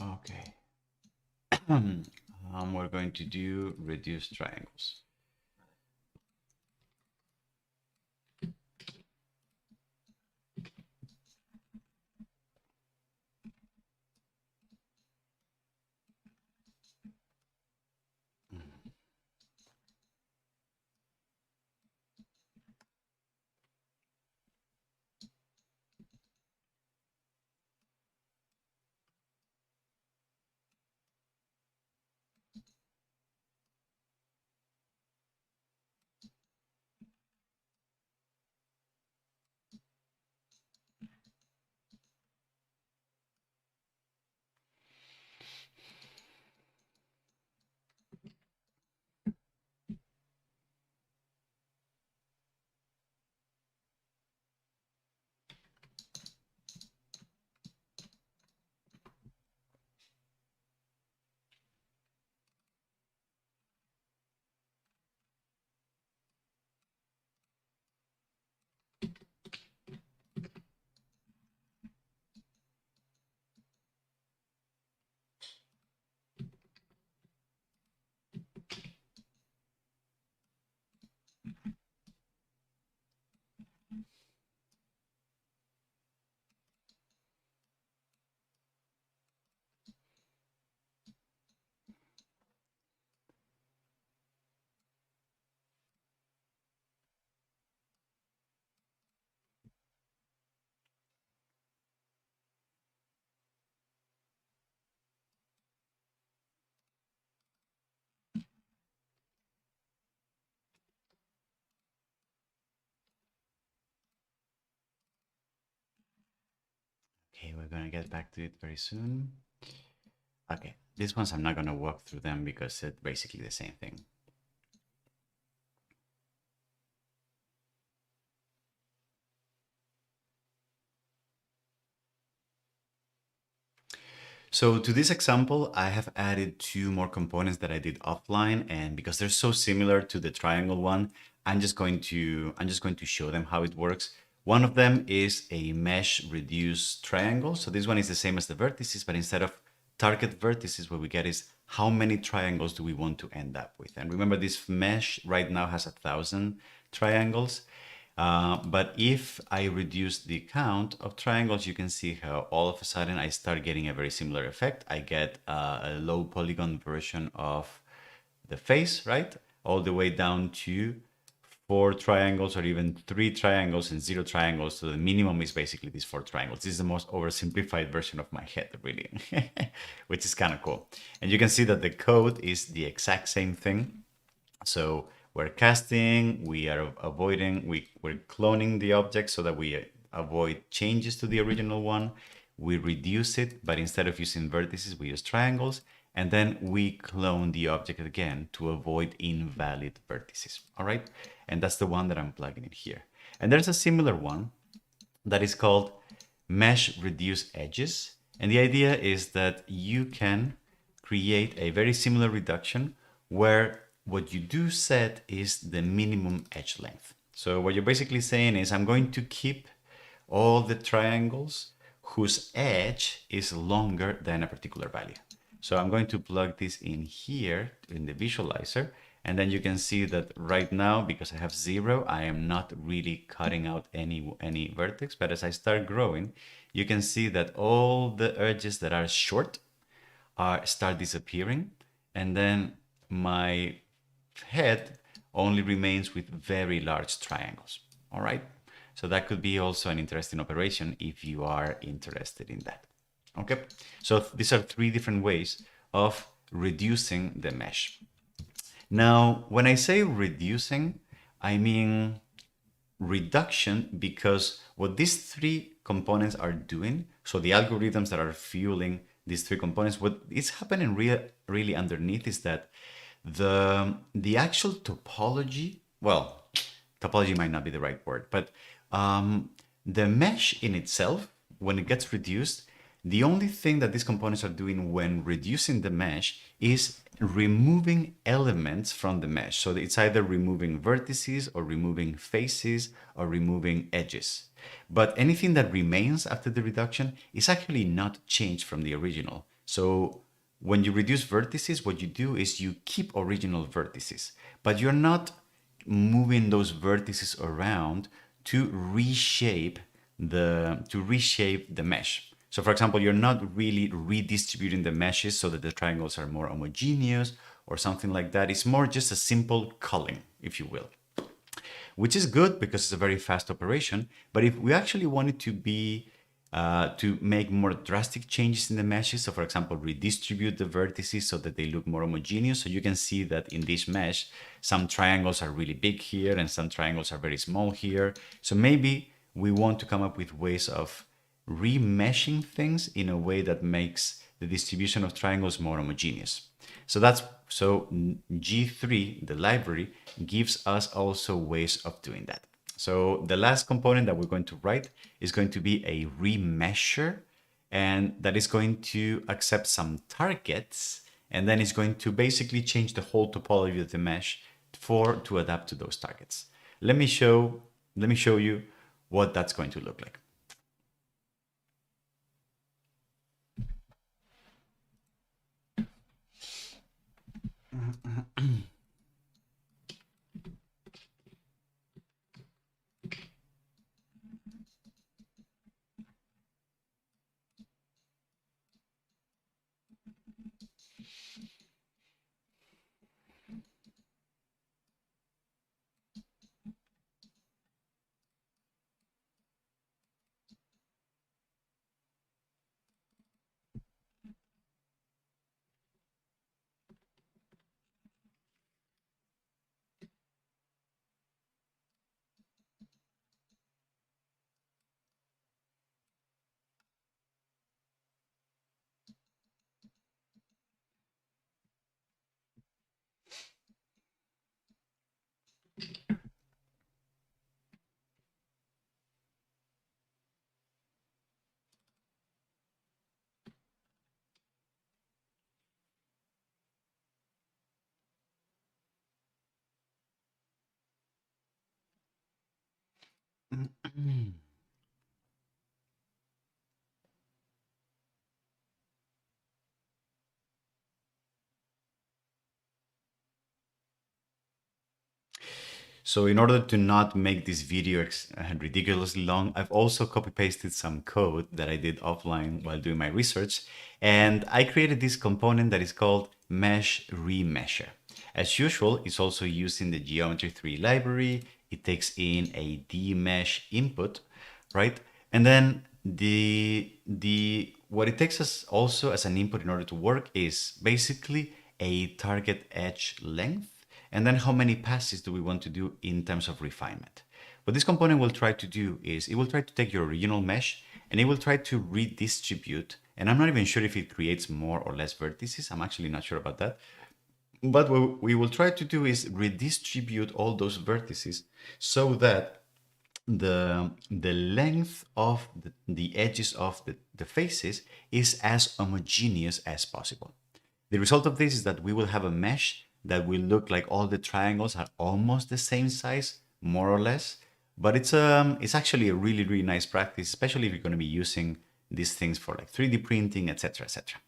Okay. We're going to do reduce triangles. Okay, we're gonna get back to it very soon. Okay, these ones I'm not gonna walk through them because it's basically the same thing. So to this example, I have added two more components that I did offline, and because they're so similar to the triangle one, I'm just going to show them how it works. One of them is a mesh reduce triangle. So this one is the same as the vertices, but instead of target vertices, what we get is how many triangles do we want to end up with? And remember, this mesh right now has 1,000 triangles. But if I reduce the count of triangles, you can see how all of a sudden I start getting a very similar effect. I get a low polygon version of the face, right? All the way down to 4 triangles or even 3 triangles and 0 triangles. So the minimum is basically these 4 triangles. This is the most oversimplified version of my head, really, which is kind of cool. And you can see that the code is the exact same thing. So we're casting, we are avoiding, we're cloning the object so that we avoid changes to the original one. We reduce it, but instead of using vertices, we use triangles. And then we clone the object again to avoid invalid vertices. All right. And that's the one that I'm plugging in here. And there's a similar one that is called mesh reduce edges. And the idea is that you can create a very similar reduction where what you do set is the minimum edge length. So what you're basically saying is I'm going to keep all the triangles whose edge is longer than a particular value. So I'm going to plug this in here in the visualizer. And then you can see that right now, because I have 0, I am not really cutting out any vertex. But as I start growing, you can see that all the edges that are short start disappearing. And then my head only remains with very large triangles. All right. So that could be also an interesting operation if you are interested in that. Okay. So these are 3 different ways of reducing the mesh. Now, when I say reducing, I mean reduction, because what these three components are doing, so the algorithms that are fueling these three components, what is happening really underneath is that the actual topology, well, topology might not be the right word, but the mesh in itself, when it gets reduced, the only thing that these components are doing when reducing the mesh is removing elements from the mesh. So it's either removing vertices or removing faces or removing edges. But anything that remains after the reduction is actually not changed from the original. So when you reduce vertices, what you do is you keep original vertices, but you're not moving those vertices around to reshape the mesh. So for example, you're not really redistributing the meshes so that the triangles are more homogeneous or something like that. It's more just a simple culling, if you will, which is good because it's a very fast operation. But if we actually wanted to be to make more drastic changes in the meshes, so for example, redistribute the vertices so that they look more homogeneous. So you can see that in this mesh, some triangles are really big here and some triangles are very small here. So maybe we want to come up with ways of remeshing things in a way that makes the distribution of triangles more homogeneous. So G3, the library, gives us also ways of doing that. So the last component that we're going to write is going to be a remesher, and that is going to accept some targets, and then it's going to basically change the whole topology of the mesh to adapt to those targets. Let me show you what that's going to look like. So in order to not make this video ridiculously long, I've also copy pasted some code that I did offline while doing my research. And I created this component that is called mesh remesher. As usual, it's also used in the Geometry 3 library. It takes in a dmesh input, right? And then what it takes us also as an input in order to work is basically a target edge length, and then how many passes do we want to do in terms of refinement. What this component will try to do is it will try to take your original mesh and it will try to redistribute. And I'm not even sure if it creates more or less vertices. I'm actually not sure about that. But what we will try to do is redistribute all those vertices so that the length of the edges of the faces is as homogeneous as possible. The result of this is that we will have a mesh that will look like all the triangles are almost the same size, more or less. But it's actually a really nice practice, especially if you're going to be using these things for like 3D printing, etc., etc.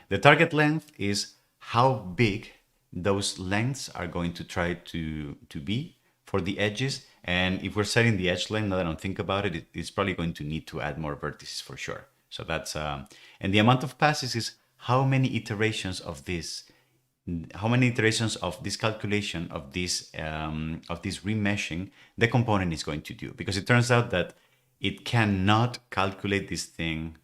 The target length is how big those lengths are going to try to be for the edges. And if we're setting the edge length, now that I don't think about it, it's probably going to need to add more vertices for sure. So that's, and the amount of passes is how many iterations of this calculation of this remeshing the component is going to do, because it turns out that it cannot calculate this thing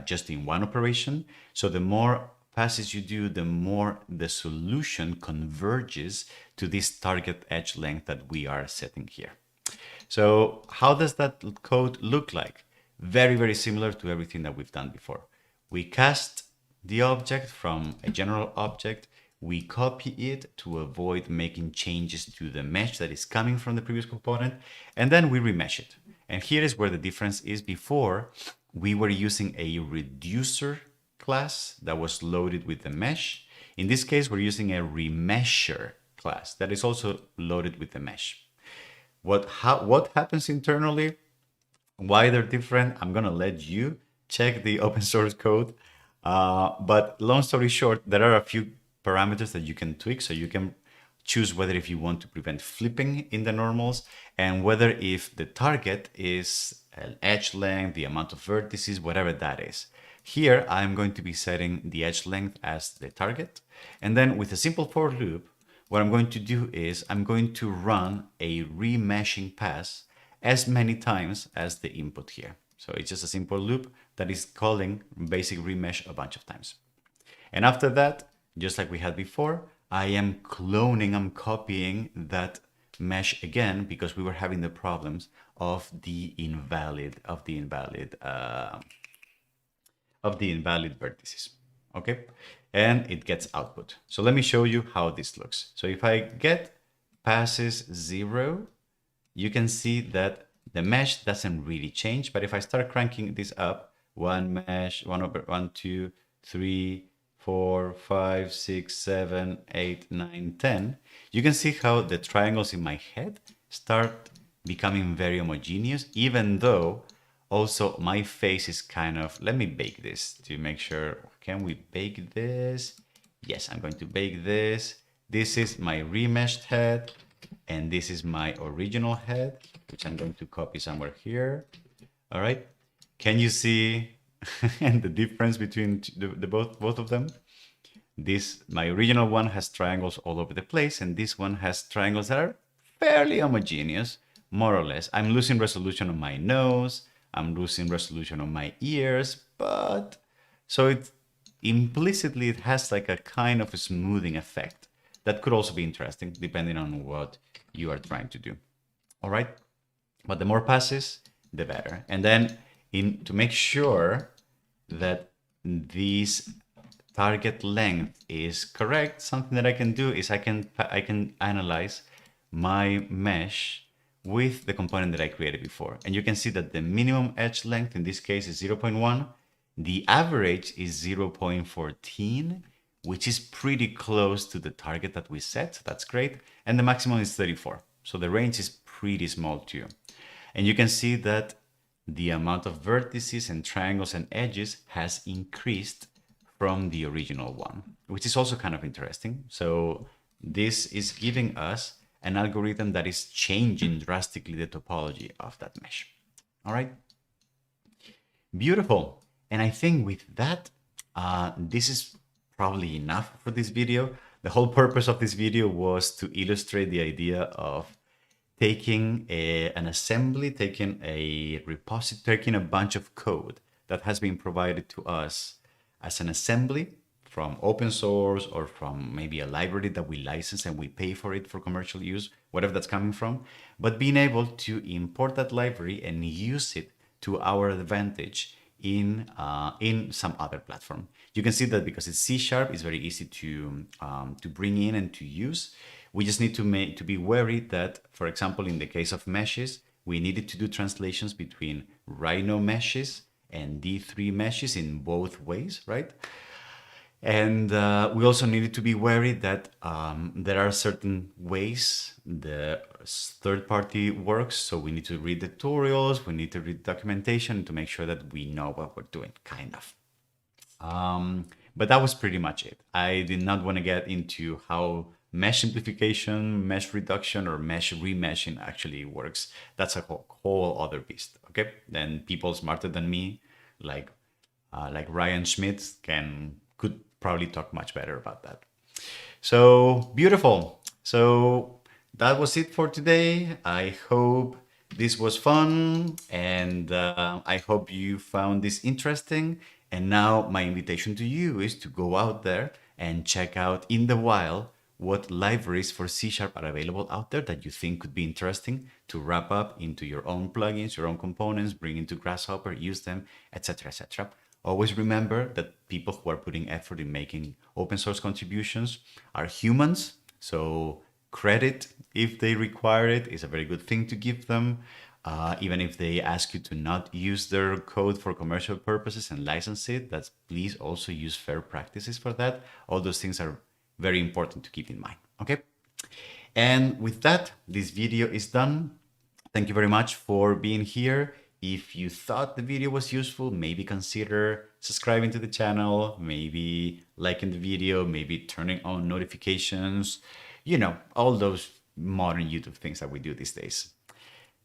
just in one operation. So the more passes you do, the more the solution converges to this target edge length that we are setting here. So how does that code look like? Very, very similar to everything that we've done before. We cast the object from a general object. We copy it to avoid making changes to the mesh that is coming from the previous component, and then we remesh it. And here is where the difference is. Before, we were using a reducer class that was loaded with the mesh. In this case, we're using a remesher class that is also loaded with the mesh. What happens internally, why they're different, I'm gonna let you check the open source code. But long story short, there are a few parameters that you can tweak, so you can choose whether if you want to prevent flipping in the normals, and whether if the target is an edge length, the amount of vertices, whatever that is. Here, I'm going to be setting the edge length as the target. And then with a simple for loop, what I'm going to do is I'm going to run a remeshing pass as many times as the input here. So it's just a simple loop that is calling basic remesh a bunch of times. And after that, just like we had before, I am cloning, I'm copying that mesh again, because we were having the problems of the invalid vertices. Okay, and it gets output. So let me show you how this looks. So if I get passes 0, you can see that the mesh doesn't really change. But if I start cranking this up, one mesh, 1 over 1, 2, 3, 4, 5, 6, 7, 8, 9, 10, you can see how the triangles in my head start becoming very homogeneous, even though also my face is kind of, let me bake this to make sure. Can we bake this? Yes, I'm going to bake this. This is my remeshed head, and this is my original head, which I'm going to copy somewhere here. All right. Can you see the difference between the both of them? My original one has triangles all over the place, and this one has triangles that are fairly homogeneous, more or less. I'm losing resolution on my nose, I'm losing resolution on my ears, but so it implicitly it has like a kind of a smoothing effect that could also be interesting depending on what you are trying to do. All right, but the more passes, the better. And then to make sure that this target length is correct, something that I can do is I can analyze my mesh with the component that I created before. And you can see that the minimum edge length in this case is 0.1. The average is 0.14, which is pretty close to the target that we set. So that's great. And the maximum is 34. So the range is pretty small too. And you can see that the amount of vertices and triangles and edges has increased from the original one, which is also kind of interesting. So this is giving us an algorithm that is changing drastically the topology of that mesh. All right, beautiful. And I think with that, this is probably enough for this video. The whole purpose of this video was to illustrate the idea of taking an assembly, taking a repository, taking a bunch of code that has been provided to us as an assembly from open source or from maybe a library that we license and we pay for it for commercial use, whatever that's coming from, but being able to import that library and use it to our advantage in some other platform. You can see that because it's C#, it's very easy to bring in and to use. We just need to be wary that, for example, in the case of meshes, we needed to do translations between Rhino meshes and D3 meshes in both ways, right? And we also needed to be wary that there are certain ways the third party works. So we need to read the tutorials, we need to read documentation to make sure that we know what we're doing, kind of. But that was pretty much it. I did not want to get into how mesh simplification, mesh reduction, or mesh remeshing actually works. That's a whole other beast, okay? Then people smarter than me, like Ryan Schmidt, could probably talk much better about that. So beautiful. So that was it for today. I hope this was fun, and I hope you found this interesting. And now my invitation to you is to go out there and check out in the wild what libraries for C# are available out there that you think could be interesting to wrap up into your own plugins, your own components, bring into Grasshopper, use them, etc., etc. Always remember that people who are putting effort in making open source contributions are humans. So credit, if they require it, is a very good thing to give them. Even if they ask you to not use their code for commercial purposes and license it, that's please also use fair practices for that. All those things are very important to keep in mind. Okay. And with that, this video is done. Thank you very much for being here. If you thought the video was useful, maybe consider subscribing to the channel, maybe liking the video, maybe turning on notifications, you know, all those modern YouTube things that we do these days.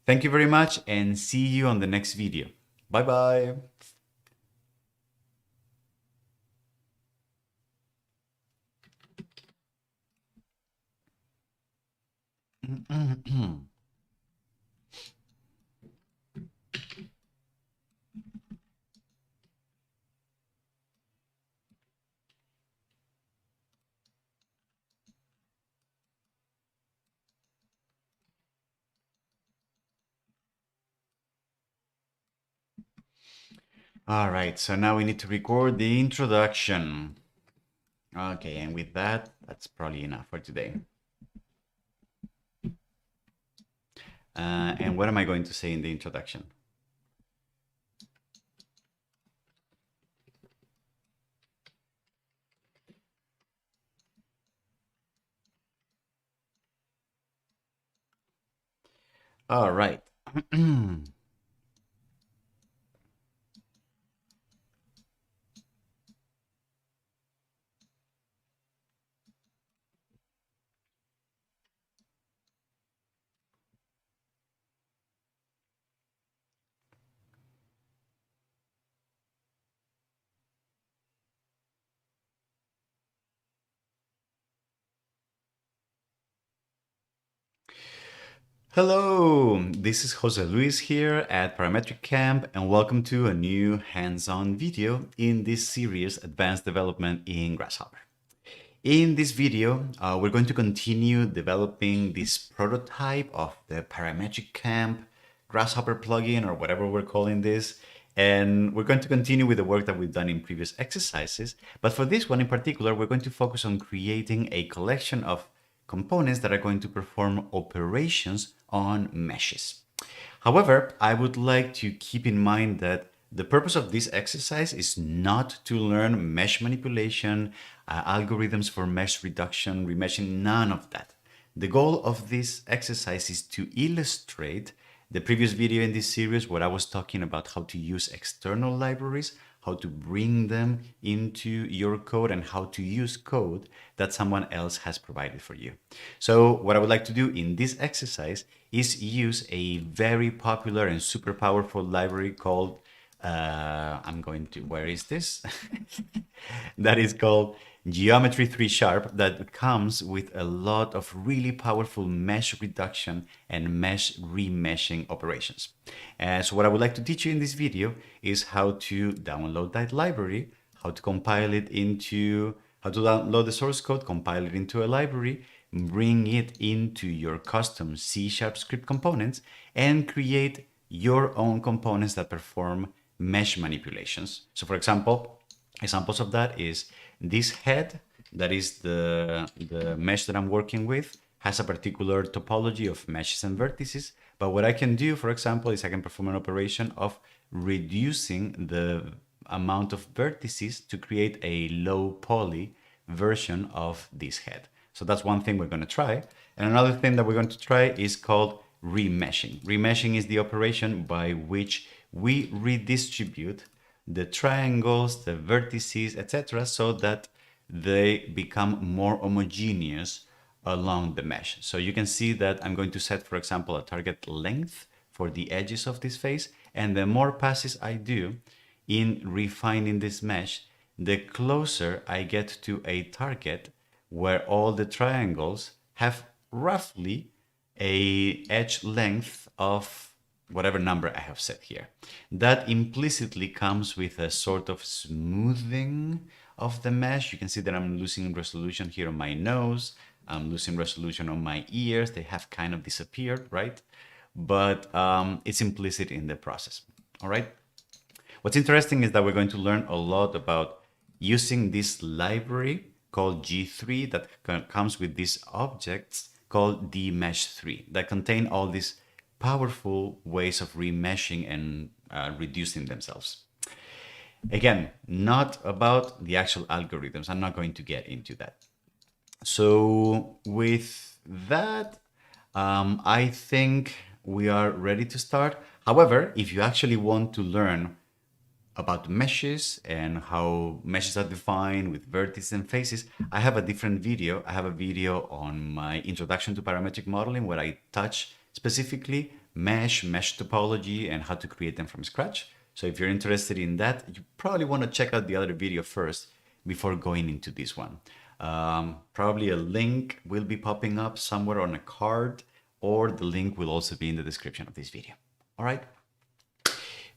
Thank you very much and see you on the next video. Bye bye. All right, so now we need to record the introduction. Okay, and with that, that's probably enough for today. And what am I going to say in the introduction? All right. Hello, this is Jose Luis here at Parametric Camp, and welcome to a new hands-on video in this series, Advanced Development in Grasshopper. In this video, we're going to continue developing this prototype of the Parametric Camp Grasshopper plugin, or whatever we're calling this. And we're going to continue with the work that we've done in previous exercises. But for this one in particular, we're going to focus on creating a collection of components that are going to perform operations on meshes. However, I would like to keep in mind that the purpose of this exercise is not to learn mesh manipulation, algorithms for mesh reduction, remeshing, none of that. The goal of this exercise is to illustrate the previous video in this series where I was talking about how to use external libraries, how to bring them into your code, and how to use code that someone else has provided for you. So what I would like to do in this exercise is use a very popular and super powerful library called, where is this? That is called Geometry 3 Sharp, that comes with a lot of really powerful mesh reduction and mesh remeshing operations. So what I would like to teach you in this video is how to download that library, how to compile it into, how to download the source code, compile it into a library, bring it into your custom C# script components, and create your own components that perform mesh manipulations. So for example, examples of that is this head, that is the mesh that I'm working with, has a particular topology of meshes and vertices. But what I can do, for example, is I can perform an operation of reducing the amount of vertices to create a low poly version of this head. So that's one thing we're going to try. And another thing that we're going to try is called remeshing. Remeshing is the operation by which we redistribute the triangles, the vertices, etc., so that they become more homogeneous along the mesh. So you can see that I'm going to set, for example, a target length for the edges of this face, and the more passes I do in refining this mesh, the closer I get to a target where all the triangles have roughly a edge length of whatever number I have set here. That implicitly comes with a sort of smoothing of the mesh. You can see that I'm losing resolution here on my nose. I'm losing resolution on my ears. They have kind of disappeared, right? But it's implicit in the process, all right? What's interesting is that we're going to learn a lot about using this library called G3 that comes with these objects called dmesh3 that contain all these powerful ways of remeshing and reducing themselves. Again, not about the actual algorithms. I'm not going to get into that. So with that, I think we are ready to start. However, if you actually want to learn about meshes and how meshes are defined with vertices and faces, I have a different video. I have a video on my introduction to parametric modeling where I touch specifically mesh topology, and how to create them from scratch. So if you're interested in that, you probably want to check out the other video first before going into this one. Probably a link will be popping up somewhere on a card, or the link will also be in the description of this video. All right.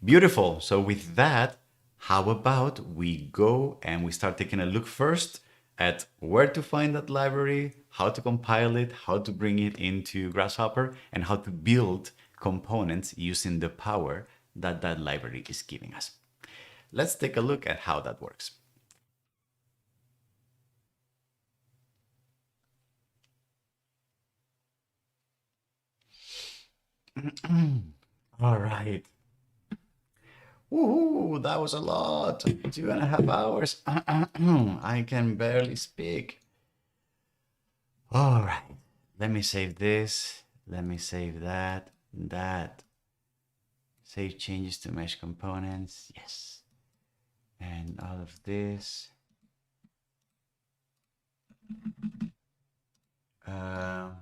Beautiful. So with that, how about we go and we start taking a look first at where to find that library, how to compile it, how to bring it into Grasshopper, and how to build components using the power that that library is giving us. Let's take a look at how that works. All right. Ooh, that was a lot. 2.5 hours. I can barely speak. All right. Let me save this. Let me save that. That. Save changes to mesh components. Yes. And all of this. And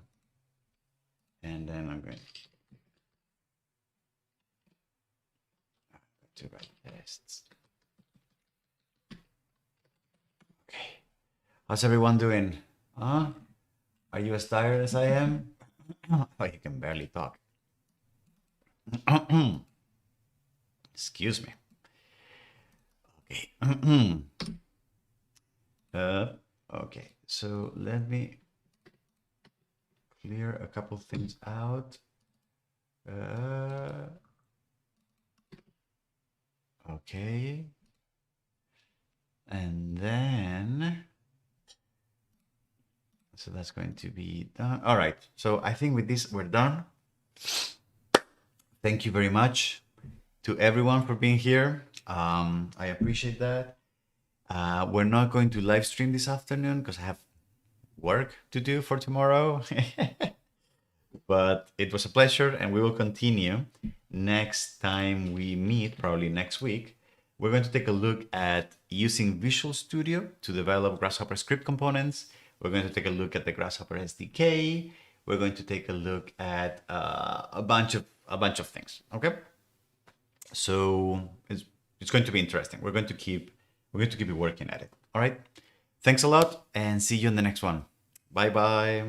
then I'm going to write tests. Okay. How's everyone doing? Huh? Are you as tired as I am? Oh, you can barely talk. Excuse me. Okay. Okay, so let me clear a couple things out. Okay. And then, so that's going to be done. All right, so I think with this, we're done. Thank you very much to everyone for being here. I appreciate that. We're not going to live stream this afternoon because I have work to do for tomorrow. But it was a pleasure, and we will continue next time we meet, probably next week. We're going to take a look at using Visual Studio to develop Grasshopper script components. We're going to take a look at the Grasshopper SDK. We're going to take a look at a bunch of things. Okay, so it's going to be interesting. We're going to keep working at it. All right. Thanks a lot, and see you in the next one. Bye bye.